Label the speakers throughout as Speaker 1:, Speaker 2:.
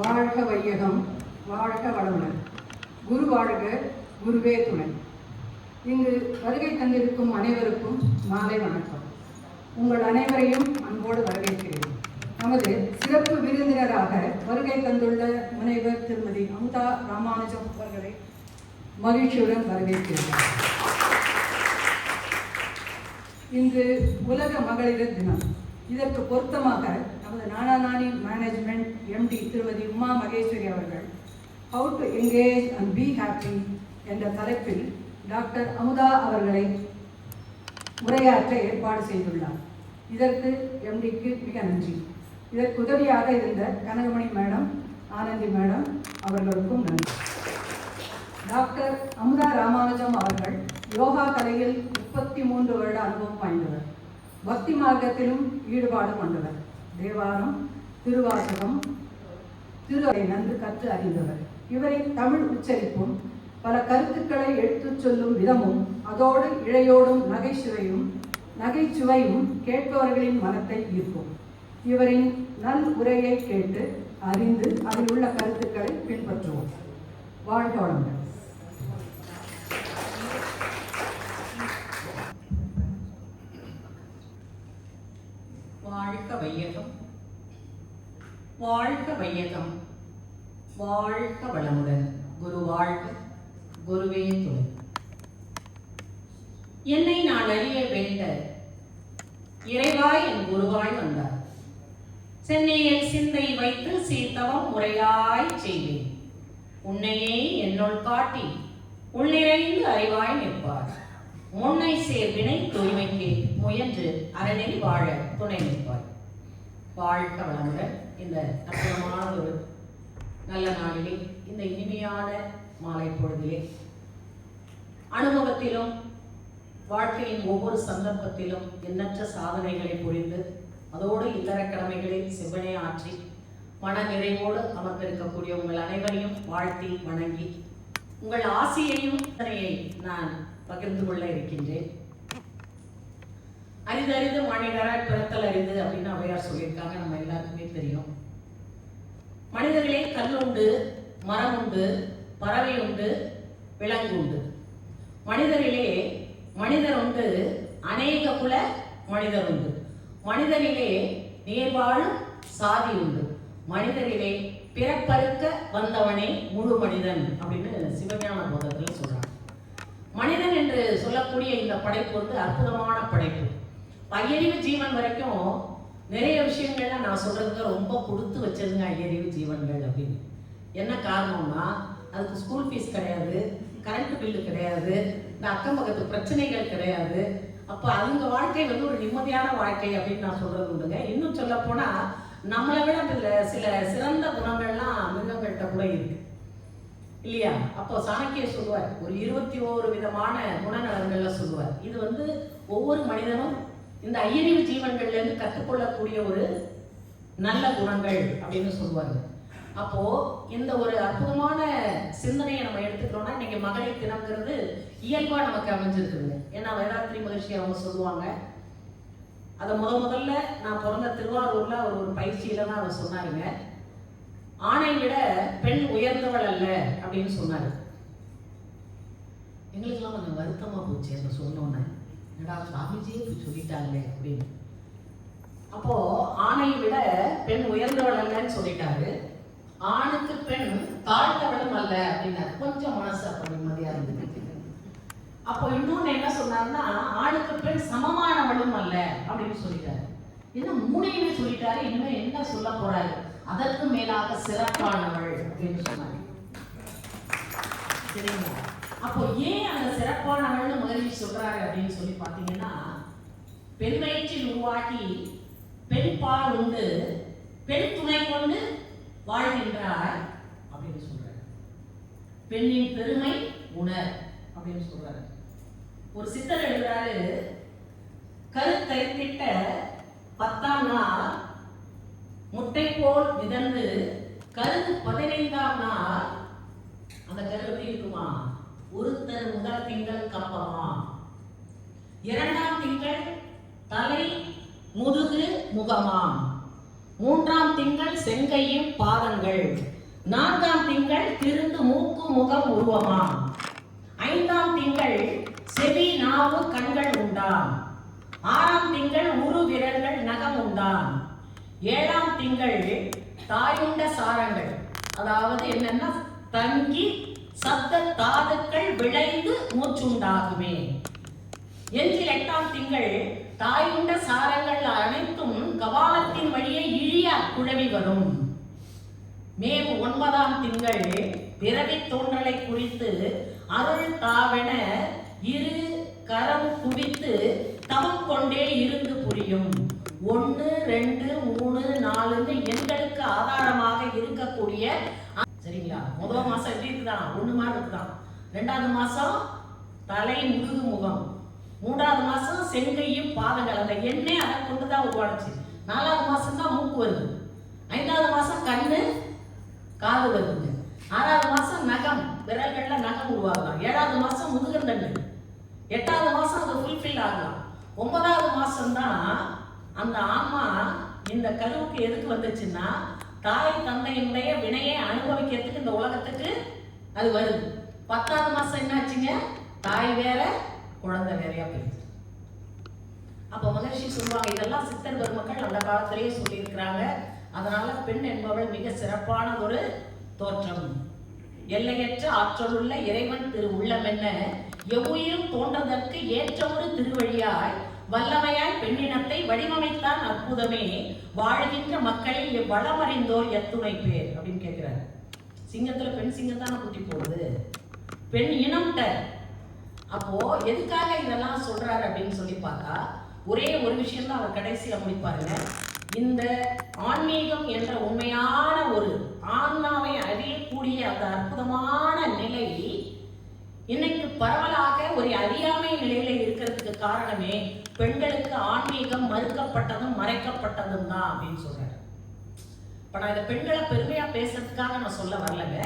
Speaker 1: வாழ்க வையகம், வாழ்க வளமுடன். குரு வாழ்க, குருவே துணை. இங்கு வருகை தந்திருக்கும் அனைவருக்கும் மாலை வணக்கம். உங்கள் அனைவரையும் அன்போடு வரவேற்கிறேன். நமது சிறப்பு விருந்தினராக வருகை தந்துள்ள முனைவர் திருமதி அமுதா ராமானுஜம் அவர்களை மகிழ்ச்சியுடன் வரவேற்கிறேன். இன்று உலக மகளிர் தினம். இதற்கு பொருத்தமாக நமது நானாநானி மேனேஜ்மெண்ட் எம்டி திருமதி உமா மகேஸ்வரி அவர்கள் how to engage and be happy என்ற தலைப்பில் டாக்டர் அமுதா அவர்களை உரையாற்ற ஏற்பாடு செய்துள்ளார். இதற்கு எம்டிக்கு மிக நன்றி. இதற்கு உதவியாக இருந்த கனகமணி மேடம், ஆனந்தி மேடம் அவர்களுக்கும் நன்றி. டாக்டர் அமுதா ராமானுஜம் அவர்கள் யோகா கலையில் 33 வருட அனுபவம் வாய்ந்தவர். பக்தி மார்க்கத்திலும் ஈடுபாடு கொண்டவர். தேவாரம், திருவாசகம், திருவரை நன்கு கற்று அறிந்தவர். இவரின் தமிழ் உச்சரிப்பும் பல கருத்துக்களை எடுத்துச் சொல்லும் விதமும் அதோடு இழையோடும் நகைச்சுவையும் கேட்பவர்களின் மனத்தை ஈர்க்கும். இவரின் நல் உரையை கேட்டு அறிந்து அதில் உள்ள கருத்துக்களை பின்பற்றுவோம். வாழ்க வளமுடன்.
Speaker 2: வாழ்க வையகம், வாழ்க வையகம், வாழ்க வளமுடன். குரு வாழ்க, குருவே துணை. என்னை நான் அறிய வேண்ட இறைவாய் என் குருவாய் வந்தார். சென்னையில் சிந்தை வைத்து சீர்த்தவம் முறையாய் செய்வேன். உன்னையே என்னுள் காட்டி உள்ளிறைந்து அறிவாய் நிற்பார். முன்னை சேர் வினை தூய்மைக்கு முயன்று அறநெறி வாழ துணை நிற்பார். வாழ்க வளமுடன். இந்த அற்புதமான ஒரு நல்ல நாளிலே, இந்த இனிமையான மாலை பொழுதிலே, அனுபவத்திலும் வாழ்க்கையின் ஒவ்வொரு சந்தர்ப்பத்திலும் எண்ணற்ற சாதனைகளை புரிந்து அதோடு இல்லற கடமைகளில் செவ்வனே ஆற்றி மன நிறைவோடு அமர்ந்திருக்கக்கூடிய உங்கள் அனைவரையும் வாழ்த்தி வணங்கி உங்கள் ஆசையையும் நான் பகிர்ந்து கொள்ள இருக்கின்றேன். அரிதறிது மனிதராய் பிறத்தல் அரிது அப்படின்னு அவையார் சொல்லியிருக்காங்க. நம்ம எல்லாருக்குமே தெரியும். மனிதர்களே கல்லுண்டு, மரம் உண்டு, பறவை உண்டு, விலங்கு உண்டு. மனிதரிலே மனிதர் உண்டு, அநேக குல மனிதர் உண்டு. மனிதரிலே நேர்வாழும் சாதி உண்டு. மனிதரிலே பிறப்பறுக்க வந்தவனே முழு மனிதன் அப்படின்னு சிவஞான போதத்தில் சொல்றாங்க. மனிதன் என்று சொல்லக்கூடிய இந்த படைப்பு வந்து அற்புதமான படைப்பு. ஐயறிவு ஜீவன் வரைக்கும் நிறைய விஷயங்கள்லாம் நான் சொல்றதுக்கு ரொம்ப கொடுத்து வச்சதுங்க ஐயறிவு ஜீவன்கள் அப்படின்னு. என்ன காரணம்னா, அதுக்கு ஸ்கூல் ஃபீஸ் கிடையாது, கரண்ட் பில்லு கிடையாது, இந்த அக்கம் பக்கத்து பிரச்சனைகள் கிடையாது. அப்போ அவங்க வாழ்க்கை வந்து ஒரு நிம்மதியான வாழ்க்கை அப்படின்னு நான் சொல்றது உண்டுங்க. இன்னும் சொல்ல போனா நம்மளை விட அதில் சில சிறந்த குணங்கள்லாம் மிருகங்கள்கிட்ட கூட இருக்கு இல்லையா? அப்போ சாணக்கியர் சொல்லுவார், ஒரு 21 விதமான குணநலன்கள்ல சொல்லுவார். இது வந்து ஒவ்வொரு மனிதனும் இந்த ஐயறிவு ஜீவன்கள்ல இருந்து கற்றுக்கொள்ளக்கூடிய ஒரு நல்ல குணங்கள் அப்படின்னு சொல்லுவாங்க. அப்போ இந்த ஒரு அற்புதமான சிந்தனையை நம்ம எடுத்துக்கிறோம்னா, இன்னைக்கு மகளிர் தினம்ங்கிறது இயல்பா நமக்கு அமைஞ்சிருக்குதுங்க. ஏன்னா வேதாத்ரி மகிழ்ச்சி அவங்க சொல்லுவாங்க, அதை முதல்ல நான் பிறந்த திருவாரூர்ல ஒரு பயிற்சியில தான் அவர் சொன்னாருங்க, ஆணை விட பெண் உயர்ந்தவள் அல்ல அப்படின்னு சொன்னாரு. எங்களுக்கெல்லாம் கொஞ்சம் வருத்தமா போச்சு அதை சொன்னோன்னே. என்னடா சுவாமிஜியே சொல்லிட்டாங்களே அப்படின்னு. அப்போ ஆணை விட பெண் உயர்ந்தவள் அல்லன்னு சொல்லிட்டாரு. ஆணுக்கு பெண் தாழ்ந்தவளும் அல்ல அப்படின்னாரு. கொஞ்சம் மனசு அப்ப நிம்மதியா இருந்தது. அப்போ இன்னொன்னு என்ன சொன்னாருன்னா, ஆணுக்கு பெண் சமமானவளும் அல்ல அப்படின்னு சொல்லிட்டாரு. இன்னும் மூணையுமே சொல்லிட்டாரு. இனிமே என்ன சொல்ல போறாரு, அதற்கு மேலாக சிறப்பானவள் அப்படின்னு சொன்னாங்க. சரிங்களா? அப்போ ஏன் அந்த சிறப்பானவள்னு மகிழ்ச்சி சொல்றாரு அப்படின்னு சொல்லி பார்த்தீங்கன்னா, பெண் வயிற்றில் உருவாக்கி பெண் பால் உண்டு பெண் துணை கொண்டு வாழ்கின்றார் அப்படின்னு சொல்றாரு. பெண்ணின் பெருமை உணர் அப்படின்னு சொல்றாரு. ஒரு சித்தர் எழுதுறாரு, கருத்தரித்திட்ட 10ஆம் நாள் முட்டை போல் மிதந்து கருது 15ஆம் நாள் அந்த கரு இருக்குமா, ஒருத்தர் முதல் திங்கள் கப்பமா, 2ஆம் திங்கள் தலை முதுகு முகமாம், மூன்றாம் திங்கள் செங்கையும் பாதங்கள், நான்காம் திங்கள் திருந்து மூக்கு முகம் உருவமாம், ஐந்தாம் திங்கள் செவி நாவு கண்கள் உண்டாம், ஆறாம் திங்கள் உரு விரல்கள் நகம் உண்டாம், ஏழாம் திங்கள் தாயுண்ட சாரங்கள், அதாவது என்னன்னா தங்கி சப்த தாதுக்கள் விளைந்து மூச்சுண்டாகுமே. எஞ்சில் எட்டாம் திங்கள் தாயுண்ட சாரங்கள் அனைத்தும் கபாலத்தின் வழியே இழிய குழவி வரும். மேவு ஒன்பதாம் திங்கள் பிறவி தோன்றலை குறித்து அருள் தாவென இரு கரம் குவித்து தவம் கொண்டே இருந்து புரியும். 1 2 3 4 எண்களுக்கு ஆதாரமாக இருக்கக்கூடிய, சரிங்களா? முதல் மாசம் எப்படி இருக்குதான்? 1 மாதிரி இருக்குதான். 2வது மாசம் தலை முதுகு முகம், 3வது மாசம் செங்கையும் பாதங்கள், அந்த எண்ணெய் அதை கொண்டுதான் உருவாடுச்சு. 4வது மாசம் தான் மூக்கு வருது, 5வது மாசம் கண்ணு காது வருதுங்க, 6வது மாசம் நகம் விரல்கள்ல நகம் உருவாகலாம், 7வது மாசம் முதுகந்தண்டு, 8வது மாசம் அது ஃபுல்ஃபில் ஆகலாம், 9வது மாசம் தான் அந்த ஆன்மா இந்த கருவுக்கு எதுக்கு வந்துச்சுன்னா தாய் தந்தையினுடைய வினையை அனுபவிக்கிறதுக்கு இந்த உலகத்துக்கு அது வருது. 10வது மாசம் என்னாச்சுங்க? தாய் வேற குழந்தை வேறையா போயிடுச்சு. அப்ப மகர்ஷி சொல்லுவாங்க, இதெல்லாம் சித்தர் பெருமக்கள் அந்த காலத்திலேயே சொல்லியிருக்கிறாங்க. அதனால பெண் என்பவள் மிக சிறப்பான ஒரு தோற்றம். எல்லையற்ற ஆற்றலுள்ள இறைவன் திரு உள்ளமென்ன எவ்வுயிரும் தோன்றதற்கு ஏற்ற ஒரு திருவழியாய் வல்லமையாய் பெண்ணினத்தை வடிவமைத்தான் அற்புதமே. வாழ்கின்ற மக்களில் வளமறிந்தோர் எத்துணை பேர் அப்படின்னு கேட்கிறார். சிங்கத்துல பெண் சிங்கத்தான குட்டி போடுது, பெண் இனம்ட்ட. அப்போ எதுக்காக இதெல்லாம் சொல்றாரு அப்படின்னு சொல்லி பார்த்தா, ஒரே ஒரு விஷயம் தான் அவர் கடைசியில முடிப்பாருங்க. இந்த ஆன்மீகம் என்ற உண்மையான ஒரு ஆன்மாவை அறியக்கூடிய அந்த அற்புதமான நிலை இன்னைக்கு பரவலாக ஒரு அறியாமை நிலையில இருக்கிறதுக்கு காரணமே பெண்களுக்கு ஆன்மீகம் மறுக்கப்பட்டதும் மறைக்கப்பட்டதும் தான் அப்படின்னு சொல்றாரு. இப்ப நான் இந்த பெண்களை பெருமையா பேசுறதுக்காக நான் சொல்ல வரலங்க.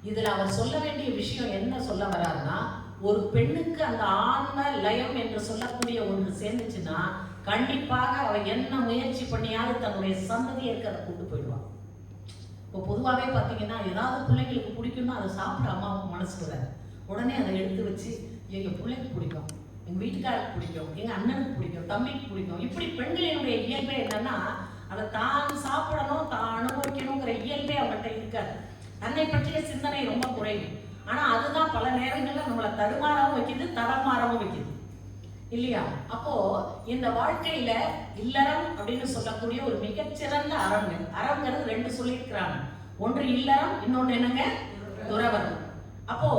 Speaker 2: இதுல அவர் சொல்ல வேண்டிய விஷயம் என்ன சொல்ல வர்றாருன்னா, ஒரு பெண்ணுக்கு அந்த ஆன்ம லயம் என்று சொல்லக்கூடிய ஒன்று சேர்ந்துச்சுன்னா கண்டிப்பாக அவ என்ன முயற்சி பண்ணியாவது தன்னுடைய சந்ததியை அதை கொண்டு போயிடுவான். இப்போ பொதுவாகவே பார்த்தீங்கன்னா, ஏதாவது பிள்ளைங்களுக்கு பிடிக்கும்னா அதை சாப்பிட அம்மாவுக்கு மனசு வராது. உடனே அதை எடுத்து வச்சு எங்கள் பிள்ளைக்கு பிடிக்கும், எங்கள் வீட்டுக்காருக்கு பிடிக்கும், எங்கள் அண்ணனுக்கு பிடிக்கும், தம்பிக்கு பிடிக்கும். இப்படி பெண்களினுடைய இயல்பே என்னன்னா, அதை தான் சாப்பிடணும், தான் அனுபவிக்கணுங்கிற இயல்பே அவங்கள்ட்ட இருக்காது. தன்னை பற்றிய சிந்தனை ரொம்ப குறைவு. ஆனால் அதுதான் பல நேரங்களில் நம்மளை தடுமாறவும் வைக்குது, தடமாறவும் வைக்குது இல்லையா? அப்போ இந்த வாழ்க்கையில இல்லறம் அப்படின்னு சொல்லக்கூடிய ஒரு மிகச்சிறந்த அறங்க. அறங்கிறது 2 சொல்லியிருக்கிறாங்க. ஒன்று இல்லறம், இன்னொன்று என்னங்க? துறவரம். அப்போ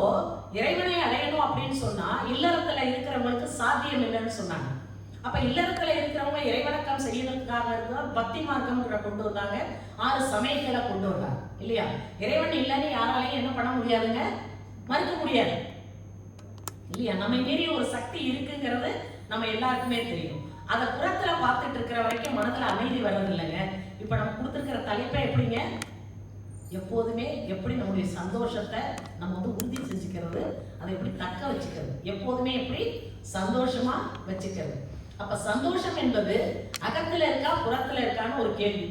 Speaker 2: இறைவனை அடையணும் அப்படின்னு சொன்னா இல்லறத்துல இருக்கிறவங்களுக்கு சாத்தியம் இல்லைன்னு சொன்னாங்க. அப்ப இல்லறத்துல இருக்கிறவங்க இறைவணக்கம் செய்யறதுக்காக இருந்தால் பக்தி மார்க்கம் கொண்டு வந்தாங்க, 6 சமயங்களை கொண்டு வந்தாங்க இல்லையா? இறைவன் இல்லைன்னு யாராலையும் என்ன பண்ண முடியாதுங்க, மறுக்க முடியாது இல்லையா? நம்ம மீறி ஒரு சக்தி இருக்குங்கிறது நம்ம எல்லாருக்குமே தெரியும். அதை புறத்துல பார்த்துட்டு இருக்கிற வரைக்கும் மனதுல அமைதி வர்றதில்லைங்க. இப்ப நம்ம கொடுத்துருக்கிற தலைப்பை எப்படிங்க, எப்போதுமே எப்படி நம்முடைய சந்தோஷத்தை நம்ம உறுதி செஞ்சுக்கிறது, அதை எப்படி தக்க வச்சுக்கிறது, எப்போதுமே எப்படி சந்தோஷமா வச்சுக்கிறது. அப்ப சந்தோஷம் என்பது அகத்துல இருக்கா புறத்துல இருக்கான்னு ஒரு கேள்வி.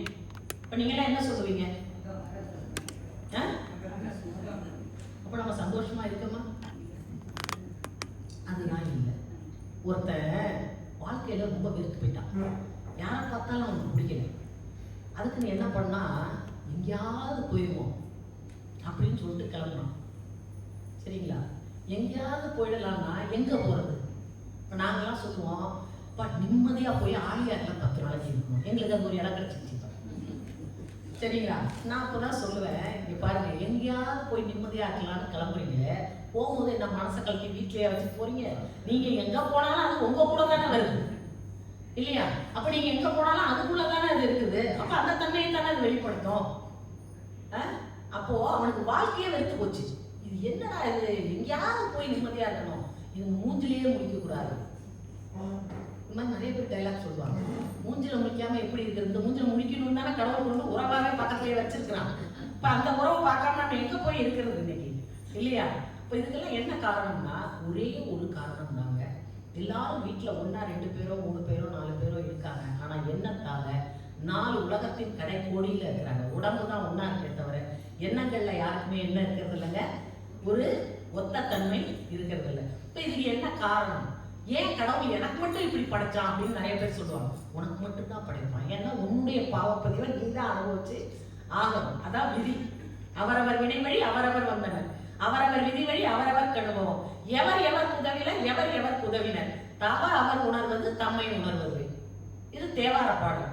Speaker 2: இப்ப நீங்க என்ன சொல்லுவீங்க? அப்ப நம்ம சந்தோஷமா இருக்கோமா? அதுதான் இல்லை. ஒருத்தன் வாழ்க்கையில ரொம்ப வெறுத்து போயிட்டான், யாரை பார்த்தாலும் அவனுக்கு பிடிக்கல. அதுக்கு நீ என்ன பண்ணா, எங்கேயாவது போயிடுவோம் அப்படின்னு சொல்லிட்டு கிளம்புறான். சரிங்களா? எங்கேயாவது போயிடலாம்னா எங்க போறது? இப்போ நாங்கெல்லாம் சொல்லுவோம், நிம்மதியா போய் ஆலியாரில் 10 நாளைக்கு இருக்கணும், எங்களுக்கு அது ஒரு இடம் கிடைச்சிச்சு. சரிங்களா? நான் அப்போதான் சொல்லுவேன், இங்க பாருங்க, எங்கேயாவது போய் நிம்மதியா இருக்கலாம்னு கிளம்புறீங்க, போகும்போது என்ன மனசை கழட்டி வீட்லயே வச்சு போறீங்க? நீங்க எங்க போனாலும் அது உங்க கூட தானே வருது இல்லையா? அப்ப நீங்க எங்க போனாலும் அதுக்குள்ள தானே அது இருக்குது. அப்ப அந்த தன்மையை தானே அது வெளிப்படுத்தும். அப்போ அவனுக்கு வாழ்க்கையே வெறுத்து போச்சு. இது என்னடா இது, எங்கேயாவது போய் நிம்மதியா இருக்கணும், இது மூஞ்சிலேயே முடிக்க கூடாது. இந்த மாதிரி நிறைய பேர் டைலாக் சொல்லுவாங்க. மூஞ்சில முடிக்காம எப்படி இருக்குது? இந்த மூஞ்சில முடிக்கணும்னு தானே கடவுள் கொண்டு உறவாவே பக்கத்துலயே வச்சிருக்கிறான். இப்ப அந்த உறவை பார்க்காம நம்ம எங்க போய் இருக்கிறது இன்னைக்கு இல்லையா? இப்ப இதுக்கெல்லாம் என்ன காரணம்னா, ஒரே ஒரு காரணம் தாங்க. எல்லாரும் வீட்டுல 1 2 பேரோ 3 பேரோ 4 பேரோ இருக்காங்க. ஆனா என்னத்தால 4 உலகத்தின் கடைக்கோடியில் இருக்கிறாங்க. உடம்பு தான் ஒன்றா இருக்கே தவிர எண்ணங்கள்ல யாருக்குமே என்ன இருக்கிறது இல்லைங்க, ஒரு ஒத்த தன்மை இருக்கிறது இல்லை. இப்போ இதுக்கு என்ன காரணம்? ஏன் கடவுள் எனக்கு மட்டும் இப்படி படைச்சான் அப்படின்னு நிறைய பேர் சொல்லுவாங்க. உனக்கு மட்டும் தான் படைப்பான், ஏன்னா உன்னுடைய பாவப்பதிவை நீ தான் அனுபவிச்சு ஆகணும். அதான் விதி. அவரவர் வினை வழி அவரவர் வந்தனர், அவரவர் விதி வழி அவரவர் கணுபவம். எவர் எவர் உதவினர், எவர் எவர் உதவினர், தவ அவர் உணர்வது தம்மை உணர்வது. இது தேவார பாடல்.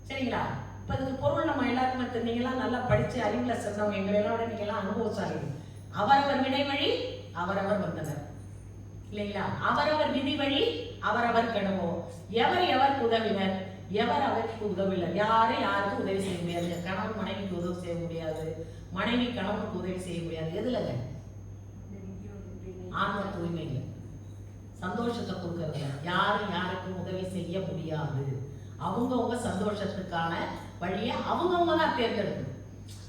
Speaker 2: சரிங்களா? இப்போ இதுக்கு பொருள் நம்ம எல்லாருக்குமே தெரிஞ்சீங்களா, நல்லா படிச்சு அறிவுல சிறந்தவங்க எங்களெல்லாம் விட நீங்களாம் அனுபவசாலிகள். அவரவர் வினை வழி அவரவர் வந்தனர் இல்லைங்களா? அவரவர் விதி வழி அவரவர் கணுபவம். எவர் எவர் உதவினர், எவர் அவருக்கு உதவினர். யாரும் யாருக்கும் உதவி செய்ய முடியாது. கணவன் மனைவிக்கு உதவி செய்ய முடியாது, மனைவி கணவனுக்கு உதவி செய்ய முடியாது. எதுலங்க? ஆன்ம தூய்மையில, சந்தோஷத்தை கொடுக்கறதுல யாரும் யாருக்கும் உதவி செய்ய முடியாது. அவங்கவுங்க சந்தோஷத்துக்கான வழியை அவங்கவுங்க தான் தேர்ந்தெடுக்கணும்.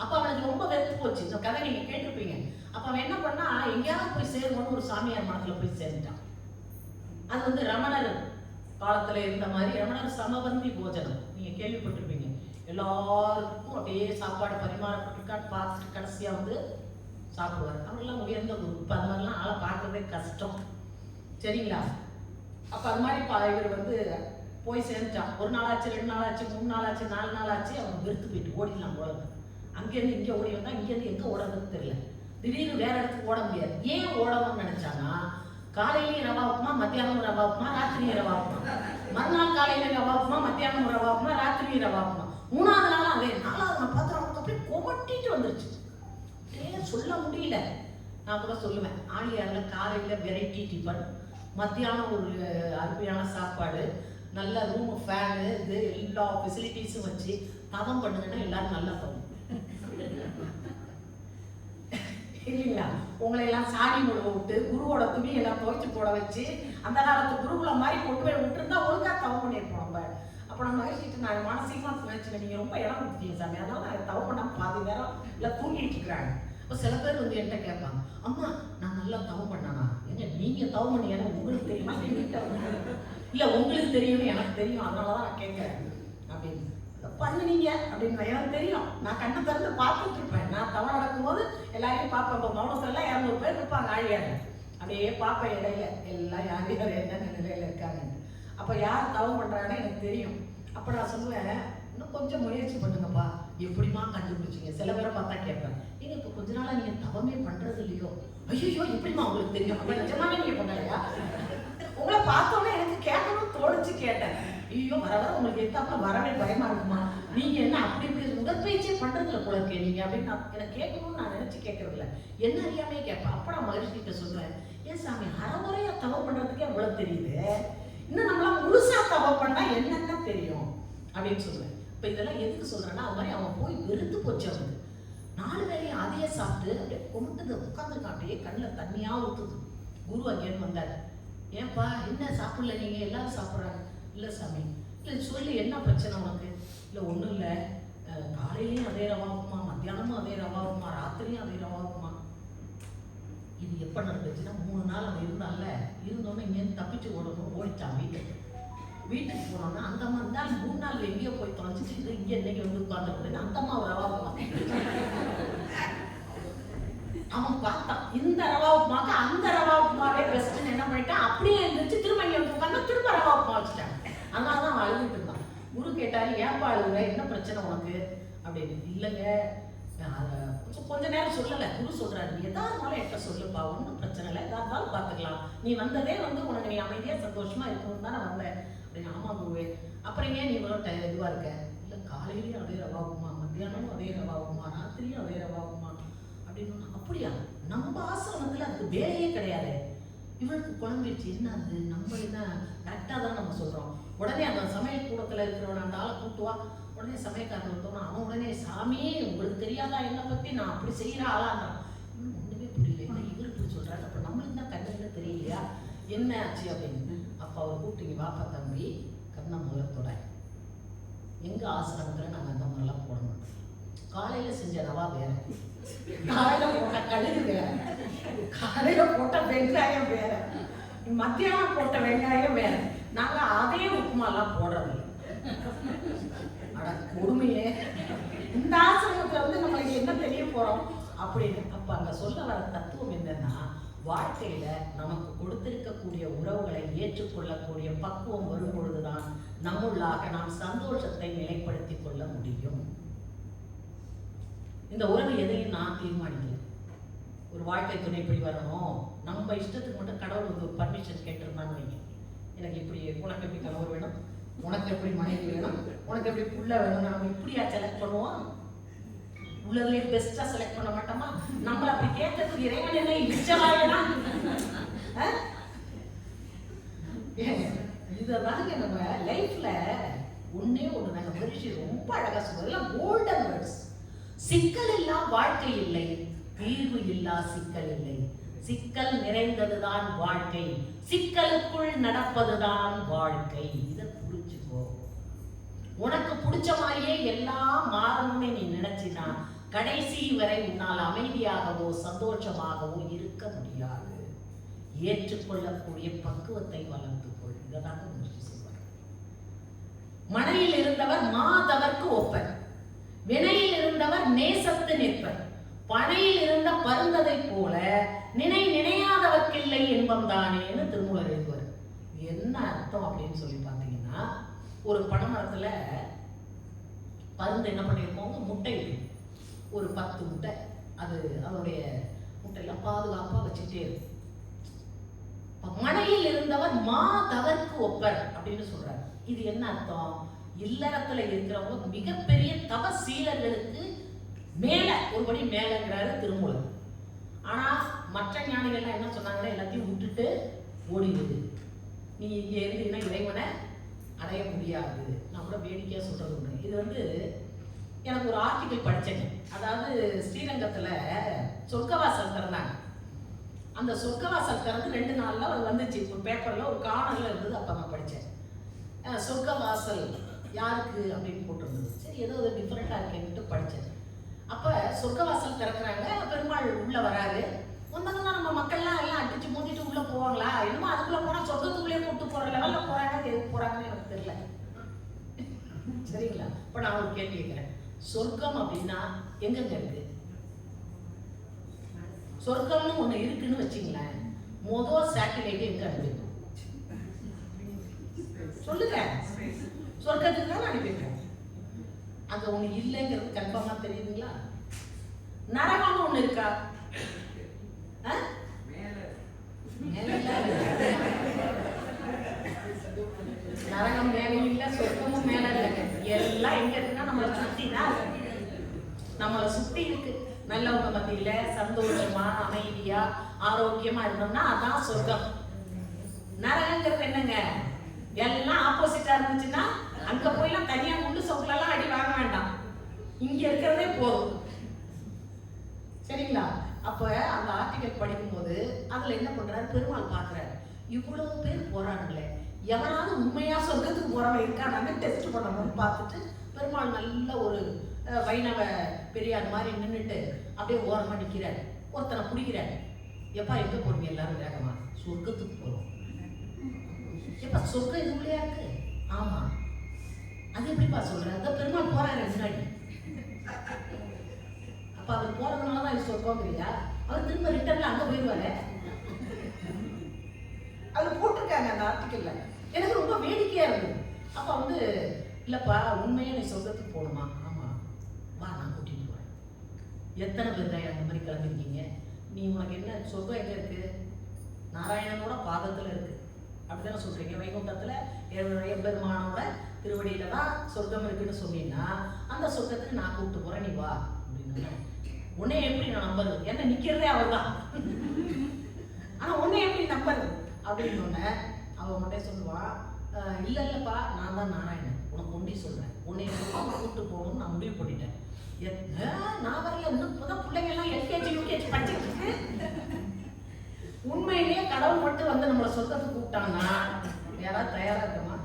Speaker 2: அப்ப அவனுக்கு ரொம்ப வெறுத்து போச்சு. இந்த கதை நீங்க கேட்டிருப்பீங்க. அப்ப அவன் என்ன பண்ணா, எங்கேயாவது போய் சேருவோன்னு ஒரு சாமியார் மடத்துல போய் சேர்ந்துட்டான். அது வந்து ரமணர் காலத்துல இருந்த மாதிரி ரமணர் சமபந்தி போஜனம் நீங்க கேள்விப்பட்டிருப்பீங்க. எல்லாருக்கும் அப்படியே சாப்பாடு பரிமாறப்பட்டிருக்கான்னு பார்த்துட்டு கடைசியா வந்து சாப்பிடுவார். அவங்கெல்லாம் உயர்ந்த குரு. இப்போ அது மாதிரிலாம் ஆளை பார்க்கறதே கஷ்டம். சரிங்களா? அப்போ அது மாதிரி இவர் வந்து போய் சேர்ந்துட்டான். 1 நாள் ஆச்சு, 2 நாள் ஆச்சு, 3 நாள் ஆச்சு, 4 நாள் ஆச்சு. அவன் வெறுத்து போயிட்டு ஓடிடலாம் போல. அங்கேருந்து இங்கே ஓடி வந்தா, இங்கேருந்து எங்கே ஓடுறதுன்னு தெரியல. திடீர்னு வேற இடத்துக்கு ஓட முடியாது. ஏன் ஓடணும்னு நினைச்சானா, காலையிலேயும் ரவா உப்புமா, மத்தியானமும் ரவா உப்புமா, ராத்திரியும் ரவா உப்புமா, மறுநாள் காலையில ரவா உப்புமா, மத்தியானமும் ரவா உப்புமா, ராத்திரியும் ரவா உப்புமா, 3ஆவது நாள் அதே. 4ஆவது நான் பார்த்து அவனுக்கு அப்படியே கொமட்டிட்டு வந்துருச்சு. சொல்ல முடியல. நான் கூட சொல்லுவேன், ஆலியாரில் காலையில் வெரைட்டி டிஃபன், மத்தியானம் ஒரு அருமையான சாப்பாடு, நல்ல ரூம், ஃபேனு, இது எல்லா ஃபெசிலிட்டிஸும் வச்சு தவம் பண்ணுங்கன்னா எல்லாரும் நல்லா பண்ணும் இல்லைங்களா? உங்களை எல்லாம் சாணி முழுவ விட்டு குருவோட துணி எல்லாம் துவைச்சு போட வச்சு அந்த காலத்து குருகுலம் மாதிரி கொண்டு போய் விட்டுருந்தா ஒழுங்காக தவம் பண்ணியிருப்போம் நம்ம. அப்போ நம்ம மகிழ்ச்சிட்டு நான் மானசீகமாக நினைச்சுங்க, நீங்கள் ரொம்ப இடம் கொடுத்தீங்க சாமி, அதனால நான் தவம் பண்ணாமல் பாதி நேரம் இல்லை தூங்கிட்டு இருக்கிறாங்க. இப்போ சில பேர் வந்து என்கிட்ட கேட்பாங்க, அம்மா நான் நல்லா தவம் பண்ணானா? எங்க நீங்கள் தவம் பண்ணி ஏன்னா உங்களுக்கு தெரியுமா? இல்லை உங்களுக்கு தெரியும்னு எனக்கு தெரியும், அதனால தான் நான் கேட்குறேன் அப்படின்னு. பண்ணுனீங்க அப்படின்னு எனக்கு தெரியும். நான் கண்ணு திறந்து பார்த்துட்டு இருப்பேன். நான் தவம் நடக்கும்போது எல்லாரையும் பார்ப்பேன். இப்போ மௌனத்துலாம் 200 பேர் இருப்பாங்க ஆழியார். அப்படியே பார்ப்பேன் இடையில எல்லாம் யார் யார் என்னென்ன நிலையில இருக்காங்க. அப்போ யார் தவம் பண்ணுறாங்கன்னு எனக்கு தெரியும். அப்போ நான் சொல்லுவேன், இன்னும் கொஞ்சம் முயற்சி பண்ணுங்கப்பா. எப்படிமா கண்டுபிடிச்சிங்க? சில பேரை பார்த்தா கேட்பேன், நீங்கள் இப்போ கொஞ்ச நாளாக நீங்கள் தவமே பண்ணுறது இல்லையோ? ஐயோ எப்படிமா உங்களுக்கு தெரியும்? அப்படி நிஜமாவே நீங்கள் பண்ணலையா? உங்களை பார்த்தோன்னே எனக்கு கேட்கணும்னு தோணிச்சு கேட்டேன். ஐயோ வர வர உங்களுக்கு எத்தாப்புல வரவே பயமா இருக்குமா? நீங்க என்ன அப்படி இப்படி உடற்பயிற்சியே பண்றதுல போல இருக்கே நீங்க அப்படின்னு எனக்கு கேட்கணும்னு நான் நினைச்சு கேட்கறது இல்லை. என்ன அறியாமே கேட்பேன். அப்ப நான் மகிழ்ச்சி கிட்ட சொல்றேன், ஏன் சாமி அறமுறையா தவம் பண்றதுக்கே அவ்வளவு தெரியுது, இன்னும் நம்மளாம் முழுசா தவம் பண்ணா என்னென்ன தெரியும் அப்படின்னு சொல்லுவேன். இப்ப இதெல்லாம் எதுக்கு சொல்றேன்னா, அது மாதிரி அவன் போய் வெறுத்து போச்சு. அவனுக்கு 4 வேளையும் அதையே சாப்பிட்டு அப்படியே கொண்டுட்டு உட்காந்துருக்கான். அப்படியே கண்ணில் தண்ணியா ஊத்துது. குரு அங்கேன்னு வந்தார். ஏன்பா என்ன சாப்பிடல நீங்க? எல்லாரும் சாப்பிட்றாங்க. இல்லை சாமி. இல்லை சொல்லி என்ன பிரச்சனை உனக்கு? இல்லை ஒன்றும் இல்லை, காலையிலையும் அதே ரவா உப்புமா, மத்தியானமும் அதே ரவா உப்புமா, ராத்திரியும் அதே ரவா உப்புமா. இது எப்போ நடந்துச்சுன்னா 3 நாள் அவன் இருந்தான்ல, இருந்தோன்னே இங்கேருந்து தப்பிச்சு ஓடிச்சான் வீட்டுக்கு போனோன்னா அந்த அம்மா இருந்தால் 3 நாள் எங்கேயோ போய் தொலைச்சிட்டு இங்கே இன்னைக்கு வந்து உட்காந்துருக்குன்னு அந்த அம்மா ஒரு ரவா உப்புமா அவன் பார்த்தான். இந்த ரவா உப்புமாக்கு அந்த ரவா உப்புமாவே பெஸ்ட்னு என்ன பண்ணிட்டான், அப்படியே இருந்துச்சு. திரும்ப இங்கே உட்காந்து திரும்ப ரவா உப்புமா வச்சுட்டாங்க. அதனால தான் அவன் அழுதுட்டு இருந்தான். குரு கேட்டாரு, ஏன்பா அழுகுற, என்ன பிரச்சனை உனக்கு அப்படின்னு. இல்லைங்க கொஞ்ச நேரம் சொல்லலை. குரு சொல்றாரு, நீ எதா இருந்தாலும் என்கிட்ட சொல்லுப்பா, ஒன்றும் பிரச்சனை இல்லை, எதா இருந்தாலும் பார்த்துக்கலாம். நீ வந்ததே வந்து உனக்கு நீ அமைதியாக சந்தோஷமா இருக்கணும் தானே வந்தேன் அப்படின்னு. ஆமா குருவே. அப்புறம் ஏன் நீ இவ்வளோ இதுவாக இருக்க? இல்லை காலையிலையும் அதே ரவா உப்புமா, மத்தியானமும் அதே ரவா உப்புமா, ராத்திரியும் அதே ரவா உப்புமா அப்படின்னு. அப்படியா? நம்ம ஆசிரமத்தில் அதுக்கு வேலையே கிடையாது. இவனுக்கு குழம்பிடுச்சு. என்ன அது நம்ம என்ன கரெக்டாக தான் நம்ம சொல்கிறோம். உடனே அந்த சமையல் கூடத்தில் இருக்கிறவன் அந்த ஆளை கூட்டுவா. உடனே சமயக்காரன் விட்டோம்னா அவன் உடனே, சாமி உங்களுக்கு தெரியாதா என்னை பற்றி, நான் அப்படி செய்கிற ஆளான்றான். ஒன்றுமே புரியல, என்ன இவர் இப்படி சொல்கிறாரு. அப்போ நம்மளுக்கு தான் கண்ணில் தெரியலையா என்ன ஆச்சு அப்படின்னு. அப்போ அவர் கூப்பிட்டு, வாப்பா தம்பி கண்ணை மூலத்தோட எங்கள் ஆசிரமத்தில் நாங்கள் அந்த மாதிரிலாம் போடணும். காலையில் செஞ்ச ரவா வேற, காலையில போட்ட கடுகு வேற, காலையில போட்ட வெங்காயம் வேற, மத்தியானம் போட்ட வெங்காயம் வேற. நாங்க அதே உப்புமாலாம் போடுறது கொடுமையே, இந்த ஆசிரமத்துல வந்து நம்மளுக்கு என்ன தெரிய போறோம் அப்படின்னு. அப்ப அங்க சொல்ல வர தத்துவம் என்னன்னா, வாழ்க்கையில நமக்கு கொடுத்திருக்கக்கூடிய உறவுகளை ஏற்றுக்கொள்ளக்கூடிய பக்குவம் வரும் பொழுதுதான் நம்முள்ளாக நாம் சந்தோஷத்தை நிலைப்படுத்திக் கொள்ள முடியும். இந்த உறவு எதையும் நான் தீர்மானிக்கல. ஒரு வாழ்க்கை துணை இப்படி வரணும், நம்ம இஷ்டத்துக்கு மட்டும் கடவுள் ஒரு பர்மிஷன் கேட்டிருந்தான்னு வைங்க, எனக்கு இப்படி, உனக்கு எப்படி கணவர் வேணும், உனக்கு எப்படி மனைவி வேணும், உனக்கு எப்படி புள்ள வேணும், நம்ம இப்படியா செலக்ட் பண்ணுவோம்? உள்ளதுலேயே பெஸ்டா செலக்ட் பண்ண மாட்டோமா? நம்மள அப்படி கேட்கறதுக்கு இறைவன் என்ன இச்சவாயனா? இதுதாங்க நம்ம லைஃப்ல ஒன்னே ஒண்ணு. நாங்க மனுஷி ரொம்ப அழகா சொல்றோம், கோல்டன் வேர்ட்ஸ். சிக்கல் இல்லா வாழ்க்கை இல்லை, தீர்வு இல்லா சிக்கல் இல்லை. சிக்கல் நிறைந்ததுதான் வாழ்க்கை, சிக்கலுக்குள் நடப்பதுதான் வாழ்க்கை. இதை புரிஞ்சுக்கோ. உனக்கு பிடிச்ச மாதிரியே எல்லாம் மாறணும்னு நீ நினைச்சினா கடைசி வரை உன்னால் அமைதியாகவோ சந்தோஷமாகவோ இருக்க முடியாது. ஏற்றுக்கொள்ளக்கூடிய பக்குவத்தை வளர்த்துக்கொள். இதைதான் முயற்சி செய்வார். மனையில் இருந்தவர் மாதவர்க்கு ஒப்பர், வினையில் இருந்தவர் நேசத்து நிற்பர், பனையில் இருந்த பருந்ததை போல நினையாதவர்க்கில்லை என்பம் தானேன்னு திருமூலர் எழுதுவார். என்ன அர்த்தம் அப்படின்னு சொல்லி பார்த்தீங்கன்னா, ஒரு பனைமரத்துல பருந்து என்ன பண்ணிருக்கோங்க, முட்டை இருக்கு, ஒரு 10 முட்டை. அது அதனுடைய முட்டையெல்லாம் பாதுகாப்பா வச்சுட்டே இருக்கும். மனையில் இருந்தவர் மாதவர்க்கு ஒப்பர் அப்படின்னு சொல்றாரு. இது என்ன அர்த்தம்? இல்லறத்துல இருக்கிறவங்க மிகப்பெரிய தவசீலர்களுக்கு மேல ஒருபடி மேலங்கிறாரு திருமூலர். ஆனா மற்ற ஞானிகள்லாம் என்ன சொன்னாங்கன்னா, எல்லாத்தையும் விட்டுட்டு ஓடிடுது, நீ இங்க இருந்தீங்கன்னா இறைவனை அடைய முடியாது. நான் கூட வேடிக்கையா சொல்றது உண்டு. இது வந்து எனக்கு ஒரு ஆர்டிகிள் படிச்சேங்க. அதாவது ஸ்ரீரங்கத்துல சொர்க்கவாசல் திறந்தாங்க. அந்த சொர்க்கவாசல் திறந்து 2 நாள்ல வந்துச்சு ஒரு பேப்பர்ல, ஒரு காணொலியில் இருந்தது. அப்ப நான் படிச்சேன், சொர்க்கவாசல் யாருக்கு அப்படின்னு போட்டிருந்தது. சரி, ஏதோ ஒரு டிஃப்ரெண்டா இருக்கேன்ட்டு படிச்சேன். அப்ப சொர்க்கவாசல் திறக்கிறாங்க, பெருமாள் உள்ள வராரு. வந்தாங்கன்னா நம்ம மக்கள்லாம் எல்லாம் அடிச்சு மோதிட்டு உள்ள போவாங்களா? என்னமோ அதுக்குள்ள போனா சொர்க்கத்துக்குள்ளே கூட்டு போற லெவல்ல போறாங்க. எதுக்கு போறாங்கன்னு எனக்கு தெரியல. சரிங்களா? இப்ப நான் ஒரு கேள்வி கேட்கிறேன், சொர்க்கம் அப்படின்னா எங்கெங்க இருக்கு? சொர்க்கம்னு ஒண்ணு இருக்குன்னு வச்சுங்களேன், முதல் சேட்டலைட் எங்க அனுப்பிடும்? சொல்லுங்க. சொர்க்கத்துக்கு தான் அனுப்பிடுறேன். அங்க ஒண்ணு இல்லைங்கிறது கன்ஃபார்மா தெரியுதுங்களா? நரகம்னு ஒண்ணு இருக்கா? நரகம் மேலே இல்ல, சொர்க்கமும் மேல இல்ல. எல்லாம் எங்க இருக்குன்னா நம்மளை சுத்தி தான், நம்மளை சுத்தி இருக்கு. நல்லவங்க மத்தியில சந்தோஷமா அமைதியா ஆரோக்கியமா இருந்தோம்னா அதான் சொர்க்கம். நரகங்கிறது என்னங்க? எல்லாம் ஆப்போசிட்டா இருந்துச்சுன்னா அங்க போயெல்லாம் தனியா முள்ளு சவுக்குலாம் அடி வாங்க வேண்டாம், இங்க இருக்கிறதே போதும். சரிங்களா? அப்ப அந்த ஆர்டிகல் படிக்கும்போது அதுல என்ன பண்றாரு, பெருமாள் பாக்குறாரு, இவ்வளவு பேர் போறாங்களே, எவனாவது உண்மையா சொர்க்கத்துக்கு போறவன் இருக்கானாங்க டெஸ்ட் பண்ணணும்னு பார்த்துட்டு பெருமாள் நல்ல ஒரு வைணவ பெரியார் மாதிரி நின்றுட்டு அப்படியே ஓரமா நிக்கிறாரு. ஒருத்தனை பிடிக்கிறாரு, எப்பா எங்க போறீங்க எல்லாரும் வேகமா? சொர்க்கத்துக்கு போறோம். எப்ப சொர்க்கம் இதுக்குள்ளேயா இருக்கு? ஆமா. அது எப்படிப்பா சொல்ற? அதான் பெருமாள் போறாரு முன்னாடி. அப்ப அவர் போறதுனாலதான் இது சொர்க்கம்ங்கிறியா? அவர் திரும்ப ரிட்டர்ன்ல அங்க போயிடுவாரு. அது போட்டிருக்காங்க அந்த ஆர்டிக்கல்ல. எனக்கு ரொம்ப வேடிக்கையா இருந்தது. அப்ப வந்து இல்லப்பா உண்மையா நீ சொர்க்கத்துக்கு போகணுமா? ஆமா, வா நான் கூட்டிட்டு போறேன். எத்தனை பேர் அந்த மாதிரி கிளம்பிருக்கீங்க? நீ உனக்கு என்ன சொர்க்கம் எங்க இருக்கு? நாராயணனோட பாதத்துல இருக்கு, அப்படித்தானே சொல்றீங்க. வைகுண்டத்துல எம்பெருமானோட திருவடியில தான் சொர்க்கம் இருக்குன்னு சொன்னீங்கன்னா அந்த சொர்க்கத்துக்கு நான் கூப்பிட்டு போறேன், நீ வா அப்படின்னு. உன்னை எப்படி நான் நம்புறது? என்ன நிக்கிறதே அவர் தான், ஆனா உன்னை எப்படி நம்புறது அப்படின்னு அவ மட்டும் சொல்லுவா, இல்ல இல்லப்பா நான் தான் நாராயணன், உனக்கு ஒண்டி சொல்றேன், உன்னை கூப்பிட்டு போகணும்னு நான் முடிவு பண்ணிட்டேன். நான் வரல, இன்னும் இப்பதான் பிள்ளைங்க எல்லாம் எல்கேஜி யூகேஜி படிச்சுட்டு. உண்மையிலேயே கடவுள் மட்டும் வந்து நம்மளை சொர்க்கத்துக்கு கூப்பிட்டாங்கன்னா யாராவது தயாரா இருக்கமா?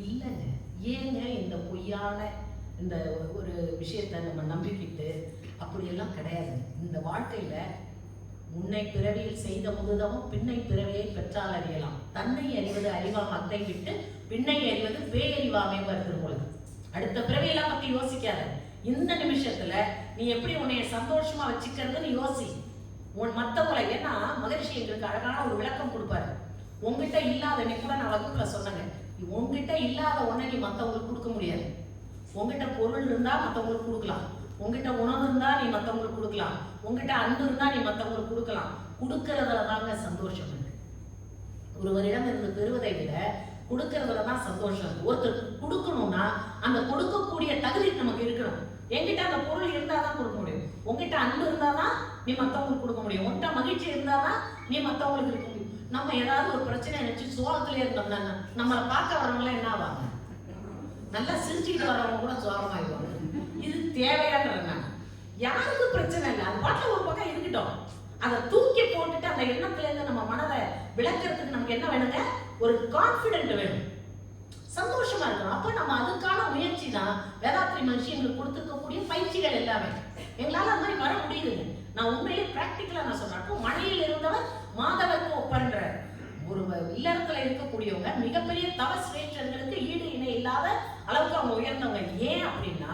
Speaker 2: இல்லைங்க. ஏங்க இந்த பொய்யான இந்த ஒரு விஷயத்த நம்ம நம்பிக்கிட்டு அப்படியெல்லாம் கிடையாது. இந்த வாழ்க்கையில முன்னை பிறவியில் செய்த முதுதமும் பின்னை பிறவியை பெற்றால் அறியலாம். தன்னை அறிவது அறிவாம் அத்தை விட்டு பின்னை அறிவது பேயறிவாமே வருது. அடுத்த பிறவியெல்லாம் பத்தி யோசிக்காத. இந்த நிமிஷத்துல நீ எப்படி உன்னைய சந்தோஷமா வச்சுக்கிறதுன்னு யோசி. மத்தவங்களை, ஏன்னா மகரிஷி எங்களுக்கு அழகான ஒரு விளக்கம் கொடுப்பாரு. உங்ககிட்ட இல்லாத, நீ கூட நான் வகுப்புல சொன்னேங்க, உங்ககிட்ட இல்லாத ஒன்றை நீ மற்றவங்களுக்கு கொடுக்க முடியாது. உங்ககிட்ட பொருள் இருந்தா மற்றவங்களுக்கு கொடுக்கலாம், உங்ககிட்ட உணவு இருந்தா நீ மற்றவங்களுக்கு கொடுக்கலாம், உங்ககிட்ட அன்பு இருந்தா நீ மற்றவங்களுக்கு கொடுக்கலாம். கொடுக்கறதுல தாங்க சந்தோஷம் இருக்கு. ஒருவரிடம் இருந்து பெறுவதை விட கொடுக்கறதுல தான் சந்தோஷம் இருக்கு. ஒருத்தர் கொடுக்கணும்னா அந்த கொடுக்கக்கூடிய தகுதி நமக்கு இருக்கணும். என்கிட்ட அந்த பொருள் இருந்தாதான் கொடுக்க முடியும். உங்ககிட்ட அன்பு இருந்தாதான் நீ மற்றவங்களுக்கு கொடுக்க முடியும். உன்கிட்ட மகிழ்ச்சி இருந்தாதான் நீ மற்றவங்களுக்கு இருக்க முடியும். நம்ம ஏதாவது ஒரு பிரச்சனை நினைச்சு சோகத்திலே இருந்தோம்னா நம்மளை பார்க்க வரவங்கள என்ன ஆவாங்க? நல்லா சிரிச்சுக்கிட்டு வரவங்க கூட சோகமாயிடுவாங்க. இது தேவையான்றேன். யாருக்கு பிரச்சனை இல்லை, அது பாட்டில் ஒரு பக்கம் இருக்கட்டும். அதை தூக்கி போட்டுட்டு அந்த எண்ணத்துல இருந்து நம்ம மனதை விளக்குறதுக்கு நமக்கு என்ன வேணுங்க? ஒரு கான்பிடென்ட் வேணும், சந்தோஷமா இருக்கணும். அப்ப நம்ம அதுக்கான முயற்சி தான் வேதாத்ரி மகிழ்ச்சி எங்களுக்கு கொடுத்துருக்கக்கூடிய பயிற்சிகள் எல்லாமே. எங்களால அந்த மாதிரி வர முடியுதுங்க. நான் உண்மையிலே பிராக்டிக்கலா நான் சொல்றேன். அப்போ மழையில் இருந்தவர் மாதவருக்கு ஒப்பன்ற ஒரு இல்லறத்துல இருக்கக்கூடியவங்க மிகப்பெரிய தவ சிரேஷ்டர்களுக்கு ஈடு இணை இல்லாத அளவுக்கு அவங்க உயர்ந்தவங்க. ஏன் அப்படின்னா,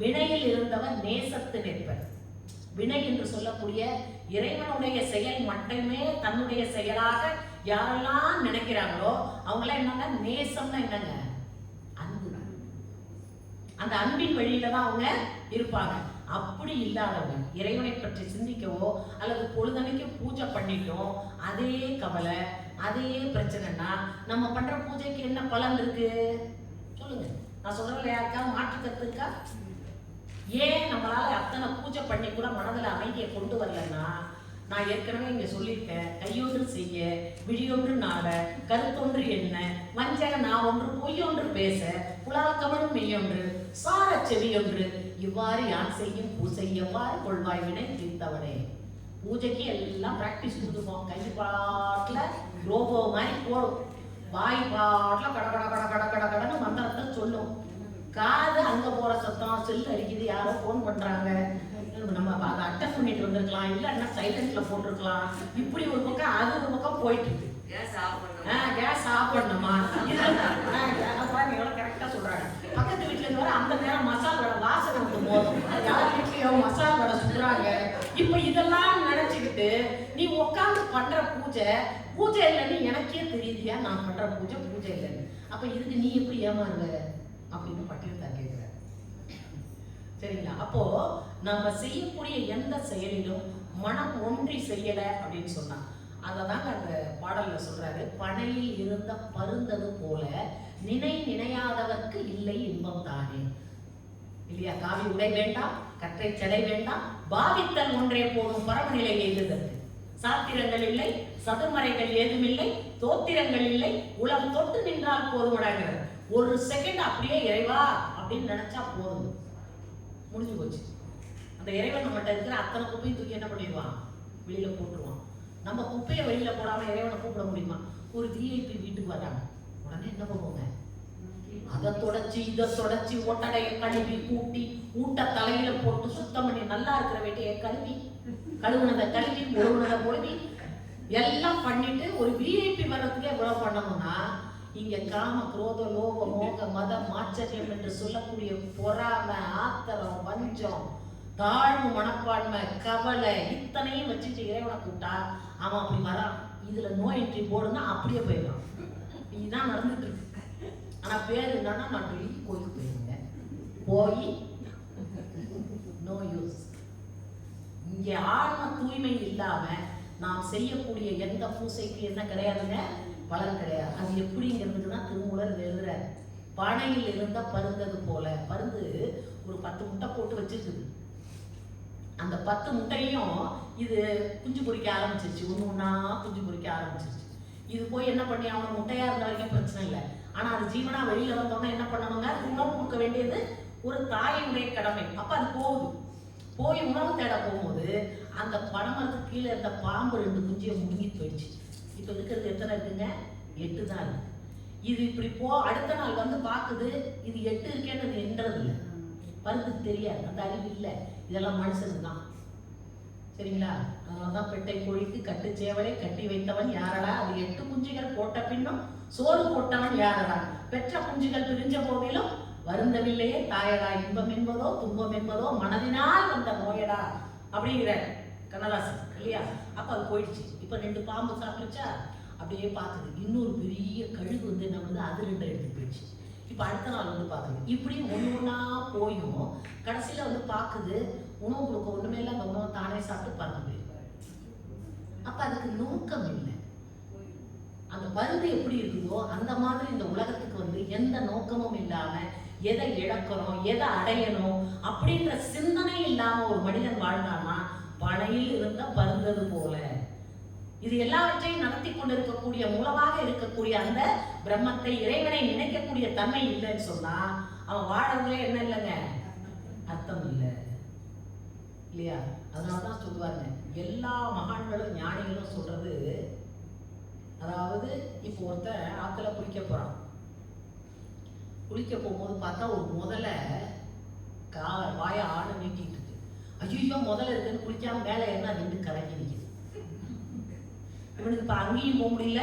Speaker 2: வினையில் இருந்தவர் நேசத்து நிற்பர். வினை என்று சொல்லக்கூடிய இறைவனுடைய செயல் மட்டுமே தன்னுடைய செயலாக யாரெல்லாம் நினைக்கிறாங்களோ அவங்களாம் என்னங்க? நேசம்னா என்னங்க? அன்பு. அந்த அன்பின் வழியில தான் அவங்க இருப்பாங்க. அப்படி இல்லாதவங்க இறைவனை பற்றி சிந்திக்கவோ அல்லது பொழுதனைக்கு பூஜை பண்ணிட்டோம், அதே கவலை, அதே பிரச்சனைனா நம்ம பண்ற பூஜைக்கு என்ன பலன் இருக்கு சொல்லுங்க? நான் சொல்றேன், யாருக்காவது மாற்று கருத்து இருக்கா? ஏன் நம்மளால அத்தனை பூஜை பண்ணி கூட மனதில் அமைதியை கொண்டு வரலன்னா, நான் ஏற்கனவே இங்க சொல்லியிருக்கேன், கையொன்று செய்ய, விழியொன்று நாட, கருத்தொன்று என்ன, வஞ்சக நான் ஒன்று, பொய்யொன்று பேச, புலால் கவலும் மெய்யொன்று, சார செவியொன்று, இவ்வாறு யான் செய்யும் பூசை எவ்வாறு கொள்வாய் வினை தீர்த்தவனே. பூஜைக்கு எல்லாம் பிராக்டிஸ் கொடுத்துருப்போம். கை பாட்டுல ரோபோ மாதிரி போடும், வாய் பாட்டுல கட கட கட கட கட கடன்னு மந்திரத்தை சொல்லும். காது அங்க போற சத்தம், செல் அடிக்குது, யாரோ போன் பண்றாங்க, நம்ம அதை அட்டெண்ட் பண்ணிட்டு வந்திருக்கலாம், இல்லைன்னா சைலண்ட்ல போட்டிருக்கலாம். இப்படி ஒரு பக்கம் அது ஒரு பக்கம் போயிட்டு இருக்கு. கேஸ் ஆஃப் பண்ணணுமா? கரெக்டா சொல்றாங்க. பக்கத்து வீட்டுல இருந்து வர அந்த நேரம் மசால் வடை வாசனை வந்து போதும், யார் வீட்லயோ மசால் வடை சுடுறாங்க. இப்ப இதெல்லாம் நினைச்சுக்கிட்டு நீ உட்காந்து பண்ற பூஜை இல்லைன்னு எனக்கே தெரியுதியா, நான் பண்ற பூஜை இல்லைன்னு. அப்ப இதுக்கு நீ எப்படி ஏமாறுவ அப்படின்னு பட்டியல் தான் கேட்கிற. சரிங்களா? அப்போ நம்ம செய்யக்கூடிய எந்த செயலிலும் மனம் ஒன்றி செய்யல அப்படின்னு சொன்னா அததாங்க அந்த பாடல்ல சொல்றாரு. பனையில் இருந்த பருந்தது போல நினையாதவர்க்கு இல்லை இன்பம் தானே. இல்லையா? காவி உடை வேண்டாம், கற்றை செடை வேண்டாம், பாவித்தல் ஒன்றே போதும் பரமநிலை எய்துதற்கு. சாத்திரங்கள் இல்லை, சதுர்மறைகள் ஏதுமில்லை, தோத்திரங்கள் இல்லை, உலகம் தொட்டு நின்றால் போதுமடாங்கிறது. ஒரு செகண்ட் அப்படியே இறைவா அப்படின்னு நினைச்சா போதும், முடிஞ்சு போச்சு. அந்த இறைவன் நம்மகிட்ட இருக்கிற அத்தனை குப்பையும் தூக்கி என்ன பண்ணிடுவான்? வெளியில போட்டுருவான். நம்ம குப்பையை வெளியில போடாம இறைவனை கூப்பிட முடியுமா? ஒரு விஐபி வீட்டுக்கு வராங்க, உடனே என்ன பண்ணுவோங்க? அதை தொடச்சி இதை தொடச்சி ஒட்டடையை கழுவி கூட்டி ஊட்ட தலையில போட்டு சுத்தம் பண்ணி நல்லா இருக்கிற வேட்டையை கழுவுனதை கழுவி ஒழுகுனதை ஒழுவி எல்லாம் பண்ணிட்டு ஒரு விஐபி வர்றதுக்கே இவ்வளவு பண்ணணும்னா, இங்க காம குரோத லோக மோக மதம் ஆச்சரியம் என்று சொல்லக்கூடிய பொறாமை, ஆத்திரம், வஞ்சம், தாழ்வு மனப்பான்மை, கவலை இத்தனையும் வச்சுட்டு இறைவனை கூப்பிட்டா அவன் அப்படி வரான். இதுல நோ என்ட்ரி போடுன்னா அப்படியே போயிடலாம். இதுதான் நடந்துட்டு இருக்கு. ஆனா பேர் என்னன்னா, நான் டெய்லி கோயிலுக்கு போயிருங்க, போய் நோ யூஸ். இங்க ஆன்ம தூய்மை இல்லாம நாம் செய்யக்கூடிய எந்த பூசைக்கு என்ன கிடையாதுங்க? பலன் கிடையாது. அது எப்படிங்கிறதுக்கு தான் திருமூலர் எழுதுறாரு. பானையில் இருந்த பருந்தது போல. பருந்து ஒரு 10 முட்டை போட்டு வச்சிருக்குது. அந்த 10 முட்டையும் இது குஞ்சு பொறிக்க ஆரம்பிச்சிருச்சு. ஒண்ணா குஞ்சு பொறிக்க ஆரம்பிச்சிருச்சு. இது போய் என்ன பண்ணி, அவன் முட்டையா இருந்த வரைக்கும் பிரச்சனை இல்லை. ஆனா அது ஜீவனா வெளியில வந்தோன்னா என்ன பண்ணணுங்க? உணவு கொடுக்க வேண்டியது ஒரு தாயினுடைய கடமை. அப்ப அது போய் உணவு தேட போகும்போது அந்த பனைமரத்துக்கு கீழே இருந்த பாம்பு 2 குஞ்சியை முழுங்கிட்டு போயிடுச்சு. இப்ப இருக்கிறது எத்தனை இருக்குங்க? 8 தான் இருக்கு. இது இப்படி அடுத்த நாள் வந்து பாக்குது, இது 8 இருக்கேன்னு என்றது இல்லை. பருந்துக்கு தெரியாது, அந்த அறிவு இல்லை. இதெல்லாம் மனுஷனுக்கு தான். சரிங்களா? அதனாலதான் பெட்டை கோழிக்கு கட்டு சேவலை கட்டி வைத்தவன் யாரடா? அது 8 குஞ்சுகள் போட்ட பின்னும் சோறு போட்டவன் யாரடா? பெற்ற குஞ்சுகள் பிரிஞ்ச போதிலும் வருந்தவில்லையே தாயடா இன்பம் என்பதோ துன்பம் என்பதோ மனதினால் வந்த நோயடா அப்படிங்கிற கண்ணதாசன் இல்லையா? அப்ப அது போயிடுச்சு. இப்ப 2 பாம்பு சாப்பிடுச்சா அப்படியே பார்க்குது. இன்னொரு பெரிய கழுகு வந்து என்ன வந்து அது 2 எடுத்து போயிடுச்சு. இப்ப அடுத்த நாள் வந்து பார்க்குது. இப்படி ஒண்ணா போயும் கடைசியில வந்து பார்க்குது உணவு கொடுக்க ஒண்ணுமே இல்லை. அந்த உணவை தானே சாப்பிட்டு பறந்து போயிருப்பாரு. அப்ப அதுக்கு நோக்கம் இல்லை. அந்த பருந்து எப்படி இருக்குதோ அந்த மாதிரி இந்த உலகத்துக்கு வந்து எந்த நோக்கமும் இல்லாம எதை இழக்கணும் எதை அடையணும் அப்படின்ற சிந்தனை இல்லாம ஒரு மனிதன் வாழ்ந்தான்னா பனையில் இருந்த பருந்தது போல. இது எல்லாவற்றையும் நடத்தி கொண்டிருக்கக்கூடிய மூலமாக இருக்கக்கூடிய அந்த பிரம்மத்தை இறைவனை நினைக்கக்கூடிய தன்மை இல்லைன்னு சொன்னா அவன் வாழறதுல என்ன இல்லைங்க அர்த்தம் இல்லை இல்லையா? அதனாலதான் சொல்லுவாங்க எல்லா மகான்களும் ஞானிகளும் சொல்றது, அதாவது இப்போ ஒருத்தன் ஆத்துல குளிக்க போறான். குளிக்க போகும்போது பார்த்தா ஒரு முதல்ல வாய ஆடு நீட்டிட்டு இருக்கு. ஐயோ முதல்ல இருக்குன்னு குளிக்காம மேல என்ன 2 கலங்கி நிக்குது. இவனுக்கு இப்ப அங்கேயும் போக முடியல.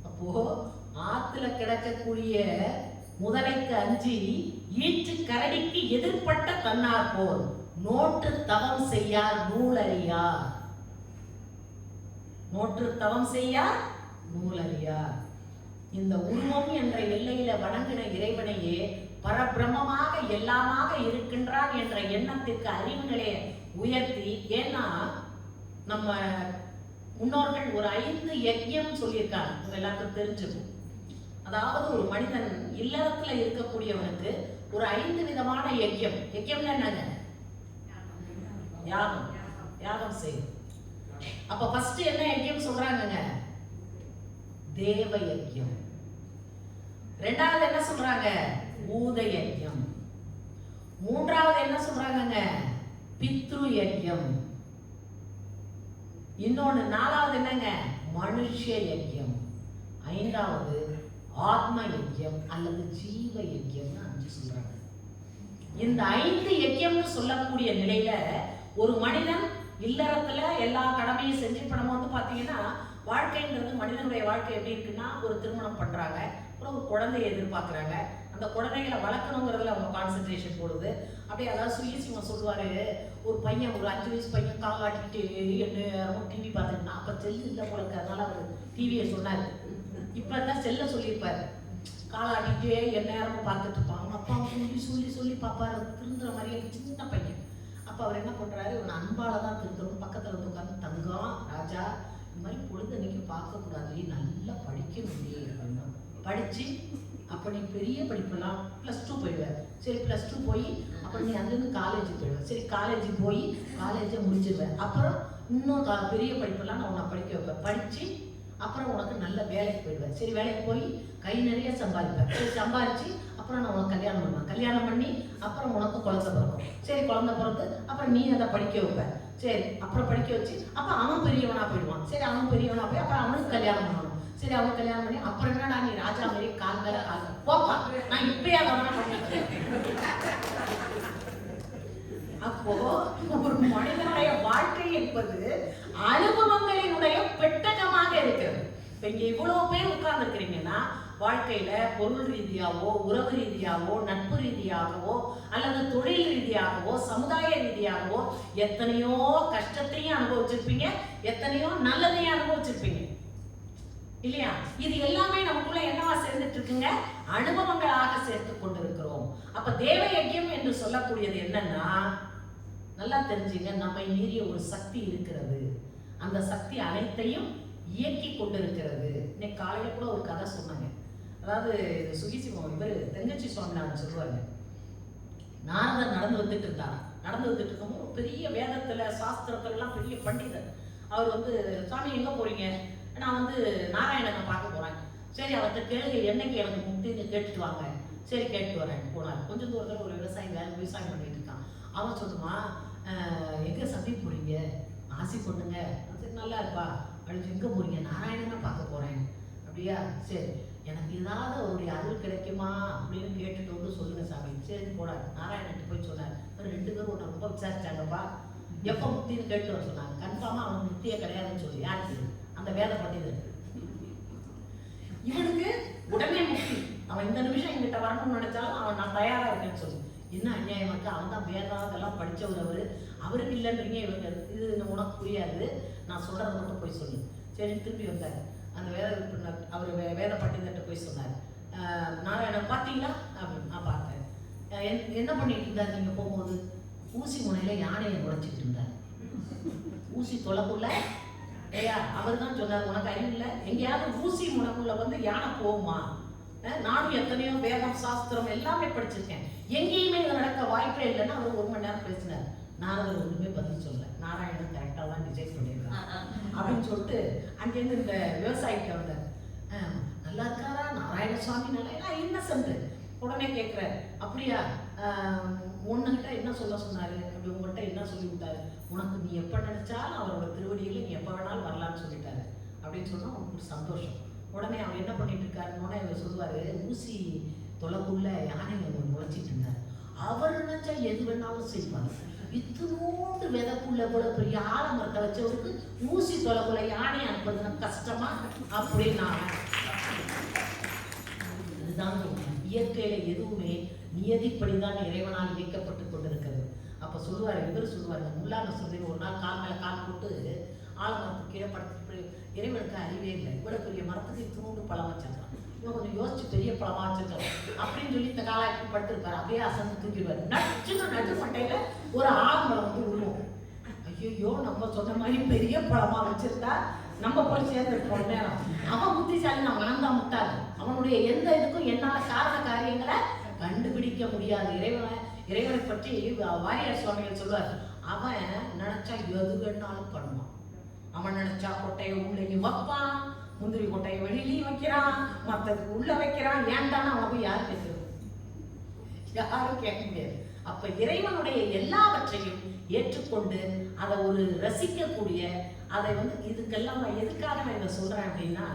Speaker 2: அப்போ ஆத்துல கிடக்கக்கூடிய முதலைக்கு அஞ்சி ஈற்று கரடிக்கு எதிர்பட்ட தன்னார் போல் நோற்று தவம் செய்யார் நூலறியார். நோற்று தவம் செய்யார் நூலறியார். இந்த உருவம் என்ற எல்லையில வணங்கின இறைவனையே பரபிரமமாக எல்லாமாக இருக்கின்றான் என்ற எண்ணத்திற்கு அறிவுகளை உயர்த்தி, ஏன்னா நம்ம முன்னோர்கள் ஒரு 5 யஜ்யம் சொல்லியிருக்காங்க. உங்க எல்லாருக்கும் தெரிஞ்சிருக்கும். அதாவது ஒரு மனிதன் இல்லறத்துல இருக்கக்கூடியவனுக்கு ஒரு 5 விதமான யஜ்யம். யஜ்யம்னா என்னங்க? யாகம். யாகம் செய்யும். அப்ப ஃபர்ஸ்ட் என்ன யஜ்யம் சொல்றாங்கங்க? தேவ யஜ்யம். ரெண்டாவது என்ன சொல்றாங்க? பூத யஜ்யம். மூன்றாவது என்ன சொல்றாங்கங்க? பித்ரு யஜ்யம். இன்னொன்னு 4வது என்னங்க? மனுஷ யஜ்யம். 5வது ஆத்ம யஜ்யம் அல்லது ஜீவ யஜ்யம்னு 5 சொல்றாங்க. இந்த 5 யஜ்யம்னு சொல்லக்கூடிய நிலையில ஒரு மனிதன் இல்லறத்துல எல்லா கடமையும் செஞ்சு இப்ப நம்ம வந்து பாத்தீங்கன்னா வாழ்க்கைன்றது மனிதனுடைய வாழ்க்கை எப்படி இருக்குன்னா ஒரு திருமணம் பண்றாங்க, அப்புறம் ஒரு குழந்தையை எதிர்பார்க்கறாங்க. அந்த குழந்தைகளை வளர்க்கணுங்கிறதுல அவங்க கான்சென்ட்ரேஷன் போடுது. அப்படியே அதாவது சுயசிவம் சொல்லுவாரு, ஒரு பையன் ஒரு 5 வயசு பையன் காலாட்டிட்டு என்ன டிவி பார்த்துட்டு, அப்ப செல்லு இல்லை போல இருக்கு, அதனால அவர் டிவியை சொன்னாரு. இப்பதான் செல்ல சொல்லியிருப்பாரு. காலாட்டிட்டே என்ன நேரமும் பார்த்துட்டு இருப்பான். அவங்க அப்பா சொல்லி சொல்லி சொல்லி பார்ப்பாரு. திருந்துற மாதிரியே சின்ன பையன். அப்ப அவர் என்ன பண்றாரு, இவன் அன்பால தான் திருத்தணும். பக்கத்துல வந்து உட்காந்து, தங்கம் ராஜா இந்த மாதிரி பொழுதன்னைக்கு பார்க்க கூடாது, நல்லா படிக்கணும் அப்படின்னா படிச்சு அப்ப நீ பெரிய படிப்பெல்லாம் +2 போயிடுவேன். சரி +2 போய் அப்புறம் நீ அதுலேருந்து காலேஜ் போயிடுவேன். சரி காலேஜ் போய் காலேஜை முடிச்சிடுவேன். அப்புறம் இன்னும் பெரிய படிப்பெல்லாம் நான் உன்னை படிக்க வைப்பேன். படிச்சு அப்புறம் உனக்கு நல்ல வேலைக்கு போயிடுவேன். சரி வேலைக்கு போய் கை நிறைய சம்பாதிப்பேன். சரி சம்பாதிச்சு அப்புறம் நான் உனக்கு கல்யாணம் பண்ணுவேன். கல்யாணம் பண்ணி அப்புறம் உனக்கு குழந்தை பிறக்கும். சரி குழந்தை பிறந்து அப்புறம் நீ அதை படிக்க வைப்பேன். சரி அப்புறம் படிக்க வச்சு அப்ப அவன் பெரியவனா போயிடுவான். சரி அவன் பெரியவனா போய் அப்புறம் அவனுக்கு கல்யாணம் பண்ணணும். சரி அவன் கல்யாணம் பண்ணி அப்புறம் என்னடா நீ ராஜா மாதிரி கால் மேல கால் போப்பா, நான் இப்பயே அதை பண்ணிட்டேன். அப்போ ஒரு மனிதனுடைய வாழ்க்கை என்பது அனுபவங்களினுடைய பெட்டகமாக இருக்கிறது. இப்ப இங்க இவ்வளவு பேர் உட்கார்ந்து இருக்கிறீங்கன்னா வாழ்க்கையில பொருள் ரீதியாவோ உறவு ரீதியாவோ நட்பு ரீதியாகவோ அல்லது தொழில் ரீதியாகவோ சமுதாய ரீதியாகவோ எத்தனையோ கஷ்டத்தையும் அனுபவிச்சிருப்பீங்க, எத்தனையோ நல்லதையும் அனுபவிச்சிருப்பீங்க இல்லையா? இது எல்லாமே நமக்குள்ள என்னவா சேர்ந்துட்டு இருக்குங்க? அனுபவங்களாக சேர்த்து கொண்டிருக்கிறோம். அப்ப தேவ யஜ்யம் என்று சொல்லக்கூடியது என்னன்னா, நல்லா தெரிஞ்சுங்க, நம்மை மீறிய ஒரு சக்தி இருக்கிறது. அந்த சக்தி அனைத்தையும் இயக்கி கொண்டிருக்கிறது. இன்னைக்கு காலையில கூட ஒரு கதை சொன்னாங்க. அதாவது சுகிசிவம் இவர் தெங்கச்சி சுவாமிநாதன் சொல்லுவாங்க, நாரதர் நடந்து வந்துட்டு இருந்தார். நடந்து வந்துட்டு இருக்கும்போது ஒரு பெரிய வேதத்துல சாஸ்திரத்துல எல்லாம் பெரிய பண்டிதர். அவர் வந்து, சாமி எங்க போறீங்க? நான் வந்து நாராயணனை பார்க்க போறேன். சரி அவர்கிட்ட கேள்வி, என்னைக்கு எனக்கு முக்தின்னு கேட்டுட்டு வாங்க. சரி கேட்டு வரேன். போனார். கொஞ்சம் தூரத்தில் ஒரு விவசாயம் பண்ணிட்டு இருக்கான். அவன் சொல்லுவான், எங்க சந்தை போறீங்க? ஆசை பொண்ணுங்க. சரி நல்லா இருப்பா. அப்படின்னு எங்க போறீங்க? நாராயணனை பார்க்க போறேன். அப்படியா? சரி எனக்கு ஏதாவது அவருடைய அருள் கிடைக்குமா அப்படின்னு கேட்டுட்டு வந்து சொல்லுங்க சாமி. சரி போனார். நாராயணன் போய் சொன்னார். 2 பேரும் ஒன்று ரொம்ப விசாரிச்சாங்கப்பா. எப்போ முக்தின்னு கேட்டு வர சொன்னாங்க. கன்ஃபார்மா அவனுக்கு முக்தியே கிடையாதுன்னு சொல்லி யாருக்கு? அந்த வேத பண்டிதர். இவனுக்கு உடனே முக்தி. அவன் இந்த நிமிஷம் எங்கிட்ட வரணும்னு நினைச்சாலும் அவன் நான் தயாரா இருக்கேன்னு சொல்லு. என்ன அநியாயமாக்கு, அவன் தான் வேதம் அதெல்லாம் படித்தவர், அவருக்கு இல்லைன்றீங்க, இவங்க இது உனக்கு புரியாது, நான் சொல்கிறத மட்டும் போய் சொல்லு. சரி திருப்பி வந்தார். அந்த அவர் வேத பண்டிதர்கிட்ட போய் சொன்னார், நாராயணன் பார்த்தீங்களா அப்படின்னு. நான் பார்த்தேன். என்ன பண்ணிட்டு இருந்தார் நீங்கள் போகும்போது? ஊசி முனையில் யானையை உழைச்சிட்டு இருந்தார். ஊசி தொலைக்குள்ள ஏயா அவர் தான் சொன்னார், உனக்கு அறிவு இல்லை, எங்கேயாவது ஊசி முனைக்குள்ள வந்து யானை போகுமா? நானும் எத்தனையோ வேதம் சாஸ்திரம் எல்லாமே படிச்சிருக்கேன், எங்கேயுமே இது நடக்க வாய்ப்பே இல்லைன்னு அவர் 1 மணி நேரம் பேசினார். நாரதர் ஒன்றுமே பதில் சொல்ல, நாராயணன் கரெக்டாக தான் டிசைன் பண்ணியிருக்கான் அப்படின்னு சொல்லிட்டு அங்கேருந்து இந்த விவசாயிக்கு வந்தார். நல்லா இருக்காரா நாராயணசுவாமி? நல்லா இன்னசென்ட். உடனே கேட்குறாரு, அப்படியா உன்கிட்ட என்ன சொல்ல சொன்னார் அப்படி, உங்கள்கிட்ட என்ன சொல்லி விட்டாரு? உனக்கு நீ எப்போ நினைச்சாலும் அவரோட திருவடியில் நீ எப்போ வேணாலும் வரலான்னு சொல்லிட்டாரு அப்படின்னு சொன்னால் உனக்கு ஒரு சந்தோஷம். உடனே அவர் என்ன பண்ணிட்டு இருக்காருன்னு இவர் சொல்லுவார், ஊசி தொலைக்குள்ள யானை முளைச்சிட்டு இருந்தார். அவர் நினைச்சா எது வேணாலும் செய்வார். இத்தனோண்டு விதக்குள்ள கூட பெரிய ஆலமரத்தை வச்சவருக்கு ஊசி தொலைக்குள்ள யானை அனுப்புறது கஷ்டமா அப்படின்னு இதுதான் சொல்றேன். இயற்கையில எதுவுமே நியதிப்படிதான் இறைவனால் இயக்கப்பட்டு கொண்டிருக்கிறது. அப்ப சொல்லுவாரு, இவர் சொல்லுவாரு, முல்லான சொல்லி ஒரு நாள் கால் மேல கால் போட்டு ஆலமரத்துக்கு கீழே படுத்து, இறைவனுக்கு அறிவே இல்லை, இவ்வளவு பெரிய மரத்துக்கு இத்தனோண்டு பழம் வச்சிருக்கான், இவன் கொஞ்சம் யோசிச்சு பெரிய பழமா வச்சிருக்கான் அப்படின்னு சொல்லி இந்த காலாக்கி படுத்திருப்பாரு. அப்படியே அசந்து தூக்கிடுவாரு. நடு மட்டையில ஒரு ஆலமரம் வந்து விழுவும். ஐயோ நம்ம சொன்ன மாதிரி பெரிய பழமா வச்சிருந்தா நம்ம போய் சேர்ந்துருப்போம் நேரம். அவன் புத்திசாலி, நான் மனம்தான் முட்டாது. அவனுடைய எந்த இதுக்கும் என்னால காரண காரியங்களை கண்டுபிடிக்க முடியாது. இறைவனை பற்றி வாரியார் சுவாமிகள் சொல்வார், அவன் நினைச்சா எது வேணாலும் பண்ணுவான். அவன் நினைச்சா கொட்டையை உள்ளேயும் வைப்பான், முந்திரி கொட்டையை வெளியிலையும் வைக்கிறான், மற்றதுக்கு உள்ள வைக்கிறான். ஏன்டான அவன் யாரு கேட்கிறது? யாரும் கேட்க முடியாது. அப்ப இறைவனுடைய எல்லாவற்றையும் ஏற்றுக்கொண்டு அதை ஒரு ரசிக்கக்கூடிய, அதை வந்து இதுக்கெல்லாம் நான் எதுக்காக நான் இதை சொல்றேன் அப்படின்னா,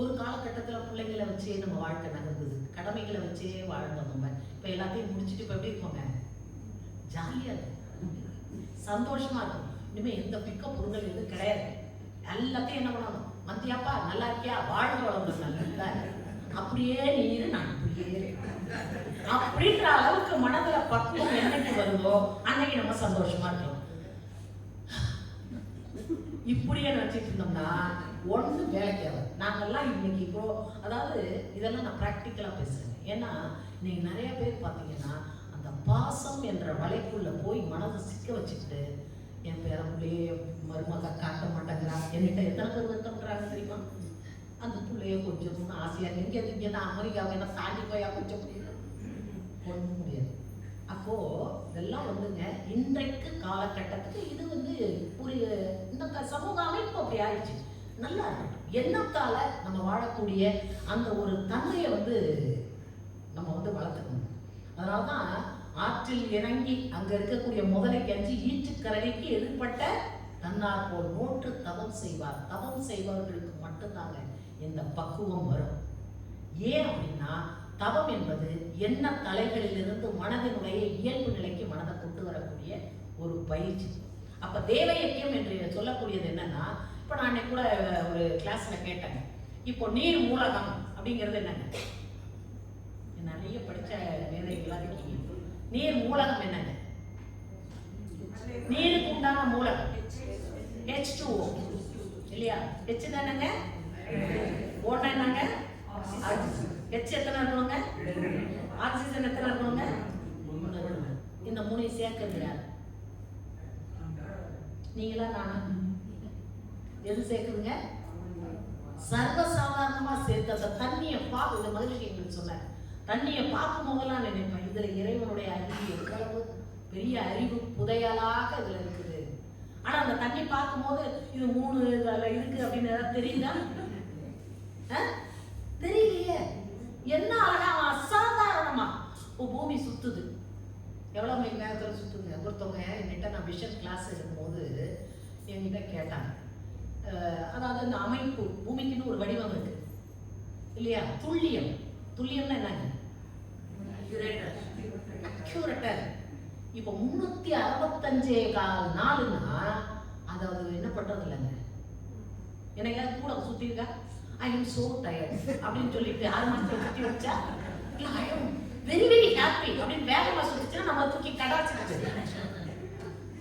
Speaker 2: ஒரு காலகட்டத்தில் பிள்ளைங்களை வச்சே நம்ம வாழ்க்கை நகர்ந்தது, கடமைகளை வச்சே வாழ்ந்தோம். நம்ம இப்போ எல்லாத்தையும் முடிச்சுட்டு இப்போ எப்படி இருப்போங்க? ஜாலியாக இருக்கும், சந்தோஷமா இருக்கும். இனிமேல் எந்த பிக்க பொருட்கள் எதுவும் கிடையாது. எல்லாத்தையும் என்ன பண்ணணும்? மந்தியாப்பா நல்லா இருக்கியா, வாழ்க்கை வளர்ந்து நல்லா அப்படியே நீ இரு, நான் இப்படியே அப்படின்ற அளவுக்கு மனதுல பக்குவம் என்னைக்கு வருதோ அன்னைக்கு நம்ம சந்தோஷமா இருக்கலாம். இப்படியே நினைச்சிட்டு இருந்தோம்னா ஒண்ணு வேலைக்கு ஆகும். நாங்கெல்லாம் இன்னைக்கு இப்போ அதாவது இதெல்லாம் நான் ப்ராக்டிக்கலா பேசுறேன். ஏன்னா இன்னைக்கு நிறைய பேர் பார்த்தீங்கன்னா அந்த பாசம் என்ற வலைக்குள்ள போய் மனதை சிக்க வச்சுக்கிட்டு, என் பேரப்பிள்ளையே மருமக காட்ட மாட்டேங்கிறா, என்கிட்ட எத்தனை பேர் வருத்தப்படுறாங்க தெரியுமா? அந்த பிள்ளைய கொஞ்சம் ஆசையாக இங்கே தான் அமெரிக்காவை என்ன தாண்டி போயா கொஞ்சம் முடியல, ஒன்றும் முடியாது. அப்போ இதெல்லாம் வந்துங்க இன்றைக்கு காலகட்டத்துக்கு இது வந்து ஒரு இந்த சமூக அமைப்பு அப்படி ஆயிடுச்சு. நல்லா எண்ணத்தால நம்ம வாழக்கூடிய அந்த ஒரு தன்மையை வந்து நம்ம வந்து வளர்த்துக்கணும். அதனால்தான் ஆற்றில் இறங்கி அங்க இருக்கக்கூடிய முதலை கஞ்சி ஈற்றுக்கரடிக்கு எதிர்பட்ட தன்னார் போல் நோற்று தவம் செய்வார். தவம் செய்பவர்களுக்கு மட்டும்தாங்க இந்த பக்குவம் வரும். ஏன் அப்படின்னா தவம் என்பது எண்ண தலைகளிலிருந்து மனதினுடைய இயல்பு நிலைக்கு மனதை கொண்டு வரக்கூடிய ஒரு பயிற்சி. அப்ப தேவ இயக்கம் என்று சொல்லக்கூடியது என்னன்னா, இப்ப நான் அன்னைக்கு கூட ஒரு கிளாஸ்ல கேட்டேங்க, இப்போ நீர் மூலகம் அப்படிங்கிறது என்னங்க? நிறைய படிச்ச மேதைகளாக இருக்கீங்க. நீர் மூலகம் என்னங்க? நீருக்கு உண்டான மூலகம் H2O இல்லையா? H தானங்க, O என்னங்க? H எத்தனை இருக்கணுங்க? ஆக்சிஜன் எத்தனை இருக்கணுங்க? இந்த 3 சேர்க்கிறது யார்? நீங்களா நானா? எது சேர்க்குதுங்க? சர்வசாதாரணமா சேர்த்து அந்த தண்ணியை பார்க்க, இந்த மகிழ்ச்சி எங்களுக்கு சொன்னார், தண்ணியை பார்க்கும் போதெல்லாம் நினைப்பேன், இதுல இறைவனுடைய அறிவு எவ்வளவு பெரிய அறிவு புதையலாக இதுல இருக்குது. ஆனா அந்த தண்ணி பார்க்கும் போது இது 3 இருக்கு அப்படின்னு ஏதாவது தெரியுதா? தெரியலையே. என்ன அழகா அசாதாரணமா பூமி சுத்துது, எவ்வளவு மணி நேரத்துல சுத்துங்க. ஒருத்தவங்க என்கிட்ட நான் விஷன் கிளாஸ் எடுக்கும்போது என்கிட்ட கேட்டாங்க, அதாவது இந்த அமைப்பு பூமிக்குன்னு ஒரு வடிவம் இருக்கு இல்லையா? துல்லியம், துல்லியம்னா என்னங்க? அக்யூரேட்டர். இப்போ 365 நாளுன்னா அதாவது என்ன பண்றது இல்லைங்க, எனக்கு கூட சுத்தி இருக்கா? ஐ எம் சோ டயர்ட் அப்படின்னு சொல்லிட்டு 6 மாசத்துல சுத்தி வச்சா இல்ல I am very very happy அப்படின்னு வேகமா சொல்லிச்சுன்னா நம்ம தூக்கி கடாச்சிட்டு.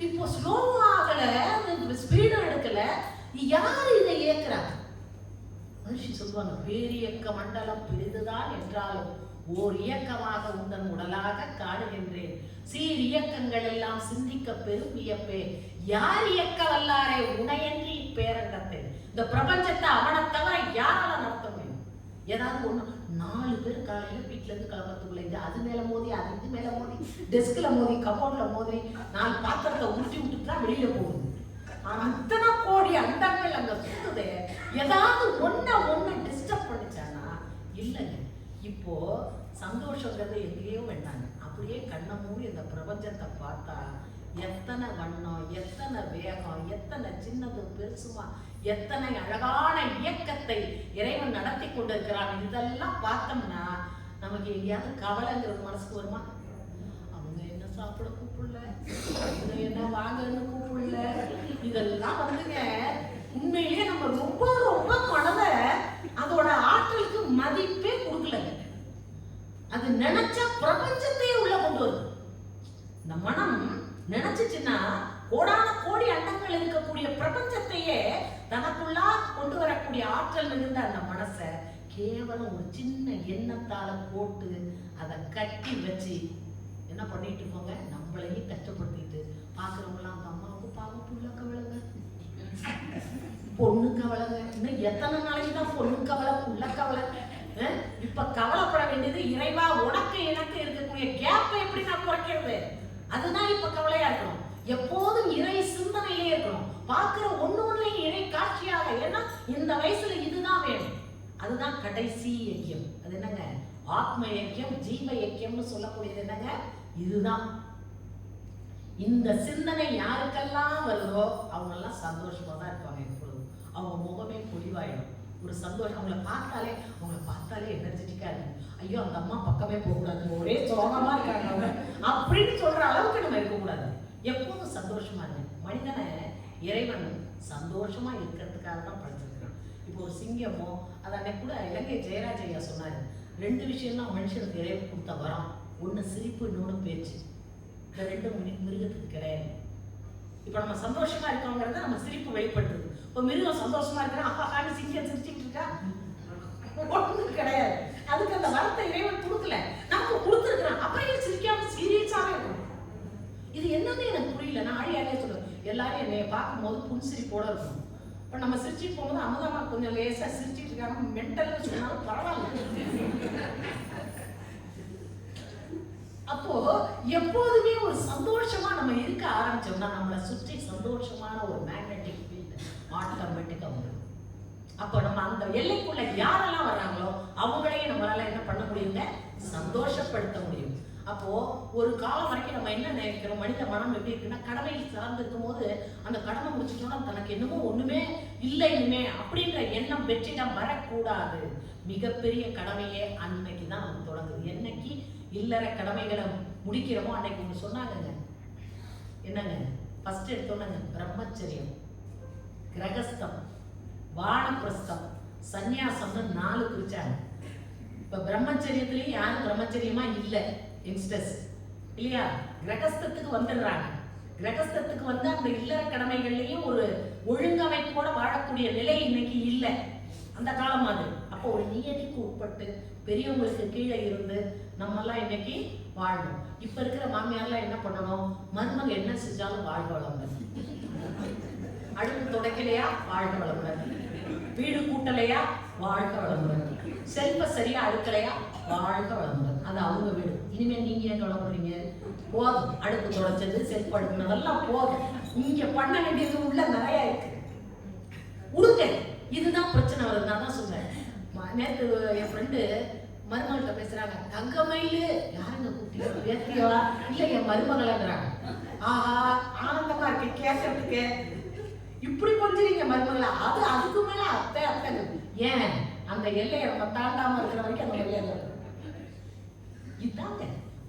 Speaker 2: இப்போ ஸ்லோவா ஆகல, ஸ்பீடும் எடுக்கல, யாரு இதை இயக்குறாங்க? மனுஷி சொல்லுவாங்க, பேரியக்க மண்டலம் பெரிதுதான் என்றாலும் ஓர் இயக்கமாக உந்தன் உடலாக காணுகின்றேன், சீர் இயக்கங்கள் எல்லாம் சிந்திக்க பெரும் வியப்பே, யார் இயக்க வல்லாரே உனையன்றி இப்பேரண்டத்தை, இந்த பிரபஞ்சத்தை அவனை தவிர யாரால நடத்த முடியும்? ஏதாவது ஒண்ணு 4 பேர் காலையில வீட்டுல இருந்து கிளம்புறதுக்குள்ள இது அது மேல மோதி, அது இது மேல மோதி, டெஸ்க்ல மோதி, கபோர்ட்ல மோதி, 4 பாத்திரத்தை உருட்டி விட்டுட்டு தான் வெளியில போகுது. அத்தனை கோடி அண்டங்கள் அங்க சுத்துதே, ஏதாவது ஒண்ணு டிஸ்டர்ப் பண்ணிச்சானா? இல்லைங்க. இப்போ சந்தோஷங்கிறது எங்கேயோ வேண்டாங்க, அப்படியே கண்ணை மூடி இந்த பிரபஞ்சத்தை பார்த்தா எத்தனை வண்ணம், எத்தனை வேகம், எத்தனை சின்னது பெருசுமா, எத்தனை அழகான இயக்கத்தை இறைவன் நடத்தி கொண்டிருக்கிறான். இதெல்லாம் பார்த்தோம்னா நமக்கு எங்கேயாவது கவலைங்கிறது மனசுக்கு வருமா? அவங்க என்ன சாப்பிட கூப்பிடல, அவங்க என்ன வாங்கன்னு கூப்பிடல, இதெல்லாம் வந்துங்க உண்மையிலேயே நம்ம ரொம்ப ரொம்ப மனதை அதோட ஆற்றலுக்கு மதிப்பே கொடுக்கலங்க. அது நினைச்சா பிரபஞ்சத்தையே உள்ள கொண்டு வருது. இந்த மனம் நினைச்சுச்சுன்னா கோடான கோடி அண்டங்கள் இருக்கக்கூடிய பிரபஞ்சத்தையே தனக்குள்ளா கொண்டு வரக்கூடிய ஆற்றல் மிகுந்த அந்த மனசை கேவலம் ஒரு சின்ன எண்ணத்தால போட்டு அதை கட்டி வச்சு என்ன பண்ணிட்டு இருக்கோங்க? நம்மளையும் கஷ்டப்படுத்திட்டு பாக்குறவங்களாம் அந்த அம்மாவுக்கு பாவம் புள்ள கவலைங்க, பொண்ணு கவலைங்க, இன்னும் எத்தனை நாளைக்கு தான் பொண்ணு கவலை புள்ள கவலை? இப்ப கவலைப்பட வேண்டியது இறைவா உனக்கு எனக்கு இருக்கக்கூடிய கேப்பை எப்படி நான் குறைக்கிறது, அதுதான் இப்ப கவலையா இருக்கணும். எப்போதும் இறை சிந்தனையிலே இருக்கணும், பாக்குற ஒண்ணுலையும் இறை காட்சியாக. ஏன்னா இந்த வயசுல இதுதான் வேணும். அதுதான் கடைசி இயக்கியம். அது என்னங்க? ஆத்ம இயக்கியம், ஜீவ இயக்கியம்னு சொல்லக்கூடியது என்னங்க? இதுதான். இந்த சிந்தனை யாருக்கெல்லாம் வருதோ அவங்க எல்லாம் சந்தோஷமா தான் இருப்பாங்க. எப்பொழுதும் அவங்க முகமே பொலிவாயிடும். ஒரு சந்தோஷம், அவங்கள பார்த்தாலே எனர்ஜெட்டிக்கா இருக்கு. ஐயோ அந்த அம்மா பக்கமே போகக்கூடாது, ஒரே சோகமா இருக்காங்க அப்படின்னு சொல்ற அளவுக்கு நம்ம இருக்கக்கூடாது. எப்போதும் சந்தோஷமா இருக்கு. மனிதனை இறைவன் சந்தோஷமா இருக்கிறதுக்காக தான் படைச்சிருக்கிறான். இப்போ ஒரு சிங்கமோ, அது அன்னைக்கு கூட இலங்கை ஜெயராஜ் ஐயா சொன்னாரு, 2 விஷயம் தான் மனுஷனுக்கு இறைவன் கொடுத்த வரம். ஒண்ணு சிரிப்பு, இன்னொன்னு பேச்சு. இந்த 2 மிருகத்துக்கு கிடையாது. இப்ப நம்ம சந்தோஷமா இருக்கோங்கிறத நம்ம சிரிப்பு வெளிப்படுத்துது. இப்போ மிருகம் சந்தோஷமா இருக்கிறா, அப்பாக்கான்னு சிங்கம் சிரிச்சுட்டு இருக்கா, ஒண்ணும் கிடையாது. அதுக்கு அந்த வரத்தை இறைவன் கொடுக்கல, நமக்கு கொடுத்துருக்கிறான். அப்புறம் சிரிக்காம சீரியஸாவே இருக்கும். இது என்னன்னு எனக்கு புரியல. நான் ஆழியாலே சொல்லுவேன், எல்லாரும் என்னை பார்க்கும் போது புன்சிரிப்போட இருக்கும். இப்ப நம்ம சிரிச்சுட்டு போகும்போது அமுதமா கொஞ்சம் லேசா சிரிச்சுட்டு இருக்காங்க, மென்டல்னு சொன்னாலும் பரவாயில்ல. அப்போ எப்போதுமே ஒரு சந்தோஷமா நம்ம இருக்க ஆரம்பிச்சோம்னா நம்மளை சுற்றி சந்தோஷமான ஒரு மேக்னெட்டிக் ஃபீல்ட் ஆட்டோமேட்டிக்கா வரும். அப்போ நம்ம அந்த எல்லைக்குள்ள யாரெல்லாம் வர்றாங்களோ அவங்களையும் நம்மளால என்ன பண்ண முடியுங்க? சந்தோஷப்படுத்த முடியும். அப்போ ஒரு காலம் வரைக்கும் நம்ம என்ன நினைக்கிறோம்? மனித மனம் எப்படி இருக்குன்னா, கடமையில் சார்ந்திருக்கும் போது அந்த கடமை முடிச்சுட்டோம்னா தனக்கு என்னமோ ஒண்ணுமே இல்லை இனிமே அப்படின்ற எண்ணம் வெற்றிடம் வரக்கூடாது. மிகப்பெரிய கடமையே அன்னைக்கு தான் நமக்கு தொடங்குது. என்னைக்கு இல்லற கடமைகளை முடிக்கிறோமோ அன்னைக்கு ஒண்ணு சொன்னாங்க. என்னங்க? ஃபர்ஸ்ட் எடுத்தோன்னு பிரம்மச்சரியம், கிரகஸ்தம், வானப்பிரஸ்தம், சந்நியாசம்னு 4 பிரிச்சாங்க. இப்ப பிரம்மச்சரியத்திலயும் யாரும் பிரம்மச்சரியமா இல்ல, யங்ஸ்டர்ஸ் இல்லையா? கிரகஸ்தத்துக்கு வந்துடுறாங்க. கிரகஸ்தத்துக்கு வந்து அந்த இல்லற கடமைகள்லயும் ஒரு ஒழுங்கமைப்போட வாழக்கூடிய நிலை இன்னைக்கு இல்லை, அந்த காலம் அது. அப்போ ஒரு நியதிக்கு உட்பட்டு பெரியவங்களுக்கு கீழே இருந்து நம்ம எல்லாம் இன்னைக்கு வாழணும். இப்ப இருக்கிற மாமியார்லாம் என்ன பண்ணணும்? மருமக என்ன செஞ்சாலும் வாழ்க வளமுடன், அடுப்பு துடைக்கலையா வாழ்க வளமுடன், வீடு கூட்டலையா வாழ்க வளமுடன், செல்வ சரியா அடுக்கலையா வாழ்க வளமுடன். அது அவங்க வீடு. இனிமேல் நீங்க ஏன் வளமுறீங்க? போதும், அடுப்பு துடைச்சது செல்ஃப் அடுப்புனதெல்லாம் போதும். இங்க பண்ண வேண்டியது உள்ள நிறைய இருக்கு. உடுங்க. இதுதான் பிரச்சனை வருது. நான் தான் சொன்னேன், நேற்று என் ஃப்ரெண்டு மருமகிட்ட பேசுறாங்க, தங்கமயிலு யாருங்க கூப்பிட்டு பேத்தியவா இல்ல என் மருமகளாங்கிறாங்க. ஆஹா, ஆனந்தமா இருக்கு கேட்கறதுக்கு. இப்படி கொஞ்சீங்க மருமகளா? அது அதுக்கு மேல அத்தை அத்தை. ஏன்? அந்த எல்லையை நம்ம தாண்டாம இருக்கிற வரைக்கும் அந்த எல்லையில இதாங்க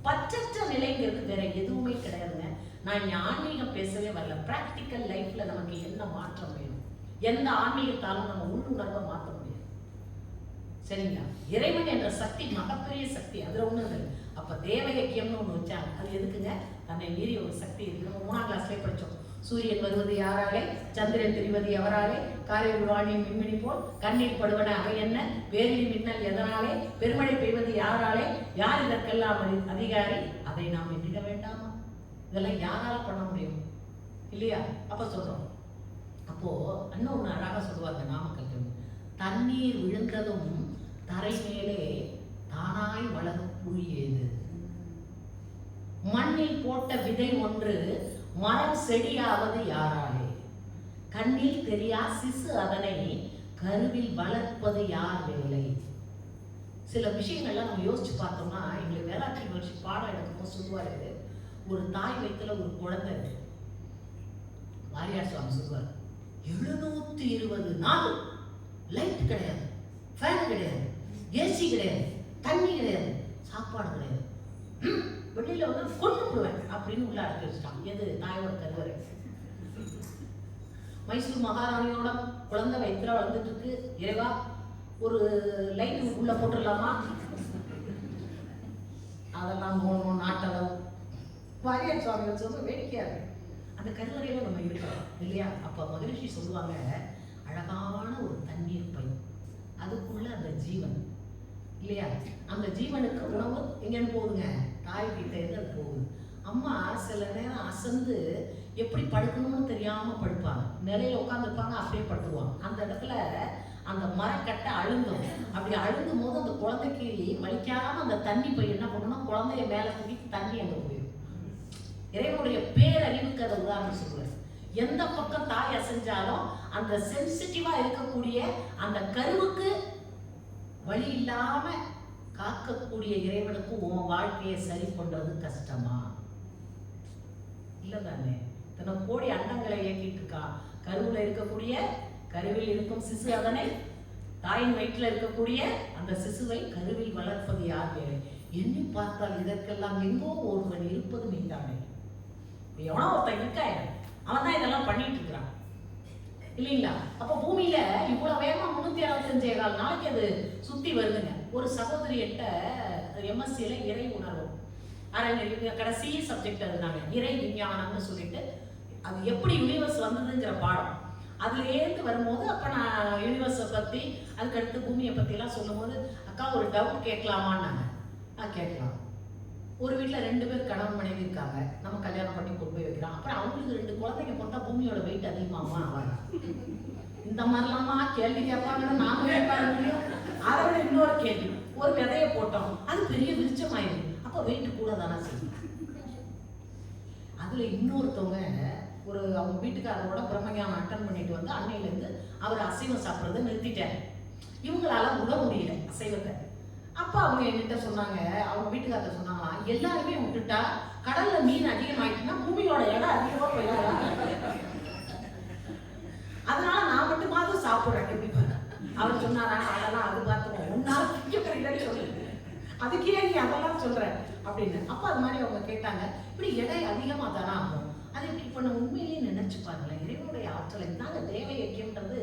Speaker 2: பச்சற்ற நிலைங்கிறது. வேற எதுவுமே கிடையாதுங்க. நான் இங்க ஆன்மீகம் பேசவே வரல. பிராக்டிக்கல் லைஃப்ல நமக்கு என்ன மாற்றம் வேணும்? எந்த ஆன்மீகத்தாலும் நம்ம உள்ளுணர்வை மாற்ற முடியாது. சரிங்களா? இறைவன் என்ற சக்தி மகப்பெரிய சக்தி, அதுல ஒண்ணு இல்லை. அப்ப தேவ யக்கியம்னு ஒண்ணு வச்சாங்க. அது எதுக்குங்க? தன்னை மீறி ஒரு சக்தி இருக்கு. நம்ம 3ஆம் கிளாஸ்லயே படிச்சோம். சூரியன் வருவது யாராலே, சந்திரன் தெரிவது எவராலே, காரில் வாணியின் மின்மினி போல் கண்ணீர் படுவன அவை என்ன, வேரில் மின்னல் எதனாலே, பெருமழை பெய்வது யாராலே, யார் இதற்கெல்லாம் அதிகாரி, அதை நாம் எண்ணிட வேண்டாமா? இதெல்லாம் யாரால பண்ண முடியும் இல்லையா? அப்ப சொல்றோம். அப்போ இன்னொன்னு அழகா சொல்லுவாங்க நாமக்கல், தண்ணீர் விழுந்ததும் தரை மேலே தானாய் வளரும் புழி ஏது, மண்ணில் போட்ட விதை ஒன்று மரம் செடியாவது யாராலே, கண்ணில் தெரியா சிசு அதனை கருவில் வளர்ப்பது யார் வேலை. சில விஷயங்கள்லாம் நம்ம யோசிச்சு பார்த்தோம்னா, எங்களுக்கு வேளாட்சி பயிற்சி பாடம் எடுக்கும்போது சொல்லுவாரு, ஒரு தாய் வயிற்றுல ஒரு குழந்தை இருக்கு. வாரியார் சுவாமி சொல்லுவார், 720 நாள் லைட் கிடையாது, ஃபேன் கிடையாது, ஏசி கிடையாது, தண்ணி கிடையாது, சாப்பாடு கிடையாது, வெளியில வந்து கொண்டு போடுவேன் அப்படின்னு உள்ள அடக்கி வச்சுட்டான். எது? தாயோட கருவறை. மைசூர் மகாராணியோட குழந்தை வயிற்றுல வளர்ந்துட்டு இருக்கு. இறைவா, ஒரு லைட் உள்ள போட்டுடலாமா? அதெல்லாம் போகணும் நாட்டளவு. வாரியார் சுவாமிகள் சொல்ல வேடிக்கையா இருக்கு. அந்த கருவறையில நம்ம இருக்கிறோம் இல்லையா? அப்ப மகிழ்ச்சி சொல்லுவாங்க, அழகான ஒரு தண்ணீர் பை, அதுக்குள்ள அந்த ஜீவன் இல்லையா? அந்த ஜீவனுக்கு உணவு எங்கன்னு போகுதுங்க? தாய் கிட்ட இருந்து அது போகுது. அம்மா சில நேரம் அசந்து எப்படி படுக்கணும்னு தெரியாம படுப்பாங்க, நிலையில உட்காந்துருப்பாங்க, அப்படியே படுத்துவாங்க. அந்த இடத்துல அந்த மரக்கட்டை அழுங்கும். அப்படி அழுங்கும் போது அந்த குழந்தைக்கு வலிக்காம அந்த தண்ணி பை என்ன பண்ணணும், குழந்தைய மேல தூக்கி தண்ணி அங்க போயிடும். இறைவனுடைய பேரறிவுக்கு அதை உதாரணம் சொல்லுவார். எந்த பக்கம் தாய் அசைஞ்சாலும் அந்த சென்சிட்டிவா இருக்கக்கூடிய அந்த கருவுக்கு வழி இல்லாம காக்கக்கூடிய இறைவனுக்கு உன் வாழ்க்கையை சரி பண்றது கஷ்டமா? இல்லதானே? தன்னை கோடி அண்டங்களை இயக்கிட்டு இருக்கா. கருவுல இருக்கக்கூடிய, கருவில் இருக்கும் சிசு அதனை, தாயின் வயிற்றுல இருக்கக்கூடிய அந்த சிசுவை கருவில் வளர்ப்பது யார் வேலை? எண்ணி பார்த்தால் இதற்கெல்லாம் எங்கோ ஒருவன் இருப்பது நீதானே. எவனோ ஒருத்தன் இருக்காய, அவன் தான் இதெல்லாம் பண்ணிட்டு இருக்கிறான் இல்லைங்களா? அப்ப பூமியில இவ்வளவு வேகமா 365 நாளைக்கு அது சுத்தி வருதுங்க. ஒரு சகோதரி எட்ட எம்எஸ்சியில இறை உணர்வு கடைசி சப்ஜெக்ட் அதுதாங்க, இறை விஞ்ஞானம்னு சொல்லிட்டு, அது எப்படி யூனிவர்ஸ் வந்ததுங்கிற பாடம். அதுல ஏந்து வரும்போது அப்ப நான் யூனிவர்ஸை பத்தி, அதுக்கடுத்து பூமியை பத்தி எல்லாம் சொல்லும் போது, அக்கா ஒரு டவுட் கேட்கலாமான்னாங்க. கேட்கலாம். ஒரு வீட்டில் 2 பேர் கணவன் மனைவி இருக்காங்க, நம்ம கல்யாணம் பண்ணி கொண்டு போய் வைக்கிறோம். அப்புறம் அவங்களுக்கு 2 குழந்தைங்க போட்டா பூமியோட வெயிட் அதிகமாமா ஆவாங்க. இந்த மாதிரிலாமா கேள்வி கேட்பாங்கன்னு நாம கேட்பாங்க முடியும். அதை விட இன்னொரு கேள்வி, ஒரு விதைய போட்டோம், அது பெரிய விருச்சமாயிருக்கு, அப்ப வெயிட் கூட தானே செய்யும். அதுல இன்னொருத்தவங்க ஒரு அவங்க வீட்டுக்காரரோட பிரம்மஞானம் அட்டன் பண்ணிட்டு வந்து அன்னையில இருந்து அவர் அசைவம் சாப்பிட்றதை நிறுத்திட்டாரு. இவங்களால விட முடியல அசைவத்தை. அப்ப அவங்க என்கிட்ட சொன்னாங்க, அவங்க வீட்டுக்காரர் சொன்னாங்களா, எல்லாருமே விட்டுட்டா கடல்ல மீன் அதிகமாயிட்டுன்னா பூமியோட இடம் அதிகமா போயிடும், அதனால நான் மட்டுமாவது சாப்பிடுறேன் எப்படி பாரு. அவர் சொன்னாரா, அதெல்லாம் அது பார்த்துவோம், உன்னால சொல்லு, அதுக்கே நீ அதெல்லாம் சொல்ற அப்படின்னு. அப்ப அது மாதிரி அவங்க கேட்டாங்க, இப்படி எடை அதிகமா தானே ஆகும், அது இப்படி இப்ப நம்ம உண்மையிலேயே நினைச்சு பாருங்களேன். இறைவனுடைய ஆற்றலை தாங்க தேவ இயக்கியம்ன்றது,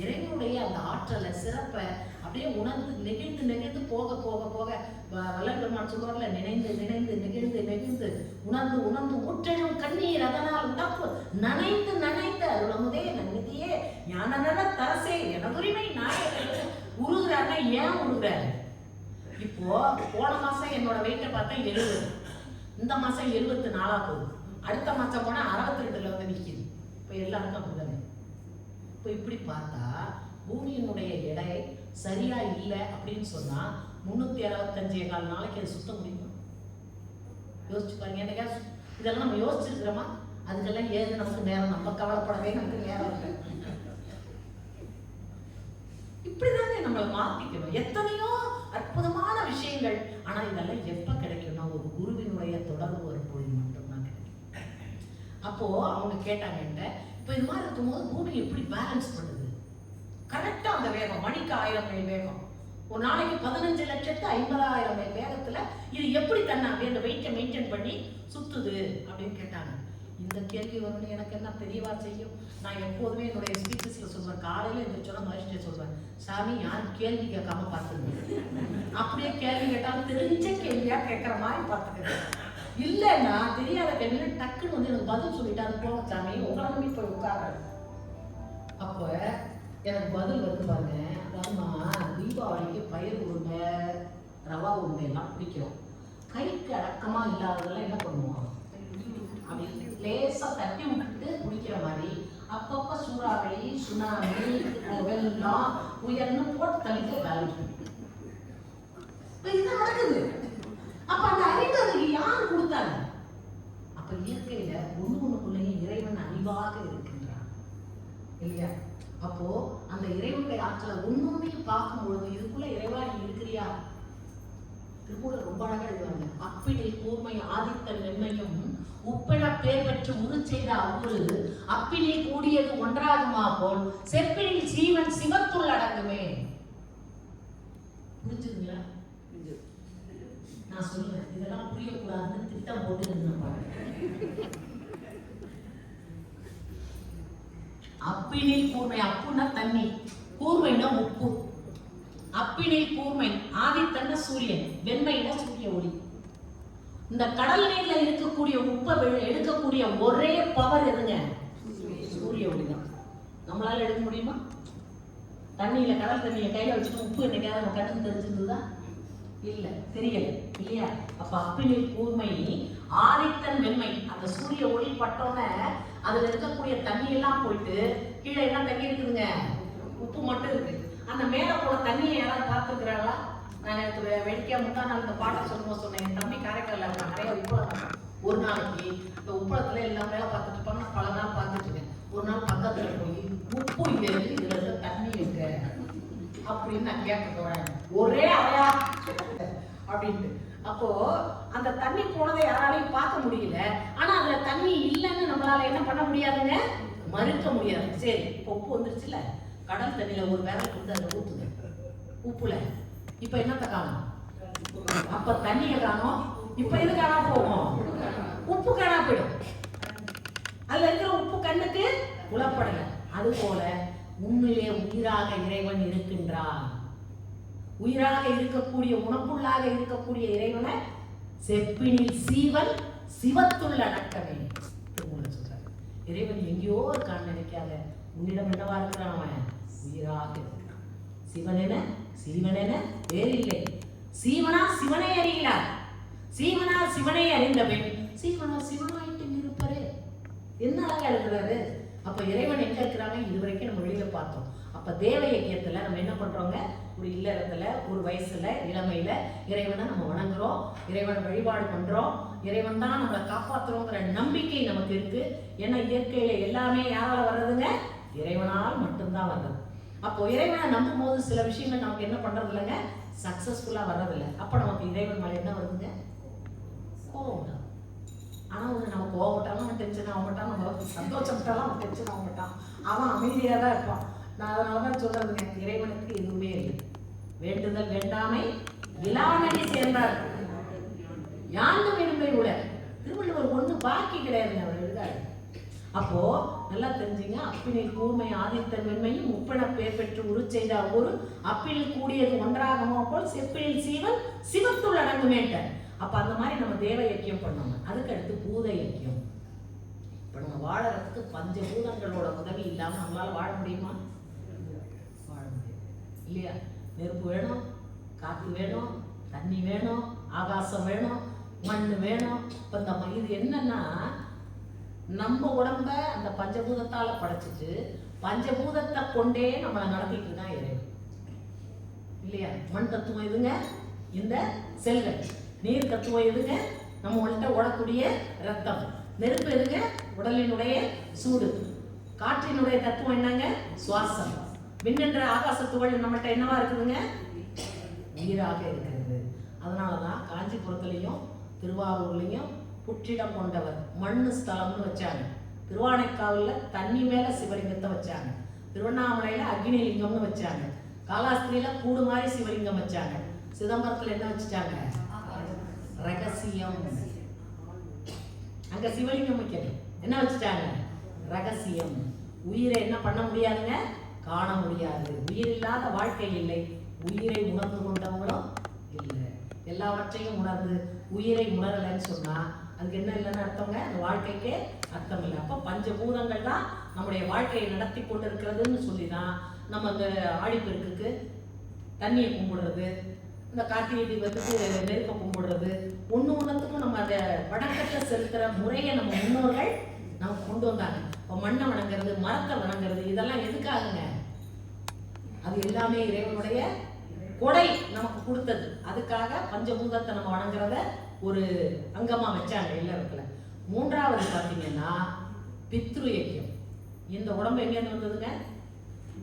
Speaker 2: இறைவனுடைய அந்த ஆற்றலை சிறப்பை அப்படியே உணர்ந்து நெகிழ்ந்து நெகிழ்ந்து போக போக போக வல்லல் பெருமான் சொல்லுவார்ல, நினைந்து நினைந்து நெகிழ்ந்து நெகிழ்ந்து உணர்ந்து உணர்ந்து ஊற்றெழும் கண்ணீர் அதனால் உடப்பு நனைந்து நனைந்து அருளமுதே நன்னிதியே ஞான தரசே எனதுரிமை நாயகன் உருகுறாருன்னா ஏன் உருகுறாரு? இப்போ போன மாசம் என்னோட வெயிட்டை பார்த்தா 70, இந்த மாசம் 74 போகுது, அடுத்த மாசம் போனா 62ல வந்து நிற்கிது. இப்போ எல்லாருக்கும் அப்படிதானே. இப்போ இப்படி பார்த்தா பூமியினுடைய எடை சரியா இல்லை அப்படின்னு சொன்னா 365 நாளைக்கு அதை சுத்த முடியுமா? யோசிச்சு பாருங்க. என்னைக்கா இதெல்லாம் நம்ம யோசிச்சிருக்கிறோமா? அதுக்கெல்லாம் ஏது நமக்கு நேரம், நம்ம கவலைப்படவே நமக்கு நேரம் இருக்கு. இப்படிதாங்க நம்மளை மாத்திக்கணும். எத்தனையோ அற்புதமான விஷயங்கள், ஆனா இதெல்லாம் எப்ப கிடைக்கும்னா ஒரு குருவினுடைய தொடர்பு வரும்போது மட்டும்தான் கிடைக்கும். அப்போ அவங்க கேட்டாங்க என்கிட்ட, இப்ப இது மாதிரி இருக்கும்போது பூமி எப்படி பேலன்ஸ் பண்ணுது? கரெக்டா அந்த வேகம், மணிக்கு 1000 மைல் வேகம், ஒரு நாளைக்கு 15,50,000 மைல் வேகத்துல இது எப்படி தன்னை அப்படியே அந்த வெயிட்டை மெயின்டைன் பண்ணி சுத்துது அப்படின்னு கேட்டாங்க. இந்த கேள்வி வரணும் எனக்கு என்ன தெரியவா செய்யும்? நான் எப்போதுமே என்னுடைய ஸ்பீச்சஸில் சொல்வேன், காலையில் எழுந்திரிச்சோன்னா மகிழ்ச்சியை சொல்வேன், சாமி யாரும் கேள்வி கேட்காம பார்த்துங்க. அப்படியே கேள்வி கேட்டாலும் தெரிஞ்ச கேள்வியாக கேட்குற மாதிரி பார்த்துக்கிறேன். இல்லைன்னா தெரியாத கேள்வி டக்குன்னு வந்து எனக்கு பதில் சொல்லிட்டு அது போக சாமி உங்களை நம்பி போய் உட்கார. அப்போ எனக்கு பதில் வந்து பாருங்க, அதாவதுமா தீபாவளிக்கு பயிர் உருண்டை ரவா உருண்டை எல்லாம் பிடிக்கும். கைக்கு அடக்கமாக இல்லாததெல்லாம் என்ன பண்ணுவோம், அப்படி லேசாக தட்டி விட்டுட்டு பிடிக்கிற மாதிரி அப்பப்போ சூறாவளி சுனாமி வெள்ளம் உயர்ந்து போட்டு தள்ளிட்டு வேலை இது நடக்குது. அப்ப அந்த அறிவு யார் கொடுத்தாங்க? அப்ப இயற்கையில ஒண்ணுக்குள்ளேயும் இறைவன் அறிவாக இருக்கின்றான் இல்லையா? அப்போ அந்த இறைவனுடைய ஆற்றலை ஒண்ணுமையும் பார்க்கும் பொழுது இதுக்குள்ள இறைவா நீ இருக்கிறியா? திருமூலர் ரொம்ப அழகா எழுதுவாங்க, அப்பினில் கூர்மை ஆதித்தன் வெண்மையும் உப்பென பேர் பெற்று உரு செய்த அவ்வுரு அப்பினில் கூடியது ஒன்றாகுமா போல் செப்பினில் சீவன் சிவத்துள் அடங்குமே. புரிஞ்சுதுங்களா? நான் சொல்லுவேன், இதெல்லாம் புரியக்கூடாதுன்னு திட்டம் போட்டு இருந்தேன். அப்பினில் கூர்மை, அப்புன்னா தண்ணி, கூர்மைன்னா உப்பு. அப்பினில் கூர்மை, ஆதித்தன்ன சூரியன், வெண்மைன்னா சூரிய ஒளி. இந்த கடல் நீர்ல இருக்கக்கூடிய உப்பை எடுக்கக்கூடிய ஒரே பவர் எதுங்க? சூரிய ஒளி தான். நம்மளால எடுக்க முடியுமா? தண்ணியில கடல் தண்ணியை கையில வச்சுட்டு உப்பு என்னைக்காவது நம்ம கண்ணுக்கு தெரிஞ்சிருந்ததா? இல்ல, தெரியல இல்லையா? அப்ப அப்பினில் கூர்மை ஆதித்தன் வெண்மை, அந்த சூரிய ஒளி பட்டோன்னே அதுல இருக்கக்கூடிய தண்ணி எல்லாம் போயிட்டு கீழே என்ன தண்ணி இருக்குதுங்க? உப்பு மட்டும் இருக்கு. அந்த மேல போல தண்ணியை யாராவது பார்த்துருக்கிறாங்களா? நான் எனக்கு வேடிக்கையா முந்தா நாள் இந்த பாட்டை சொல்லும்போது சொன்னேன், என் தம்பி காரைக்கால நிறைய உப்பளம், ஒரு நாளைக்கு இந்த உப்பளத்துல எல்லாம் வேலை பார்த்துட்டு இருப்பாங்க. பல நாள் பார்த்துட்டு இருக்கேன். ஒரு நாள் பக்கத்துல போய் உப்பு இங்க இருக்கு, இதுல இருக்க தண்ணி இருக்கு அப்படின்னு நான் கேட்க போறேன், ஒரே அறையா அப்படின்ட்டு. அப்போ அந்த தண்ணி போனதை யாராலையும் பார்க்க முடியல. ஆனா அதுல தண்ணி இல்லைன்னு நம்மளால என்ன பண்ண முடியாதுங்க? மறுக்க முடியாது. சரி, இப்போ உப்பு வந்துருச்சுல, கடல் தண்ணியில ஒரு விரல் கொடுத்து அதை ஊத்துங்க உப்புல. இப்ப என்னத்த காணும்? அப்ப தண்ணியை காணும். இப்ப எது காணா போகும்? உப்பு காணா போயிடும். அதுல இருக்கிற உப்பு கண்ணுக்கு புலப்படல. அது போல உண்மையிலே உயிராக இறைவன் இருக்கின்றான். உயிராக இருக்கக்கூடிய உனக்குள்ளாக இருக்கக்கூடிய இறைவனை செப்பினில் சீவன் சிவத்துள்ள அடக்கமே சொல்றாரு. இறைவன் எங்கேயோ இருக்கான்னு நினைக்காத, உன்னிடம் என்னவா இருக்கிறான்? அவன் உயிராக இருக்கிறான். சிவனென சீவனென வேறில்லை, சீவனா சிவனை அறிகிறார், சீவனா சிவனை அறிந்தவன் சீவனா சிவனாயிட்டு இருப்பாரு. என்ன அழகா எழுதுறாரு. அப்ப இறைவன் எங்க இருக்கிறாங்க? இதுவரைக்கும் நம்ம வெளியில பார்த்தோம். அப்ப தேவ இயக்கத்துல நம்ம என்ன பண்றோங்க? ஒரு இல்லறத்துல, ஒரு வயசுல, இளமையில இறைவனை நம்ம வணங்குறோம், இறைவனை வழிபாடு பண்றோம், இறைவன் தான் நம்மளை காப்பாத்துறோங்கிற நம்பிக்கை நமக்கு இருக்கு. ஏன்னா இயற்கையில எல்லாமே யாரால வர்றதுங்க? இறைவனால் மட்டும்தான் வர்றது. அப்போ இறைவனை நம்பும் போது சில விஷயங்கள் நமக்கு என்ன பண்றது இல்லைங்க? சக்சஸ்ஃபுல்லா வர்றதில்லை. அப்ப நமக்கு இறைவன் மேல என்ன வருதுங்க? கோபம். ஆனா நம்ம கோவப்பட்டாலும் அவன் டென்ஷன் ஆக மாட்டான், நம்ம சந்தோஷப்பட்டாலும் அவன் டென்ஷன் ஆக மாட்டான், அவன் அமைதியா தான் இருப்பான். நான் அதனாலதான் சொல்றதுங்க, இறைவனுக்கு எதுவுமே இல்லை. வேண்டுதல் வேண்டாமை விழாமணி சேர்ந்தார் யாண்டு விடுமை உட. திருவள்ளுவர் ஒண்ணு பாக்கி கிடையாதுங்க, அவர் எழுதாரு. அப்போ நல்லா தெரிஞ்சுங்க, அப்பினில் கூர்மை ஆதித்தன் வெண்மையும் உப்பென பேர் பெற்று உரு செய்த ஒரு அப்பினில் கூடியது ஒன்றாகமோ போல் செப்பினில் சீவன் சிவத்துள் அடங்குமேட்ட. அப்ப அந்த மாதிரி நம்ம தேவ இயக்கியம் பண்ணோங்க. அதுக்கு அடுத்து பூத இயக்கியம். இப்ப நம்ம வாழறதுக்கு பஞ்சபூதங்களோட உதவி இல்லாம நம்மளால வாழ முடியுமா? வாழ முடியும் இல்லையா? நெருப்பு வேணும், காற்று வேணும், தண்ணி வேணும், ஆகாசம் வேணும், மண் வேணும். இப்ப இந்த இது என்னன்னா, நம்ம உடம்ப அந்த பஞ்சபூதத்தால படைச்சிட்டு பஞ்சபூதத்தை கொண்டே நம்மளை நடத்திட்டு இருக்கான் இறைவன் இல்லையா? மண் தத்துவம் எதுங்க? இந்த செல்கள். நீர் தத்துவம் எதுங்க? நம்ம உடல்கிட்ட ஓடக்கூடிய ரத்தம். நெருப்பு எதுங்க? உடலினுடைய சூடு. காற்றினுடைய தத்துவம் என்னங்க? சுவாசம். விண்ணென்ற ஆகாசத்துவள் நம்மகிட்ட என்னவா இருக்குதுங்க? உயிராக இருக்கிறது. அதனாலதான் காஞ்சிபுரத்துலையும் திருவாரூர்லையும் புற்றிடம் கொண்டவர் மண்ணு ஸ்தலம்னு வச்சாங்க. திருவானைக்காவல்ல தண்ணி மேல சிவலிங்கத்தை வச்சாங்க. திருவண்ணாமலையில அக்னிலிங்கம்னு வச்சாங்க. காலாஸ்திரியில கூடு மாதிரி சிவலிங்கம் வச்சாங்க. சிதம்பரத்துல என்ன வச்சுட்டாங்க? ரகசியம். அங்க சிவலிங்கம் வைக்கல, என்ன வச்சுட்டாங்க? ரகசியம். உயிரை என்ன பண்ண முடியாதுங்க? காண முடியாது. உயிர் இல்லாத வாழ்க்கை இல்லை. உயிரை உணர்ந்து கொண்டவங்களும் இல்லை. எல்லாவற்றையும் உணர்ந்து உயிரை உணரலைன்னு சொன்னா அதுக்கு என்ன இல்லைன்னு அர்த்தங்க? அந்த வாழ்க்கைக்கே அர்த்தம் இல்லை. அப்போ பஞ்சபூதங்கள் தான் நம்முடைய வாழ்க்கையை நடத்தி கொண்டு இருக்கிறதுன்னு சொல்லி தான் நம்ம அந்த ஆடிப்பெருக்குக்கு தண்ணியை கும்பிடுறது, இந்த கார்த்திகை தீபத்துக்கு நெருப்பை கும்பிடுறது, ஒன்றுத்துக்கும் நம்ம அதை வணக்கத்தை செலுத்துகிற முறையை நம்ம முன்னோர்கள் நமக்கு கொண்டு வந்தாங்க. இப்போ மண்ணை வணங்குறது, மரத்தை வணங்குறது, இதெல்லாம் எதுக்காகுங்க? அது எல்லாமே இறைவனுடைய கொடை நமக்கு கொடுத்தது. அதுக்காக பஞ்சபூதத்தை நம்ம வணங்குறத ஒரு அங்கமா வச்சாங்க எல்லாருக்குள்ள. மூன்றாவது பார்த்தீங்கன்னா பித்ரு யஜ்யம். இந்த உடம்பு எங்கேருந்து வந்ததுங்க?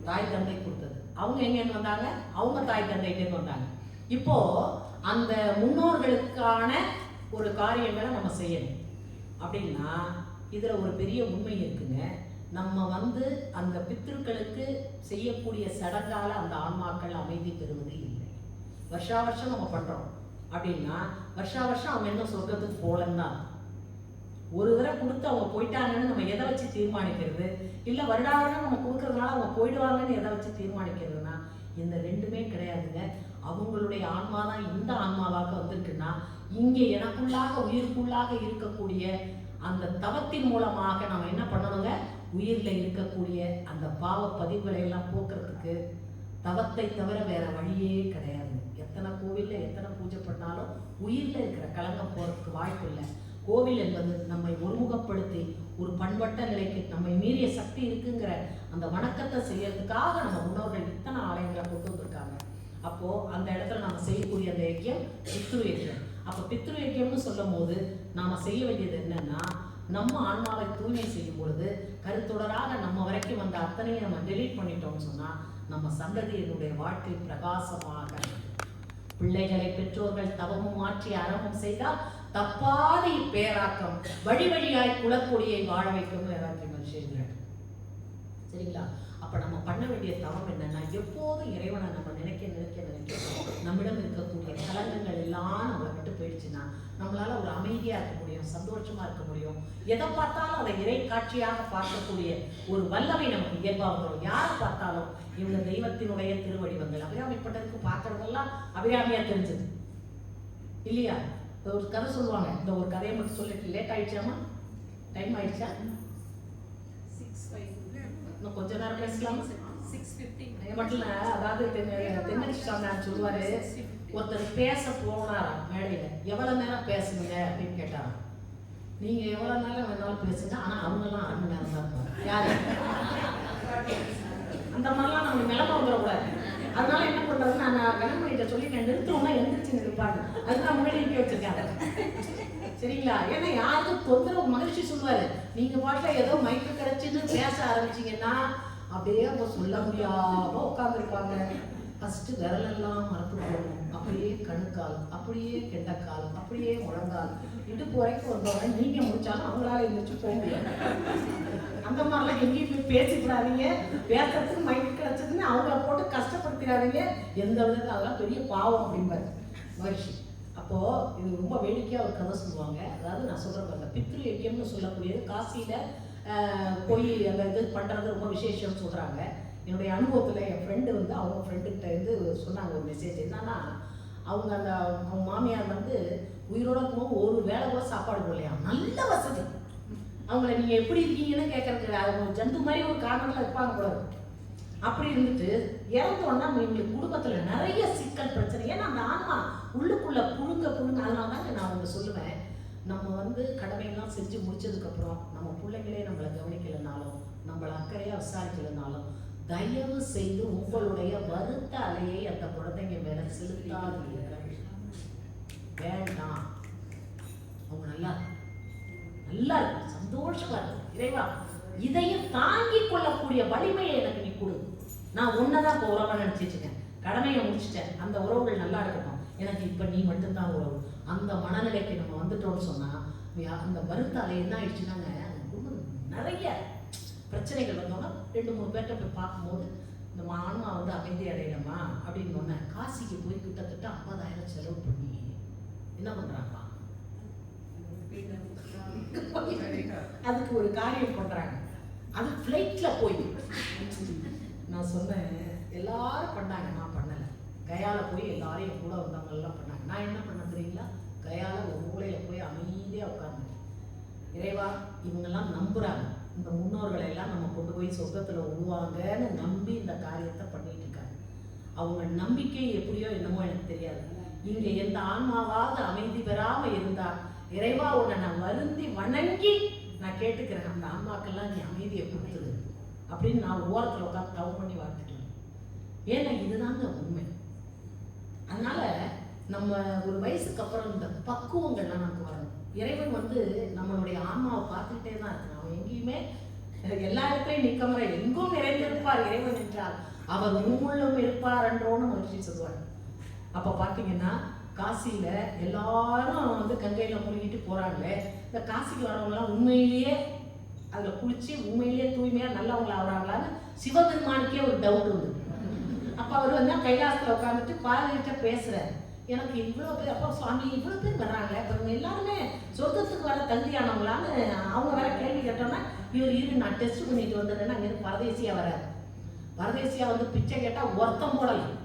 Speaker 2: தாய் தந்தை கொடுத்தது. அவங்க எங்கேருந்து வந்தாங்க? அவங்க தாய் தந்தைகிட்டேருந்து வந்தாங்க. இப்போ அந்த முன்னோர்களுக்கான ஒரு காரியங்களை நம்ம செய்யணும் அப்படின்னா இதுல ஒரு பெரிய உண்மை இருக்குங்க. நம்ம அந்த பித்ருக்களுக்கு செய்யக்கூடிய சடங்கால அந்த ஆன்மாக்கள் அமைதி பெறுவது இல்லை. வருஷா வருஷம் நம்ம பண்றோம் அப்படின்னா வருஷா வருஷம் அவங்க என்ன சொர்க்கத்துக்கு போலன்னு தான். ஒரு தடவை கொடுத்து அவங்க போயிட்டாங்கன்னு நம்ம எதை வச்சு தீர்மானிக்கிறது? இல்லை வருடாவரம் நம்ம கொடுக்கறதுனால அவங்க போயிடுவாங்கன்னு எதை வச்சு தீர்மானிக்கிறதுனா இந்த ரெண்டுமே கிடையாதுங்க. அவங்களுடைய ஆன்மா தான் இந்த ஆன்மாவாக வந்திருக்குன்னா இங்கே எனக்குள்ளாக உயிருக்குள்ளாக இருக்கக்கூடிய அந்த தவத்தின் மூலமாக நம்ம என்ன பண்ணணுங்க? உயிரில் இருக்கக்கூடிய அந்த பாவ பதிவுகளை எல்லாம் போக்குறதுக்கு தவத்தை தவிர வேற வழியே கிடையாது. எத்தனை கோவில்ல எத்தனை பூஜை பண்ணாலும் உயிரில் இருக்கிற கலங்கம் போறதுக்கு வாய்ப்பு இல்லை. கோவில் என்பது நம்மை ஒருமுகப்படுத்தி ஒரு பண்பட்ட நிலைக்கு நம்மை மீறிய சக்தி இருக்குங்கிற அந்த வணக்கத்தை செய்யறதுக்காக நம்ம முன்னோர்கள் இத்தனை ஆலயங்களை கொண்டு வந்திருக்காங்க. அப்போ அந்த இடத்துல நம்ம செய்யக்கூடிய அந்த யஜ்யம் பித்ரு யஜ்யம். அப்போ பித்ரு யஜ்யம்னு சொல்லும் போது நாம செய்ய வேண்டியது என்னன்னா நம்ம ஆன்மாவை தூய்மை செய்யும் பொழுது கருத்தொடராக நம்ம வரைக்கும் வந்த அத்தனையும் நம்ம டெலீட் பண்ணிட்டோம்னு சொன்னா நம்ம சந்ததியினுடைய வாழ்க்கை பிரகாசமாக. பிள்ளைகளை பெற்றோர்கள் தவமும் மாற்றி அறமும் செய்தால் தப்பாத இப்பேராக்கம் வழி வழியாய் குலக்கொடியை வாழ வைக்கும் வேதாந்தி மனுஷன். சரிங்களா? அப்ப நம்ம பண்ண வேண்டிய தவம் என்னன்னா எப்போதும் இறைவனை நம்ம நினைக்க நம்மிடம் இருக்கக்கூடிய கலங்கங்கள் எல்லாம் நம்மளை விட்டு போயிடுச்சுன்னா நம்மளால ஒரு அமைதியா இருக்க முடியும், சந்தோஷமா இருக்க முடியும். எதை பார்த்தாலும் அதை இறை காட்சியாக பார்க்கக்கூடிய ஒரு வல்லமை நமக்கு இயல்பா வந்துடும். யாரை பார்த்தாலும் இவங்க தெய்வத்தினுடைய திருவடிவங்கள். அபிராமிப்பட்டதுக்கு பார்க்கறதெல்லாம் அபிராமியா தெரிஞ்சது இல்லையா? ஒரு கதை சொல்லுவாங்க. இந்த ஒரு கதையை மட்டும் சொல்லிட்டு லேட் ஆயிடுச்சாமா? டைம் ஆயிடுச்சா? இன்னும் கொஞ்ச நேரம் பேசலாமா? 6:15 மட்டும். அதாவது தென்னடிச்சு சொல்லுவாரு, ஒருத்தர் பேச போனாராம் மேடையில. எவ்வளவு நேரம் பேசுங்க அப்படின்னு கேட்டாராம். நீங்க எவ்வளவு நேரம் வேணாலும் பேசுங்க, ஆனா அவங்க எல்லாம் 1/2 மணி நேரம் தான் இருப்பாங்க. யாரு? அந்த மாதிரிலாம் நம்ம நிலைமை வந்துடக்கூடாது. அதனால என்ன பண்றது, நான் கணவன்கிட்ட சொல்லி நான் நிறுத்தணும்னா எந்திரிச்சு நிற்பாங்க. அதுதான் முன்னாடி நிற்க வச்சிருக்காங்க. சரிங்களா? ஏன்னா யாருக்கும் தொந்தரவு. மகிழ்ச்சி சொல்லுவாரு, நீங்க பாட்டுல ஏதோ மைக்கு கிடைச்சுன்னு பேச ஆரம்பிச்சீங்கன்னா அப்படியே அவங்க சொல்ல முடியாம உட்காந்துருப்பாங்க. ஃபர்ஸ்ட் விரலெல்லாம் மறந்து போகணும். அப்படியே கணுக்கால், அப்படியே கெண்டக்கால், அப்படியே முழங்கால், இடுப்பு வரைக்கும் வந்தவங்க நீங்க முடிச்சாலும் அவங்களால எந்திரிச்சு போக முடியாது. அந்த மாதிரிலாம் எங்கேயும் போய் பேசிக்கிறாதீங்க. பேசுறதுக்கு மைக்கு கிடைச்சதுன்னு அவங்கள போட்டு கஷ்டப்படுத்திடாதீங்க. எந்த விதத்துல அதெல்லாம் பெரிய பாவம் அப்படிம்பாரு மகிழ்ச்சி. அப்போ இது ரொம்ப வேடிக்கையா ஒரு கதை சொல்லுவாங்க. அதாவது நான் சொல்றேன், பித்ரு யஜ்யம்னு சொல்லக்கூடியது காசியில போய் அந்த இது பண்றது ரொம்ப விசேஷம்னு சொல்றாங்க. என்னுடைய அனுபவத்துல என் ஃப்ரெண்டு அவங்க ஃப்ரெண்டுகிட்ட இருந்து சொன்னாங்க ஒரு மெசேஜ். என்னன்னா அவங்க அவங்க மாமியார் உயிரோட இருக்கும்போது ஒரு வேளை கூட சாப்பாடு போடலையா. நல்ல வசதி. அவங்கள நீங்க எப்படி இருக்கீங்கன்னு கேட்கறதுக்கு அவங்க ஜந்து மாதிரி ஒரு காரணத்துல இருப்பாங்க கூட. அப்படி இருந்துட்டு இறந்தோன்னா எங்களுக்கு குடும்பத்துல நிறைய சிக்கல் பிரச்சனை. ஏன்னா அந்த ஆன்மா உள்ளுக்குள்ள புழுங்க. அதனாலதாங்க நான் அவங்க சொல்லுவேன், நம்ம கடமையெல்லாம் செஞ்சு முடிச்சதுக்கு அப்புறம் நம்ம பிள்ளைங்களே நம்மளை கவனிக்கலைனாலும் நம்மளை அக்கறையா விசாரிக்கலைனாலும் தயவு செய்து உங்களுடைய வருத்த அலையை அந்த குழந்தைங்க மேல செலுத்தாதீங்க. வேண்டாம். அவங்க நல்லா இருக்கு, சந்தோஷமா இருக்கு. இறைவா இதையும் தாங்கிக் கொள்ளக்கூடிய வலிமையை எனக்கு நீ கொடு. நான் உன்னதான் உறவை நினைச்சிட்டு கடமையை முடிச்சுட்டேன். அந்த உறவுகள் நல்லா இருக்கட்டும். எனக்கு இப்ப நீ மட்டும்தான் உறவு. அந்த மனநிலைக்கு நம்ம வந்துட்டோம்னு சொன்னா அந்த வருத்தால என்ன ஆயிடுச்சுன்னாங்க, நிறைய பிரச்சனைகள் வந்தோம்னா 2-3 பேர்கிட்ட போய் பார்க்கும்போது இந்த ஆன்மா அமைதி அடையணுமா அப்படின்னு ஒன்று காசிக்கு போய் கிட்டத்தட்ட 50,000 செலவு பண்ணி என்ன பண்றாங்களா, அதுக்கு ஒரு காரியம் பண்றாங்க. அது ஃப்ளைட்ல போய் நான் சொன்னேன், எல்லாரும் பண்ணாங்க, நான் பண்ணலை. கயால போய் எல்லாரையும் கூட வந்தவங்க எல்லாம் பண்ணாங்க. நான் என்ன பண்ண தெரியுங்களா? கயால ஒரு மூலையில போய் அமைதியாக உட்கார்ந்தேன். இறைவா, இவங்கெல்லாம் நம்புறாங்க, இந்த முன்னோர்களை எல்லாம் நம்ம கொண்டு போய் சொர்க்கத்தில் விடுவாங்கன்னு நம்பி இந்த காரியத்தை பண்ணிட்டு இருக்காங்க. அவங்க நம்பிக்கை எப்படியோ என்னமோ எனக்கு தெரியாது. இங்கே எந்த ஆன்மாவாவது அமைதி பெறாமல் இருந்தா, இறைவா உன்னை நான் வருந்தி வணங்கி நான் கேட்டுக்கிறேன், அந்த ஆன்மாக்கெல்லாம் நீ அமைதியை கொடுத்துரு அப்படின்னு நான் ஓரத்தில் உட்காந்து தவம் பண்ணி வாழ்த்துட்டேன். ஏன்னா இதுதாங்க உண்மை. அதனால நம்ம ஒரு வயசுக்கு அப்புறம் இந்த பக்குவங்கள்லாம் நமக்கு வரணும். இறைவன் வந்து நம்மளுடைய ஆன்மாவை பார்த்துக்கிட்டே தான் இருக்கு. அவன் எங்கேயுமே எல்லா இடத்துலையும் நிற்கமற எங்கும் நிறைந்திருப்பார் இறைவன் என்றால் அவர் உள்ளும் இருப்பார் என்றோன்னு மகிழ்ச்சி சொல்லுவார். அப்போ பார்த்தீங்கன்னா காசியில் எல்லாரும் வந்து கங்கையில் முழுகிட்டு போகிறாங்களே, இந்த காசிக்கு வரவங்களாம் உண்மையிலேயே அதில் குளிச்சு உண்மையிலேயே தூய்மையாக நல்லவங்களா ஆகிறாங்களான்னு சிவபெருமானுக்கே ஒரு டவுட் வந்து. அப்போ அவர் வந்து கைலாசத்தில் உட்காந்துட்டு பாரதிகிட்ட பேசுகிறார். எனக்கு இவ்வளோ பேர், அப்போ சுவாமி இவ்வளோ பேர் வர்றாங்களே, இப்போ இவங்க எல்லாருமே சொர்க்கத்துக்கு வர தகுதியானவங்களான்னு அவங்க வேற கேள்வி கேட்டோன்னா, இவர் நான் டெஸ்ட் பண்ணிட்டு வந்தேன்னா அங்கேருந்து பரதேசியாக வராது. பரதேசியாக வந்து பிச்சை கேட்டால் ஒருத்தம் போடலாம்.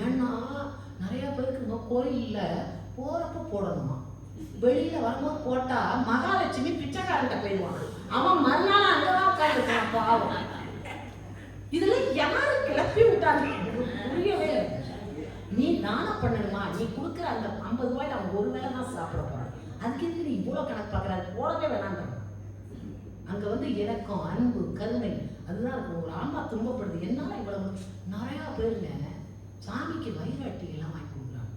Speaker 2: ஏன்னா நிறைய பேருக்கு இந்த கோயிலில் போகிறப்ப போடணுமா, வெளியில் வரும்போது போட்டால் மகாலட்சுமி பிச்சைக்காரன்ட்ட போயிடுவான். அவன் மறுநாள் அங்கதான் உட்காந்துருக்கான் பாவம். இதுல யாரு கிளப்பி விட்டாங்க புரியவே இல்லை. நீ தானம் பண்ணணுமா, நீ கொடுக்குற அந்த 50 ரூபாயில அவன் ஒரு வேளை தான் சாப்பிட போறான், அதுக்கு எதுக்கு நீ இவ்வளவு கணக்கு பார்க்குற, அது போடவே வேணாம். அங்க வந்து இறக்கம், அன்பு, கருணை அதுதான் இருக்கும். ஒரு ஆன்மா துன்பப்படுது, என்னால இவ்வளவு நிறைய பேருங்க சாமிக்கு வயிறாட்டி எல்லாம் வாங்கி கொடுக்குறாங்க.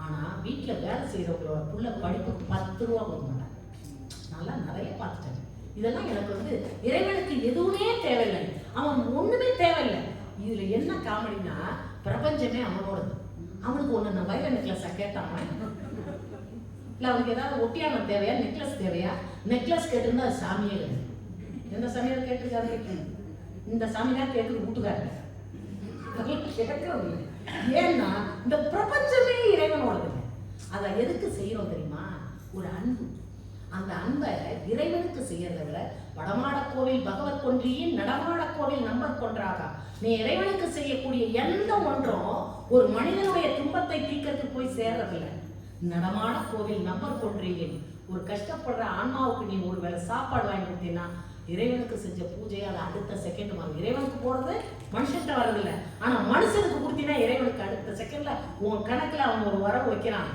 Speaker 2: ஆனா வீட்டுல வேலை செய்யறவங்களோட புள்ள படிப்புக்கு 10 ரூபா கொடுக்க மாட்டாங்க. நல்லா நிறைய பார்த்துட்டேன். இதெல்லாம் எனக்கு வந்து இறைவனுக்கு எதுவுமே தேவையில்லை, அவன் ஒண்ணுமே தேவையில்லை. இதுல என்ன காமெடினா, பிரபஞ்சமே அவனோடது. அவனுக்கு ஒண்ணு நான் வைர நெக்லஸா கேட்டான், இல்ல அவனுக்கு ஏதாவது ஒட்டியானம் தேவையா, நெக்லஸ் தேவையா? நெக்லஸ் கேட்டிருந்தா அது சாமியே இல்லை. எந்த சாமியார் கேட்டிருக்காரு? இந்த சாமியார் கேட்குறது வீட்டுக்காரு கேட்கறது. ஏன்னா இந்த பிரபஞ்சமே இறைவனோடது. அதை எதுக்கு செய்யறோம் தெரியுமா? ஒரு அன்பு. அந்த அன்பை இறைவனுக்கு செய்யறதை விட வடமாட கோவில் பகவத் கொன்றியின் நடமாட கோவில் நம்பர் கொன்றாக நீ இறைவனுக்கு செய்யக்கூடிய எந்த ஒன்றும் ஒரு மனிதனுடைய துன்பத்தை தீர்க்கறதுக்கு போய் சேர்றதில்லை. நடமாட கோவில் நம்பர் கொன்றியின் ஒரு கஷ்டப்படுற ஆன்மாவுக்கு நீ ஒரு வேளை சாப்பாடு வாங்கி கொடுத்தீங்கன்னா இறைவனுக்கு செஞ்ச பூஜையை அதை அடுத்த செகண்ட் வரும். இறைவனுக்கு போறது மனுஷன்கிட்ட வரதில்லை, ஆனா மனுஷனுக்கு கொடுத்தீங்கன்னா இறைவனுக்கு அடுத்த செகண்ட்ல உன் கணக்குல அவன் ஒரு வரவு வைக்கிறான்.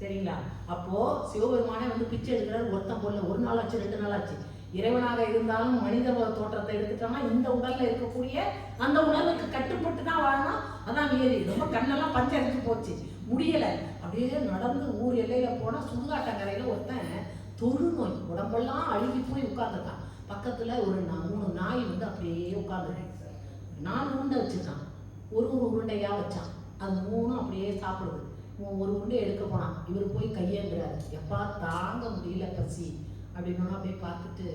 Speaker 2: சரிங்களா? அப்போ சிவபெருமானே வந்து பிச்சை எடுக்கிறார். ஒருத்தன் போல 1 நாள் ஆச்சு, 2 நாள் ஆச்சு. இறைவனாக இருந்தாலும் மனித தோற்றத்தை எடுத்துட்டோம்னா இந்த உடல்ல இருக்கக்கூடிய அந்த உணர்வுக்கு கட்டுப்பட்டு தான் வாழணும். அதான் ஏறி ரொம்ப கண்ணெல்லாம் பச்சை அடிச்சு போச்சு, முடியல. அப்படியே நடந்து ஊர் எல்லையில போனா சுடுகாட்டங்கரையில ஒருத்தன் தொழுநோய் உடம்பெல்லாம் அழுகி போய் உட்கார்ந்துருக்கான். பக்கத்துல ஒரு 3 நாய் வந்து அப்படியே உட்கார்ந்துருக்கேன். 4 உருண்டை வச்சுருக்கான், ஒரு உருண்டையா வச்சான். அது 3 அப்படியே சாப்பிடுது. ஒரு உருண்டை எடுக்க போனான், இவர் போய் கையேந்துறாரு. எப்பா தாங்க முடியல பசி அப்படின்னா அப்படியே பார்த்துட்டு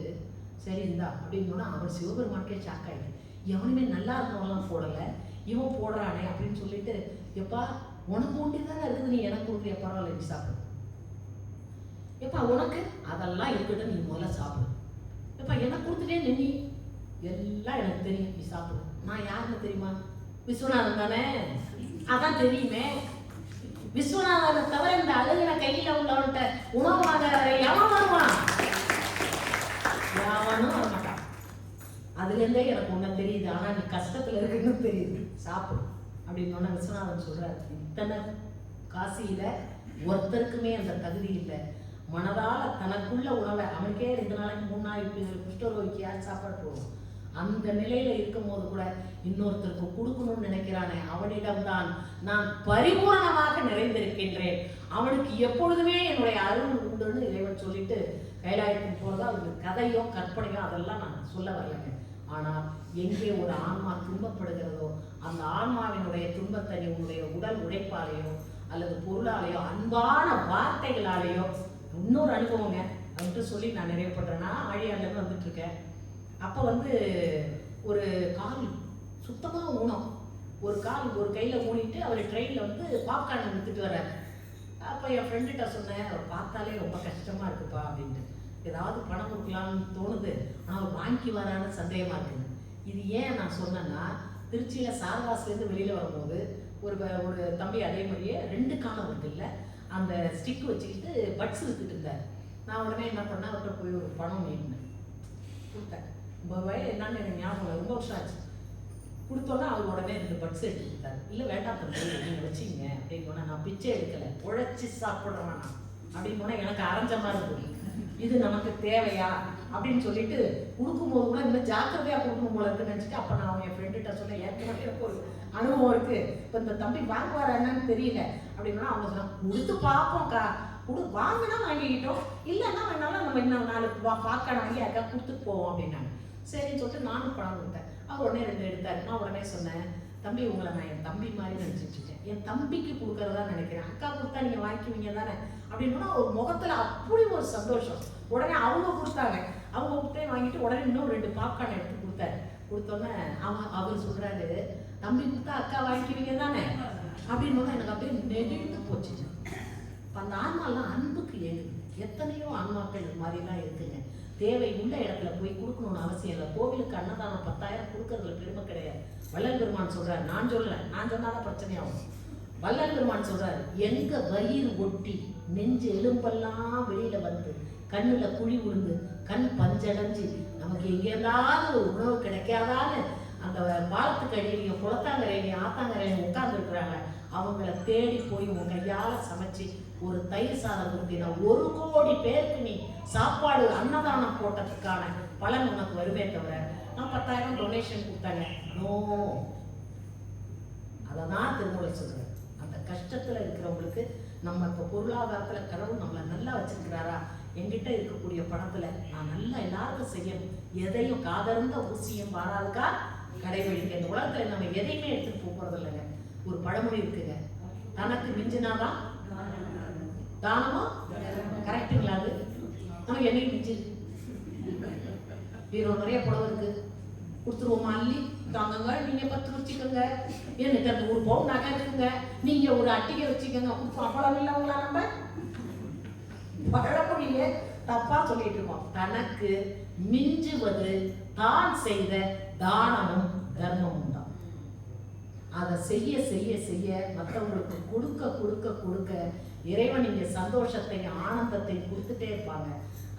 Speaker 2: சரி இந்தா அப்படின்னா அவர் சிவபெருமானுக்கே ஷாக் ஆயிடுச்சு. எவனுமே நல்லா இருந்தவங்களாம் போடலை, இவன் போடுறானே அப்படின்னு சொல்லிட்டு, எப்பா உனக்கு உண்டி தானே இருக்குது, நீ எனக்கு உண்டிய பரவாயில்ல, நீ சாப்பிடு. எப்பா உனக்கு அதெல்லாம் இருக்கட்டும், நீ முதல்ல சாப்பிடு. எப்பா எனக்கு கொடுத்துட்டே நீ எல்லாம் எனக்கு தெரியும், நீ சாப்பிடு. நான் யாருன்னு தெரியுமா? விஸ்வநாதன் தானே, அதான் தெரியுமே. விஸ்வநாதனை தவிர இந்த அழுகின கையில உள்ளவன்ட்ட உணவாக எவன் வருவான்? யாவனும் வரமாட்டான். அதுல இருந்தே எனக்கு ஒண்ணு தெரியுது, ஆனா நீ கஷ்டத்துல இருக்குன்னு தெரியுது, சாப்பிடு அப்படின்னு விஸ்வநாதன் சொல்றாரு. இத்தனை காசியில ஒருத்தருக்குமே அந்த தகுதி இல்லை. மனதால தனக்குள்ள உணவை அவனுக்கே 2 நாளைக்கு 3 நாளைக்கு குஷ்டரோகிக்கு யார் சாப்பாடு போடும்? அந்த நிலையில இருக்கும் போது கூட இன்னொருத்தருக்கு கொடுக்கணும்னு நினைக்கிறானே, அவனிடம்தான் நான் பரிபூரணமாக நிறைந்திருக்கின்றேன், அவனுக்கு எப்பொழுதுமே என்னுடைய அருள் உண்டுன்னு இறைவன் சொல்லிட்டு கைலாயத்துக்கு போறதா அது கதையோ கற்பனையோ அதெல்லாம் நான் சொல்ல வரலைங்க. ஆனால் எங்கே ஒரு ஆன்மா துன்பப்படுகிறதோ அந்த ஆன்மாவினுடைய துன்பத்தை உன்னுடைய உடல் உழைப்பாலேயோ அல்லது பொருளாலேயோ அன்பான வார்த்தைகளாலேயோ. இன்னொரு அனுபவங்க வந்துட்டு சொல்லி நான் நிறைவு பண்றேன்னா, ஆழியார்லேருந்து வந்துட்டு இருக்கேன். அப்போ வந்து ஒரு கால் சுத்தமாக ஊனம், ஒரு கால் ஒரு கையில் ஊனிட்டு அவர் ட்ரெயினில் வந்து பாப்கார்ன் வித்துட்டு வர்றாரு. அப்போ என் ஃப்ரெண்டுகிட்ட சொன்னேன், பார்த்தாலே ரொம்ப கஷ்டமாக இருக்குப்பா அப்படின்ட்டு. ஏதாவது பணம் கொடுக்கலாம்னு தோணுது, ஆனால் வாங்கி வரான்னு சந்தேகமாக இருக்குங்க. இது ஏன் நான் சொன்னேன்னா, திருச்சியில் சாரதாஸ்லேருந்து வெளியில் வரும்போது ஒரு தம்பி அதே மாதிரியே 2 காலம் இருக்குல்ல, அந்த ஸ்டிக் வச்சுக்கிட்டு பட்ஸ் விற்றுட்டு இருந்தார். நான் உடனே என்ன பண்ணேன், அவர்கிட்ட போய் ஒரு பணம் நீட்டினேன், கொடுத்தேன். 50 ரூபாய் என்னன்னு எனக்கு ஞாபகம் இல்லை, ரொம்ப வருஷம் ஆச்சு. கொடுத்தோன்னா அவர் உடனே 2 பட்ஸ் எடுத்து கொடுத்தாரு. இல்லை வேண்டாம் தம்பி நீங்கள் வச்சிங்க அப்படின்னு. நான் பிச்சை எடுக்கலை, உழைச்சி சாப்பிட்றேன் நான் அப்படின்னு எனக்கு அரைஞ்ச மாதிரி இருந்தது. இது நமக்கு தேவையா அப்படின்னு சொல்லிட்டு கொடுக்கும்போது கூட இந்த ஜாக்கிரதையாக கொடுக்கணும் போல இருக்குன்னு நினச்சிட்டு, அப்போ நான் என் ஃப்ரெண்டுகிட்ட சொன்னேன், ஏற்கனவே எனக்கு ஒரு அனுபவம் இருக்குது, இப்போ இந்த தம்பி வாங்குவார் என்னன்னு தெரியல அப்படின்னா. அவங்க சொன்னாங்க, கொடுத்து பார்ப்போம்க்கா, வாங்கினா வாங்கிக்கிட்டோம், இல்லைன்னா வேணாலும் நம்ம இன்னும் 4 பாக்கடை வாங்கி அக்கா கொடுத்துட்டு போவோம் அப்படின்னாங்க. சரின்னு சொல்லிட்டு நானும் பணம் கொடுத்தேன். அவர் உடனே 2 எடுத்தார். நான் உடனே சொன்னேன், தம்பி உங்களை நான் என் தம்பி மாதிரி நினச்சிட்டு இருக்கேன், என் தம்பிக்கு கொடுக்கறதா நினைக்கிறேன், அக்கா கொடுத்தா நீங்கள் வாங்கிக்குவீங்க தானே அப்படின்னா. ஒரு முகத்தில் அப்படி ஒரு சந்தோஷம். உடனே அவங்க கொடுத்தாங்க, அவங்க கொடுத்தே வாங்கிட்டு உடனே இன்னும் 2 பாப்கார்ன் எடுத்து கொடுத்தாரு. கொடுத்தோன்னே அவர் சொல்கிறாரு, தம்பி கொடுத்தா அக்கா வாங்கிக்குவீங்க தானே அப்படின்னு. எனக்கு அப்படியே நெகிழ்ந்து போச்சு. அந்த ஆன்மாலாம் அன்புக்கு ஏங்குது. எத்தனையோ ஆன்மாக்கள் இது மாதிரிலாம் இருக்குங்க. தேவை உள்ள இடத்துல போய் கொடுக்கணும்னு அவசியம் இல்லை. கோவிலுக்கு அன்னதானம் 10,000 கொடுக்கறதுல பெருமை கிடையாது. வள்ளல் பெருமான் சொல்றாரு, நான் சொல்லலை, நான் சொன்னாதான் பிரச்சனையாகும். வள்ளல் பெருமான் சொல்றாரு, எங்க வயிறு ஒட்டி நெஞ்சு எலும்பெல்லாம் வெளியில வந்து கண்ணுல குழி விழுந்து கண் பஞ்சடைஞ்சு நமக்கு எங்கேயாவது ஒரு உணவு கிடைக்காதான்னு அந்த பாலத்துக்கு அடியிலையும் குளத்தாங்கரையிலையும் ஆத்தாங்கரையிலையும் உட்கார்ந்து இருக்கிறாங்க. அவங்கள தேடி போய் உன் கையால சமைச்சு ஒரு தயிர் சாதம் கொடுத்தீங்கன்னா 1 கோடி பேருக்கு நீ சாப்பாடு அன்னதானம் போட்டதுக்கான பலன் உனக்கு வருமே தவிர நான் 10,000 டொனேஷன் கொடுத்தாங்க நோ. அதை தான் திருமூலர் சொல்றேன். அந்த கஷ்டத்துல இருக்கிறவங்களுக்கு நம்ம இப்போ பொருளாதாரத்துல கடவுள் நம்மளை நல்லா வச்சிருக்கிறாரா, என்கிட்ட இருக்கக்கூடிய பணத்துல நான் நல்லா எல்லாருக்கும் செய்யணும், எதையும் காதர்ந்த ஊசியம் வாராதுக்கா கடைபிடிக்க. இந்த உலகத்துல நம்ம எதையுமே எடுத்துட்டு போறது இல்லைங்க. ஒரு பழமொழி இருக்குங்க, தனக்கு மிஞ்சினாதான் தானமா. கரெக்டுங்களா? அது நமக்கு என்னைக்கு மிஞ்சி வேற நிறைய புடவை இருக்கு, கொடுத்துருவோமா, அள்ளி தாங்கங்க, நீங்க 10 வச்சுக்கோங்க, எனக்கு அந்த 1 பவுன் நகை இருக்குங்க, நீங்க ஒரு அட்டிகை வச்சுக்கோங்க, அவ்வளவு இல்லை உங்களா. நம்ம பழமொழியே தப்பா சொல்லிட்டு இருக்கோம். தனக்கு மிஞ்சுவது தான் செய்த தானமும் தர்மமும் தான். அதை செய்ய செய்ய செய்ய மற்றவங்களுக்கு கொடுக்க கொடுக்க கொடுக்க இறைவன் இங்கே சந்தோஷத்தையும் ஆனந்தத்தையும் கொடுத்துட்டே இருப்பாங்க.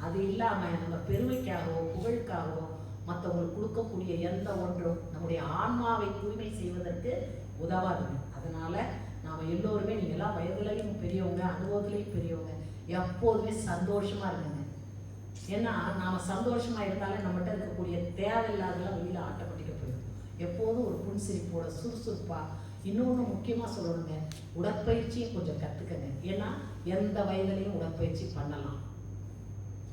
Speaker 2: அது இல்லாம நம்ம பெருமைக்காகவோ புகழுக்காகவோ மற்றவங்களுக்கு கொடுக்கக்கூடிய எந்த ஒன்றும் நம்முடைய ஆன்மாவை தூய்மை செய்வதற்கு உதவாதுங்க. அதனால நாம எல்லோருமே, நீங்க எல்லாம் வயதுலையும் பெரியவங்க, அனுபவத்திலையும் பெரியவங்க, எப்போதுமே சந்தோஷமா இருக்குங்க. ஏன்னா நாம சந்தோஷமா இருந்தாலே நம்மகிட்ட இருக்கக்கூடிய தேவையில்லாதெல்லாம் வெளியில ஆட்டோமேட்டிக்கா போயிடும். எப்போதும் ஒரு புன்சிரிப்போட சுறுசுறுப்பா. இன்னொன்று முக்கியமாக சொல்லணுங்க, உடற்பயிற்சியும் கொஞ்சம் கற்றுக்கங்க. ஏன்னா எந்த வயதுலையும் உடற்பயிற்சி பண்ணலாம்,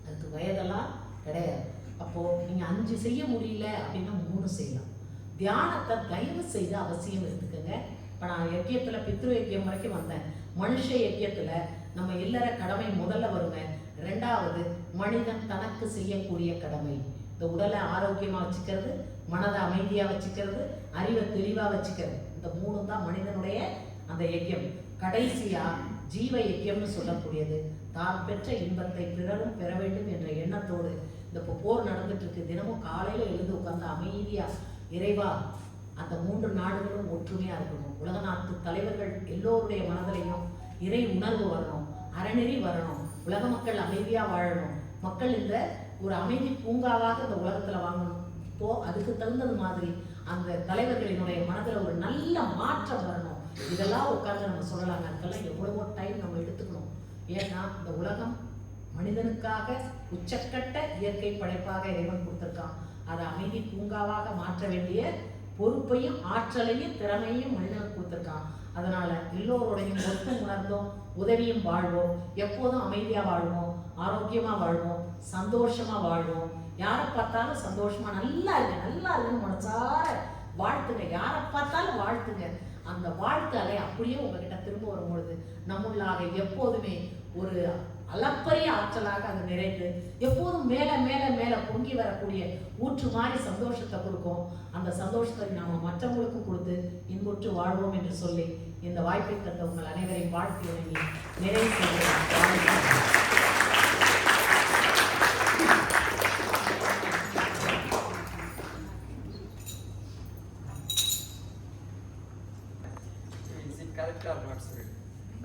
Speaker 2: அதுக்கு வயதெல்லாம் கிடையாது. அப்போது நீங்கள் 5 செய்ய முடியல அப்படின்னா 3 செய்யலாம். தியானத்தை தயவு செய்து அவசியம் எடுத்துக்கோங்க. இப்போ நான் யக்கியத்தில் பித்ரு யக்கியம் வரைக்கும் வந்தேன். மனுஷ யக்கியத்தில் நம்ம எல்லார கடமை முதல்ல வருவேன். 2வது மனிதன் தனக்கு செய்யக்கூடிய கடமை, இந்த உடலை ஆரோக்கியமாக வச்சுக்கிறது, மனதை அமைதியாக வச்சுக்கிறது, அறிவை தெளிவாக வச்சுக்கிறது. இந்த 3 தான் மனிதனுடைய அந்த யக்கியம். கடைசியா ஜீவ யக்கியம்னு சொல்லக்கூடியது, தான் பெற்ற இன்பத்தை பிறரும் பெற வேண்டும் என்ற எண்ணத்தோடு இந்த போர் நடந்துட்டு இருக்கு. தினமும் காலையில எழுந்து உட்கார்ந்து அமைதியா இறைவா அந்த 3 நாடுகளும் ஒற்றுமையா இருக்கணும். உலக நாட்டு தலைவர்கள் எல்லோருடைய மனதிலையும் இறை உணர்வு வரணும், அறநெறி வரணும், உலக மக்கள் அமைதியா வாழணும், மக்கள் இந்த ஒரு அமைதி பூங்காவாக இந்த உலகத்துல வாங்கணும். இப்போ அதுக்கு தகுந்தது மாதிரி அந்த தலைவர்களினுடைய மனதில் ஒரு நல்ல மாற்றம் வரணும். இதெல்லாம் உட்கார்ந்து நம்ம சொல்லலாங்க. அதுக்கெல்லாம் எவ்வளவோ டைம் நம்ம எடுத்துக்கணும். ஏன்னா இந்த உலகம் மனிதனுக்காக உச்சக்கட்ட இயற்கை படைப்பாக இறைவன் கொடுத்திருக்கான். அதை அமைதி பூங்காவாக மாற்ற வேண்டிய பொறுப்பையும் ஆற்றலையும் திறமையும் மனிதனுக்கு கொடுத்திருக்கான். அதனால எல்லோருடையும் ஒத்து உணர்ந்தோம், உதவியும் வாழ்வோம், எப்போதும் அமைதியா வாழ்வோம், ஆரோக்கியமா வாழ்வோம், சந்தோஷமா வாழ்வோம். யாரை பார்த்தாலும் சந்தோஷமா நல்லா இருக்கு நல்லா இருக்குன்னு மனசார வாழ்த்துங்க. யாரை பார்த்தாலும் வாழ்த்துங்க. அந்த வாழ்த்தாலே அப்படியே உங்ககிட்ட திரும்ப வரும்பொழுது நம்மளாக எப்போதுமே ஒரு அளப்பரிய ஆற்றலாக அது நிறைந்து எப்போதும் மேல மேல மேல பொங்கி வரக்கூடிய ஊற்று மாதிரி சந்தோஷத்தை கொடுக்கும். அந்த சந்தோஷத்தை நாம மற்றவங்களுக்கும் கொடுத்து இன்புற்று வாழ்வோம் என்று சொல்லி இந்த வாய்ப்பை தந்த உங்கள் அனைவரையும் வாழ்த்தி வணங்கி நிறைவு செய்கிறேன்.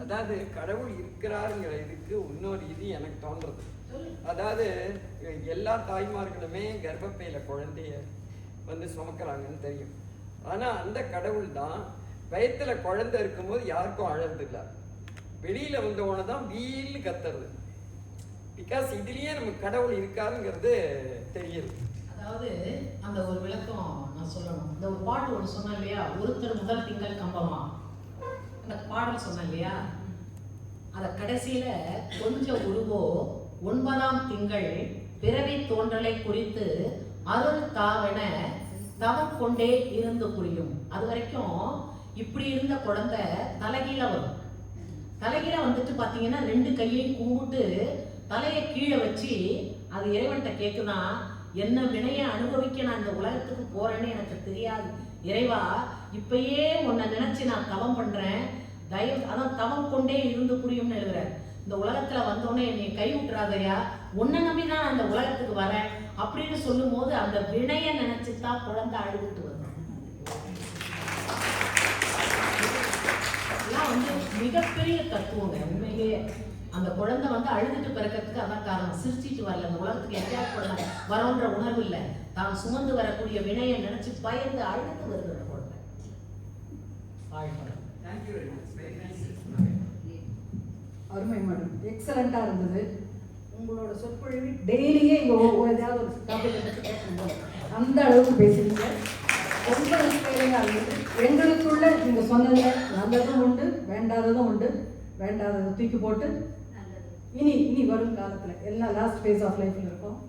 Speaker 3: அதாவது கடவுள் இருக்கிறாருங்கிற இதுக்கு இன்னொரு இது எனக்கு தோன்றது. அதாவது எல்லா தாய்மார்களுமே கர்ப்பப்பையில குழந்தைய சுமக்கிறாங்கன்னு தெரியும். ஆனா அந்த கடவுள் தான் வயத்துல குழந்தை இருக்கும்போது யாருக்கும் அழறது இல்லை, வெளியில வந்தவன தான் வீல்னு கத்துறது. பிகாஸ் இதுலயே நமக்கு கடவுள் இருக்காருங்கிறது தெரியுது.
Speaker 2: அதாவது அந்த ஒரு விளக்கம் நான் சொல்லணும். இந்த ஒரு பாட்டு ஒன்று சொன்னேன் இல்லையா, ஒருத்தர் முதல் திங்கள் கம்பமா, அந்த பாடல் சொன்னேன் இல்லையா, அத கடைசியில கொஞ்சம் உருவோ 9ஆம் திங்கள் பிறவி தோன்றலை குறித்து அருள் தாவென தவம் கொண்டே இருந்து புரியும். அது வரைக்கும் இப்படி இருந்த குழந்தை தலைகீழ வரும். தலைகீழ வந்துட்டு பாத்தீங்கன்னா 2 கையையும் கும்பிட்டு தலையை கீழே வச்சு அது இறைவன்கிட்ட கேட்குனா, என்ன வினையை அனுபவிக்க நான் இந்த உலகத்துக்கு போறேன்னு எனக்கு தெரியாது இறைவா, இப்பயே உன்னை நினைச்சு நான் தவம் பண்றேன், தயவு அதான் தவம் கொண்டே இருந்து புரியும்னு எழுதுறாரு. இந்த உலகத்துல வந்தோடனே என்னை கை விட்டுறாதையா, உன்னை நம்பிதான் அந்த உலகத்துக்கு வரேன் அப்படின்னு சொல்லும் போது அந்த வினைய நினைச்சுதான் குழந்தை அழுதுட்டு வரும். மிகப்பெரிய தத்துவங்க உண்மையிலேயே. அந்த குழந்தை அழுதுட்டு பிறக்கிறதுக்கு அதான் காரணம், சிரிச்சிட்டு வரல. அந்த உலகத்துக்கு எங்கேயாவது குழந்தை வரோன்ற உணர்வு இல்லை, தான் சுமந்து வரக்கூடிய வினையை நினைச்சு பயந்து அழுதுட்டு வருது அந்த குழந்தை.
Speaker 1: அருமை மேடம், எக்ஸலண்டா இருந்தது. உங்களோட சொற்பொழிவு டெய்லியே இங்க ஏதாவது ஒரு டாபிக் பற்றி பேசணும், அந்த அளவுக்கு பேசுறீங்க. ரொம்ப இன்ஸ்பைரிங்கா இருந்தது. எங்களுக்குள்ள நீங்க சொன்னதுல நல்லதும் உண்டு, வேண்டாததும் உண்டு. வேண்டாததை தூக்கி போட்டு இனி வரும் காலத்துல எல்லாம் லாஸ்ட் ஃபேஸ் ஆஃப் லைஃப்ல இருக்கும்,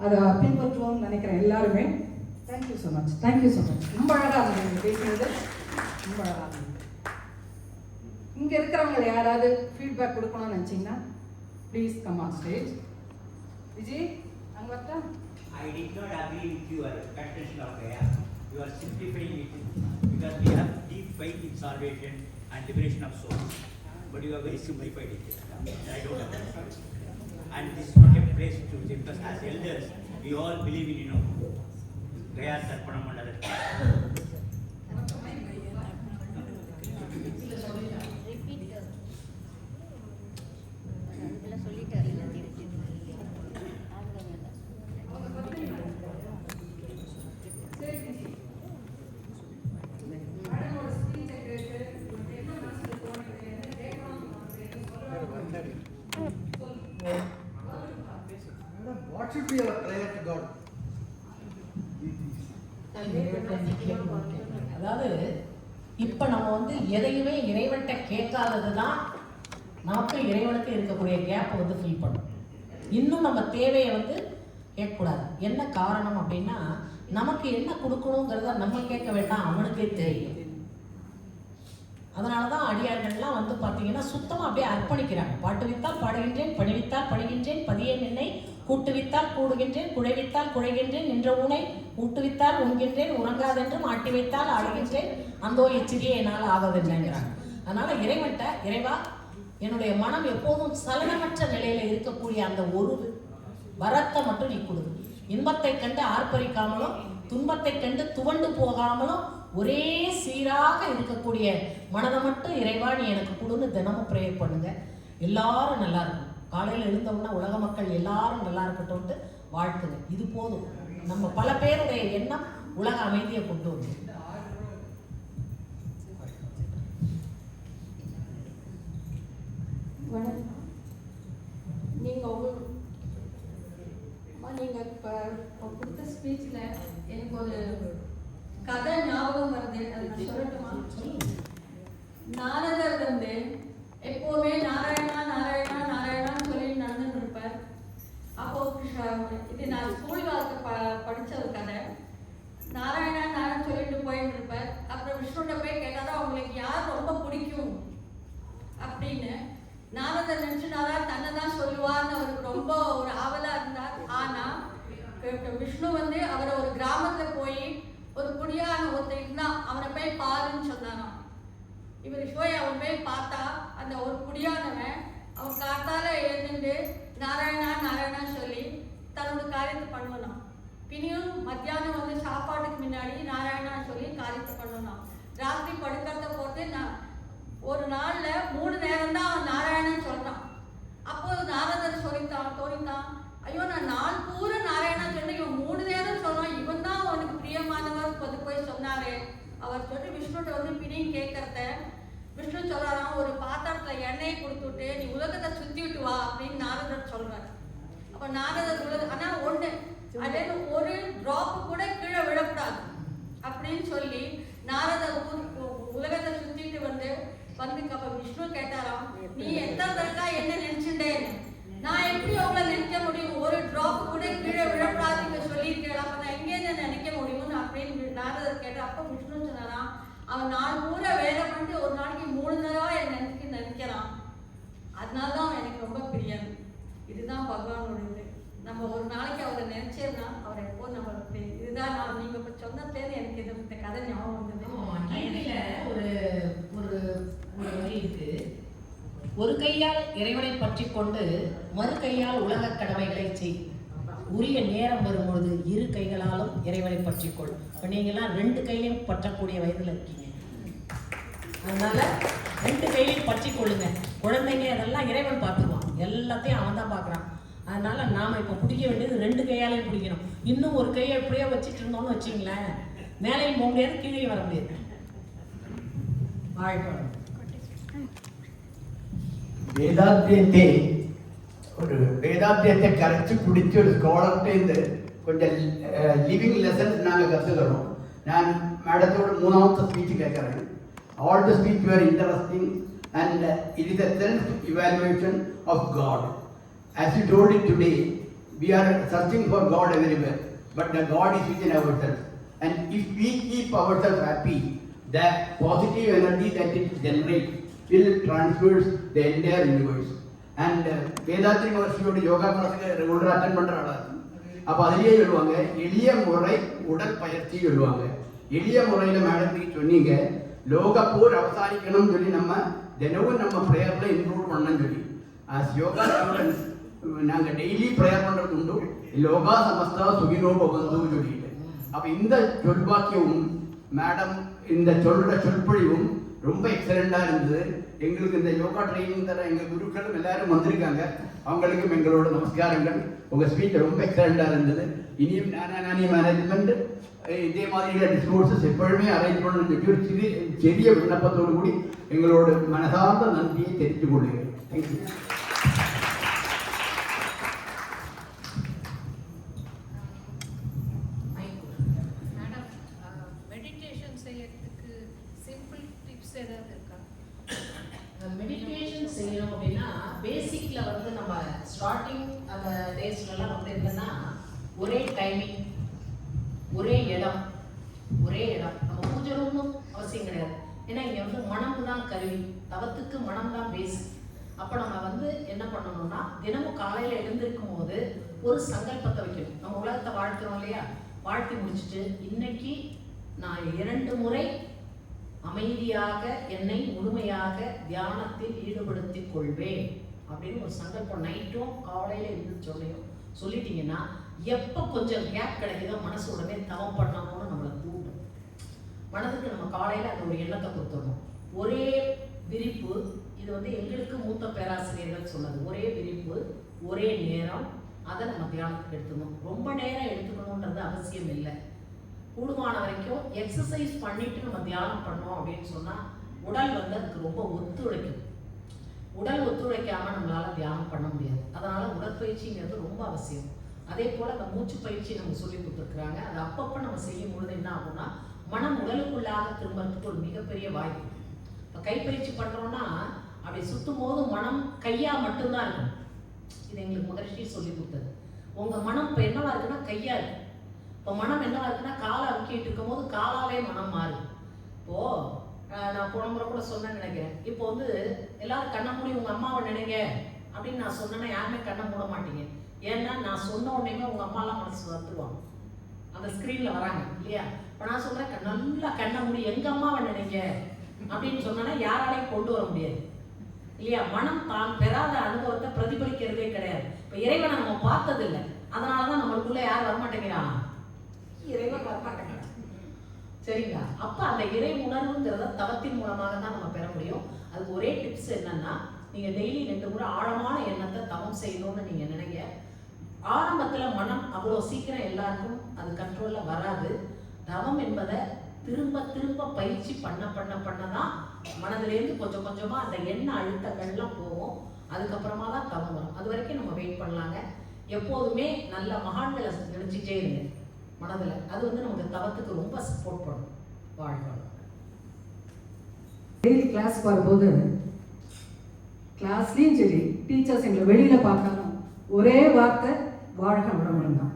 Speaker 1: அதை பின்பற்றுவோம்னு நினைக்கிறேன் எல்லாருமே. Thank you so much, thank you so much. ரொம்ப அழகா இருந்தது நீங்க பேசுனது, ரொம்ப அழகா இருந்தது. இங்க இருக்கிறவங்க யாராவது ஃபீட்பேக் கொடுக்கணும்னு நினைச்சீங்கன்னா please come on stage. Vijay அங்க வரட்டா?
Speaker 4: I did not agree with your contention of Gaya. You are simplifying it because we have deep faith in salvation and liberation of souls. But you have very simplified it. I don't understand. And this is not a place to because as elders we all believe in Gaya Sarpanam and other things.
Speaker 5: What should be our prayer to God?
Speaker 2: அதாவது இப்ப நம்ம எதையுமே இறைவன்கிட்ட கேட்காததுதான் நமக்கு இறைவனுக்கு இருக்கக்கூடிய கேப்பை fill பண்ணும். இன்னும் நம்ம தேவையை கேட்கக்கூடாது. என்ன காரணம் அப்படின்னா, நமக்கு என்ன கொடுக்கணுங்கிறத நம்ம கேட்க வேண்டாம், அவனுக்கே தெரியும். அதனாலதான் அடியார்கள்லாம் பார்த்தீங்கன்னா சுத்தமா அப்படியே அர்ப்பணிக்கிறாங்க. பாட்டுவித்தால் பாடுகின்றேன், பணிவித்தால் பணிகின்றேன், பதியேன் என்னை கூட்டுவித்தால் கூடுகின்றேன், குழைவித்தால் குழைகின்றேன், நின்ற ஊனை ஊட்டுவித்தால் உண்கின்றேன், உறங்காதென்றும் ஆட்டி வைத்தால் ஆடுகின்றேன், அந்தோ எச்சிரியே என்னால் ஆவதில்லைங்கிறாங்க. அதனால இறைவன்ட்ட, இறைவா என்னுடைய மனம் எப்போதும் சலனமற்ற நிலையில இருக்கக்கூடிய அந்த ஒரு வரத்தை மட்டும் நீ கொடு. இன்பத்தை கண்டு ஆர்ப்பரிக்காமலும் துன்பத்தை கண்டு துவண்டு போகாமலும் ஒரே சீராக இருக்கக்கூடிய மனதை மட்டும் இறைவா நீ எனக்கு கொடுன்னு தினமும் ப்ரேயர் பண்ணுங்க. எல்லாரும் நல்லா இருக்கும். காலையில் எழுந்தோம்னா உலக மக்கள் எல்லாரும் நல்லா இருக்கட்டும்ட்டு வாழ்த்துங்க. இது போதும். நம்ம பல பேருடைய எண்ணம் உலக அமைதியை கொண்டு வந்து.
Speaker 6: நீங்க இப்போ கொடுத்த ஸ்பீச்சில் எனக்கு ஒரு கதை ஞாபகம் வருது, அது நான் சொல்லட்டுமா? நாரதர் எப்போவுமே நாராயணா நாராயணா நாராயணான்னு சொல்லி நடந்துட்டு இருப்பார். அப்போ இது நான் ஸ்கூல் வாழ்க்கை படித்த ஒரு கதை. நாராயணா நாராயண சொல்லிட்டு போயிட்டு இருப்பார். அப்புறம் விஷ்ணுட்ட போய் கேட்டாதான் உங்களுக்கு யார் ரொம்ப பிடிக்கும் அப்படின்னு. நாரதர் நினைச்சுனாரா தன்னை தான் சொல்லுவார்னு அவருக்கு ரொம்ப ஒரு ஆவலா இருந்தார். ஆனா விஷ்ணு வந்து அவரை ஒரு கிராமத்துல போய் ஒரு குடியான ஒருத்தர் இருந்தான், அவனை போய் பாருன்னு சொன்னானாம். இவர் போய் அவன் போய் பார்த்தா அந்த ஒரு குடியானவன் அவன் காத்தால எழுந்துட்டு நாராயணா நாராயணா சொல்லி தன்னோட காரியத்தை பண்ணுவான். பின்னியும் மத்தியானம் வந்து சாப்பாட்டுக்கு முன்னாடி நாராயணா சொல்லி காரியத்தை பண்ணுவான். ராத்திரி படுக்கிறத போட்டு நான் ஒரு நாள்ல 3 நேரம் தான் அவன் நாராயணன் சொல்றான். அப்போ நாரதர் தோணித்தான், ஐயோ நான் நாள் பூரா நாராயணா சொன்னேன், இவன் 3 நேரம் சொல்றான், இவன் தான் அவனுக்கு பிரியமானவர் கொண்டு போய் சொன்னாரு. அவர் சொல்லி விஷ்ணுட்ட வந்து பின்னையும் கேட்கறத விஷ்ணு சொல்றாராம், ஒரு பாத்திரத்துல எண்ணெய் கொடுத்துட்டு நீ உலகத்தை சுத்திட்டு வா அப்படின்னு நாரதர் சொல்றாரு. அப்ப நாரதர் ஆனா ஒண்ணு அதே ஒரு டிராப் கூட கீழே விழக்கூடாது அப்படின்னு சொல்லி நாரதர் உலகத்தை சுத்திட்டு வந்து அப்ப விஷ்ணு கேட்டாராம், நீ எத்தனை தடவை என்ன நினைச்சுட்டேன், நான் எப்படி உங்களை நினைக்க முடியும், ஒரு டிராப் கூட கீழே விழக்கூடாதுன்னு சொல்லியிருக்கேன், அப்ப நான் எங்கேருந்து நினைக்க முடியும்னு அப்படின்னு நாரதர் கேட்டார். அப்ப விஷ்ணு சொன்னாராம், அவன் நாள் பூரா வேலை பண்ணிட்டு ஒரு நாளைக்கு 3 தடவை என்ன நினைக்கிறான், அதனாலதான் அவன் எனக்கு ரொம்ப பிரியம். இதுதான் பகவானோட இது. நம்ம ஒரு நாளைக்கு அவரை நினைச்சேன்னா அவரை எப்போ நம்மளுக்கு இதுதான் நான் நீங்க இப்ப சொன்னதுலேருந்து எனக்கு இந்த கதை ஞாபகம் வந்தது.
Speaker 2: ஒரு வரி இருக்கு, ஒரு கையால் இறைவனை பற்றி கொண்டு மறு கையால் உலக கடமைகளை செய், உரிய நேரம் வரும்பொழுது 2 கைகளாலும் இறைவனை பற்றிக்கொள். இப்போ நீங்கள்லாம் 2 கையிலையும் பற்றக்கூடிய வயதில் இருக்கீங்க, அதனால 2 கையிலையும் பற்றி கொள்ளுங்க. குழந்தைங்க அதெல்லாம் இறைவன் பார்த்துக்குவான், எல்லாத்தையும் அவன் தான் பார்க்குறான். அதனால நாம இப்போ பிடிக்க வேண்டியது 2 கையாலையும் பிடிக்கணும். இன்னும் ஒரு கையை எப்படியோ வச்சுட்டு இருந்தோம்னு வச்சிங்களேன், மேலேயும் போக முடியாது, கீழே வர முடியாது.
Speaker 7: வேதாத்தியத்தை கரைச்சி குடிச்சு ஒரு ஸ்காலர்கிட்ட கொஞ்சம் லிவிங் லெசன்ஸ் நாங்கள் கற்றுக்கிறோம். நான் மேடத்தோட 3வது ஸ்பீச் கேட்குறேன். All the speech were interesting and it is a self evaluation of God. As you told it today, we are searching for God everywhere, but the God is within ourselves. And if we keep ourselves happy, the positive energy that it generates will transverse the entire universe. And Vethathiri மகர்ஷியோட யோகா கிளாஸுக்கு ரெகுலராக attend பண்ணுற ஆளா. அப்போ அதிலேயே சொல்லுவாங்க, எளிய முறை உடற்பயிற்சி சொல்லுவாங்க. எளிய முறையில் மேடத்துக்கு சொன்னீங்க, லோக போர் அவசானிக்கணும்னு சொல்லி நம்ம தினமும் நம்ம ப்ரேயரில் இன்க்ளூட் பண்ணணும்னு சொல்லி. as yoga students நாங்கள் டெய்லி ப்ரேயர் பண்ணுறது உண்டு, லோகா சமஸ்தா சுகினோ பவந்து சொல்லிட்டு. அப்போ இந்த சொல்வாக்கியமும் மேடம் இந்த சொற்பொழிவும் ரொம்ப எக்ஸலண்டாக இருந்தது. எங்களுக்கு இந்த யோகா ட்ரைனிங் தர எங்கள் குருக்களும் எல்லாரும் வந்திருக்காங்க, அவங்களுக்கும் எங்களோட நமஸ்காரங்கள். உங்கள் ஸ்பீச் ரொம்ப எக்ஸலண்டாக இருந்தது. இனியும் நானி மேனேஜ்மெண்ட் இதே மாதிரியான டிஸ்கோர்ஸஸ் எப்பொழுதுமே அரேஞ்ச் பண்ணணும்னு சொல்லி ஒரு சிறிய விண்ணப்பத்தோடு கூடி எங்களோட மனசார்ந்த நன்றியை தெரிவித்துக் கொள்கிறேன். தேங்க்யூ.
Speaker 2: மெடிடேஷன் செய்யணும் அப்படின்னா பேசிக்ல வந்து நம்ம ஸ்டார்டிங் அந்த டேஸ்லலாம் வந்து என்னன்னா ஒரே டைமிங், ஒரே இடம். நம்ம பூஜை ரூமும் அவசியம் கிடையாது. ஏன்னா இங்கே வந்து மனம் தான் கருவி, தவத்துக்கு மனம் தான் பேஸ். அப்போ நம்ம வந்து என்ன பண்ணணும்னா தினமும் காலையில் எழுந்திருக்கும் போது ஒரு சங்கல்பத்தை வைக்கணும். நம்ம உலகத்தை வாழ்த்துறோம் இல்லையா, வாழ்த்தி முடிச்சுட்டு இன்னைக்கு நான் 2 முறை அமைதியாக என்னை முழுமையாக தியானத்தில் ஈடுபடுத்திக் கொள்வேன் அப்படின்னு ஒரு சங்கல்பம் நைட்டும் காலையில இருந்து சொல்லிட்டீங்கன்னா எப்போ கொஞ்சம் கேப் கிடைக்குதோ மனசு உடனே தவம் பண்ணணும்னு நம்மளை தூண்டும். மனதுக்கு நம்ம காலையில அந்த ஒரு எண்ணத்தை கொடுத்துடணும். ஒரே விரிப்பு, இது வந்து எங்களுக்கு மூத்த பேராசிரியர்கள் சொன்னது, ஒரே விரிப்பு ஒரே நேரம், அதை நம்ம தியானத்துக்கு எடுத்துக்கணும். ரொம்ப நேரம் எடுத்துக்கணுன்றது அவசியம் இல்லை. கூடுமான வரைக்கும் எக்ஸசைஸ் பண்ணிட்டு நம்ம தியானம் பண்ணோம் அப்படின்னு சொன்னா உடல் வந்து அதுக்கு ரொம்ப ஒத்துழைக்கும். உடல் ஒத்துழைக்காம நம்மளால தியானம் பண்ண முடியாது. அதனால உடற்பயிற்சிங்கிறது ரொம்ப அவசியம். அதே போல அந்த மூச்சு பயிற்சி நம்ம சொல்லி கொடுத்துருக்குறாங்க. அது அப்பப்போ நம்ம செய்யும் பொழுது என்ன ஆகும்னா மனம் உடலுக்குள்ளாக திரும்பறதுக்கு ஒரு மிகப்பெரிய வாய்ப்பு. இப்போ கைப்பயிற்சி பண்றோம்னா அப்படி சுத்தும் போது மனம் கையா மட்டும்தான் இருக்கும். இது எங்களுக்கு மகரிஷி சொல்லி கொடுத்தது. உங்க மனம் இப்போ என்னவா இருக்குன்னா கையா இருக்கு. இப்போ மனம் என்னவா இருக்குன்னா காலை அமுக்கிட்டு இருக்கும் போது காலாலே மனம் மாறும். இப்போ நான் போன முறை கூட சொன்னேன்னு நினைக்கிறேன். இப்போ வந்து எல்லாரும் கண்ணை மூடி உங்க அம்மாவை நினைங்க அப்படின்னு நான் சொன்னேன்னா யாருமே கண்ணை மூட மாட்டீங்க. ஏன்னா நான் சொன்ன உடனே உங்க அம்மாலாம் மனசு வந்துருவாங்க, அந்த ஸ்க்ரீன்ல வராங்க இல்லையா? இப்போ நான் சொல்றேன் நல்லா கண்ண மூடி எங்க அம்மாவை நினைங்க அப்படின்னு சொன்னா யாராலையும் கொண்டு வர முடியாது இல்லையா? மனம் தான் பெறாத அனுபவத்தை பிரதிபலிக்கிறதே கிடையாது. இப்போ இறைவனை நம்ம பார்த்தது இல்லை, அதனாலதான் நம்மளுக்குள்ள யார் வரமாட்டேங்கிறான்? இறைவன் வரமாட்டேங்கிறான். சரிங்களா? அப்ப அந்த இறை உணர்வுங்கிறத தவத்தின் மூலமாக தான் நம்ம பெற முடியும். அதுக்கு ஒரே டிப்ஸ் என்னன்னா, நீங்க டெய்லி 2 முறை ஆழமான எண்ணத்தை தவம் செய்யணும்னு நீங்க நினைங்க. ஆரம்பத்துல மனம் அவ்வளோ சீக்கிரம் எல்லாருக்கும் அது கண்ட்ரோல்ல வராது. தவம் என்பதை திரும்ப திரும்ப பயிற்சி பண்ணதான் மனதிலேருந்து கொஞ்சம் கொஞ்சமா அந்த எண்ண அழுத்தங்கள்லாம் போகும். அதுக்கப்புறமா தான் தவம் வரும். அது வரைக்கும் நம்ம வெயிட் பண்ணலாங்க. எப்போதுமே நல்ல மகான்களை நினைச்சிட்டே இருங்க மனதில். அது நமக்கு தவத்துக்கு ரொம்ப சப்போர்ட் பண்ணும். வாழ்க்கை
Speaker 1: டெய்லி கிளாஸ் வரும்போது கிளாஸ்லேயும் சரி டீச்சர்ஸ் எங்களை வெளியில் பார்க்கணும் ஒரே வார்த்தை வாழ்க வளமுடன் தான்.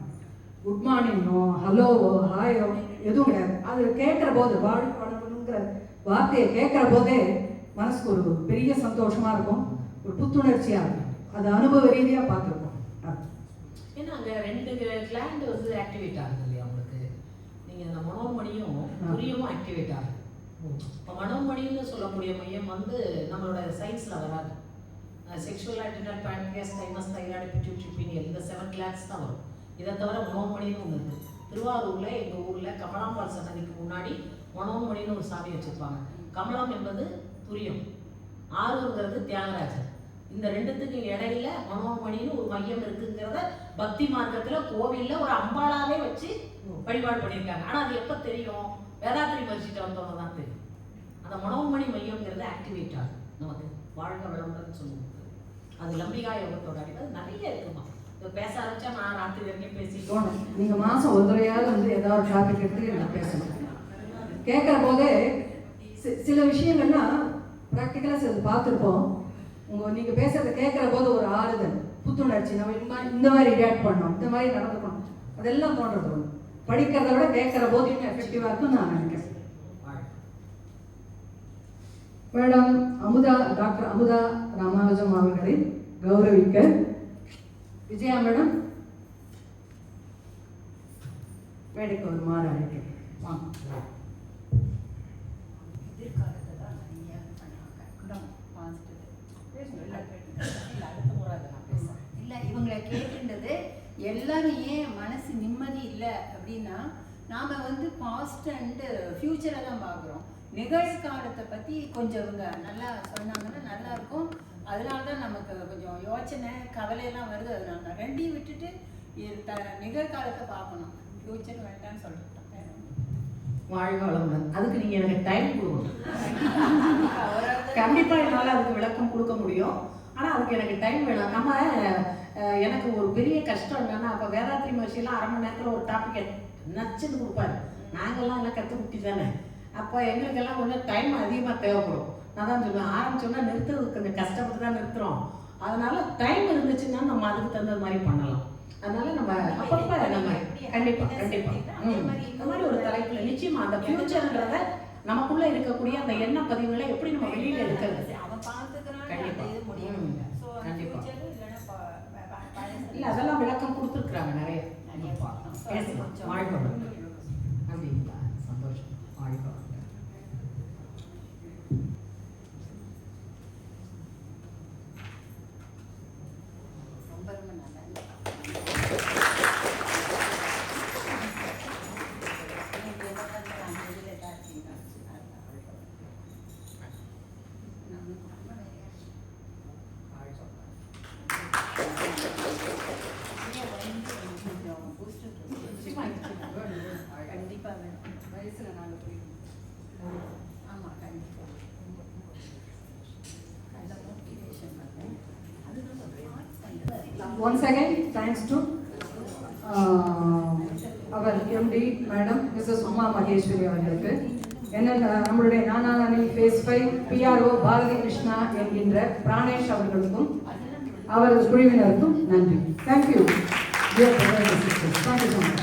Speaker 1: குட் மார்னிங்கோ ஹலோவோ ஹாயோ எதுவும் கிடையாது. அது கேட்குற போது வாழ்க வளமுடன்ங்கிற வார்த்தையை கேட்குற போதே மனசுக்கு ஒரு பெரிய சந்தோஷமாக இருக்கும், ஒரு புத்துணர்ச்சியாக இருக்கும். அது அனுபவ ரீதியாக பார்த்துருக்கோம்.
Speaker 2: ஏன்னா அங்கே 2 கிளாண்ட் ஆக்டிவேட் ஆகுது இல்லையா உங்களுக்கு? நீங்கள் அந்த மனோமணியும் புரியும் ஆக்டிவேட் ஆகுது. இப்போ மனோமணின்னு சொல்லக்கூடிய மையம் நம்மளோட சயின்ஸில் வராது. Sexual adrenal pancreas thymus thyroid pituitary pineal இந்த 7 கிளாண்ட்ஸ் தான் வரும். இதை தவிர மனோமணின்னு ஒன்று இருக்குது. திருவாரூரில் எங்கள் ஊரில் கமலாம்பாள் சன்னதிக்கு முன்னாடி மனோமணின்னு ஒரு சாமி வச்சுருப்பாங்க. கமலம் என்பது துரியம், ஆரூருங்கிறது தியாகராஜர். இந்த 2த்துக்கு இடையில மனோமணின்னு ஒரு மையம் இருக்குங்கிறத பக்தி மார்க்கத்தில் கோவிலில் ஒரு அம்பாளாவே வச்சு வழிபாடு பண்ணியிருக்காங்க. ஆனால் அது எப்போ தெரியும்? வேதாத்திரி மகிழ்ச்சிட்டு வந்தவங்க தான் தெரியும். அந்த மனோமணி மையம்ங்கிறது ஆக்டிவேட் ஆகும் நமக்கு. வாழ்க வளமுடன் சொல்லுவோம். அது லம்பிகா யோகத்தோட அடிப்பது நிறைய இருக்குமா. இப்போ பேச ஆரம்பிச்சா நான் ராத்திரி வரைக்கும் பேசிட்டோம்.
Speaker 1: நீங்கள் மாதம் ஒரு தடவையாவது ஏதாவது டாபிக் எடுத்து நான் பேசணும். கேட்குற போதே சில விஷயங்கள்லாம் ப்ராக்டிக்கலாக சில பார்த்துருப்போம். நீங்கள் பேசுகிறத கேட்குற போது ஒரு ஆறுதல், புத்துணர்ச்சி, நம்ம இந்த மாதிரி ரியாக்ட் பண்ணோம், இந்த மாதிரி நடந்துக்கணும், அதெல்லாம் தோன்றது ஒன்று. படிக்கிறத விட கேட்குற போது இன்னும் எஃபெக்டிவாக இருக்குன்னு நான் நினைக்கிறேன். மேடம் டாக்டர் அமுதா ராமானுஜம் அவர்களை கௌரவிக்க விஜயா மேடம் மேடைக்கு ஒரு மாறு அழைக்கிறேன்.
Speaker 8: இல்லை, இவங்களை கேட்டுன்றது எல்லாரும் ஏன் மனசு நிம்மதி இல்லை அப்படின்னா, நாம் பாஸ்ட் அண்டு ஃப்யூச்சரை தான் பார்க்குறோம். நிகழ்காலத்தை பற்றி கொஞ்சம் இவங்க நல்லா சொன்னாங்கன்னா நல்லா இருக்கும். அதனால தான் நமக்கு கொஞ்சம் யோசனை கவலையெல்லாம் வருது. அதனால தான் 2ஐயும் விட்டுட்டு நிகழ்காலத்தை பார்க்கணும், ஃப்யூச்சர் வேண்டாம்னு சொல்லிட்டேன்.
Speaker 2: வாழ்க வளமுடன். அதுக்கு நீங்கள் எனக்கு டைம் கொடுக்கணும். கண்டிப்பாக என்னால் அதுக்கு விளக்கம் கொடுக்க முடியும். ஆனால் அதுக்கு எனக்கு டைம் வேணும். நம்ம எனக்கு ஒரு பெரிய கஷ்டம் என்னன்னா, அப்போ வேதாத்திரி மகிழ்ச்சியெல்லாம் 1/2 மணி நேரத்தில் ஒரு டாபிக் நச்சுன்னு கொடுப்பாரு. நாங்கள்லாம் எல்லாம் கற்றுக்குட்டி தானே. அப்போ எங்களுக்கெல்லாம் கொஞ்சம் டைம் அதிகமாக தேவைப்படும். நான் தான் சொல்லுவேன், ஆரம்பிச்சோன்னா நிறுத்துறதுக்கு கொஞ்சம் கஷ்டப்பட்டு தான் நிறுத்துகிறோம். அதனால டைம் இருந்துச்சுன்னா நம்ம அதுக்கு தகுந்த மாதிரி பண்ணலாம். அதனால நம்ம அப்பப்போ நம்ம கண்டிப்பாக இந்த மாதிரி ஒரு தலைப்பில் நிச்சயமாக அந்த ஃபியூச்சர்ன்றத நமக்குள்ளே இருக்கக்கூடிய அந்த எண்ண பதிவுகளை எப்படி நம்ம வெளியில் எடுக்கிறது இல்லை அதெல்லாம் விளக்கம் கொடுத்துருக்குறாங்க நிறைய. வாழ்க்கை அப்படிங்களா? சந்தோஷம். வாழ்க்கை
Speaker 8: ரொம்ப ரொம்ப நல்லா. கண்டிப்பாக வேணும். வயசில் நாங்கள் போயிடுவோம். ஆமாம், கண்டிப்பாக நல்ல மோட்டிவேஷன் பண்ணேன். அதுதான் சொல்கிறேன்.
Speaker 1: Once again, thanks to our MD madam Mrs Uma Maheswari அவர்களுக்கு. நம்மளுடைய நானானில் ஃபேஸ் 5 PRO பாரதி கிருஷ்ணா என்கின்ற பிராணேஷ் அவர்களுக்கும் அவரது குழுவினருக்கும் நன்றி. Thank you. Thank you so much.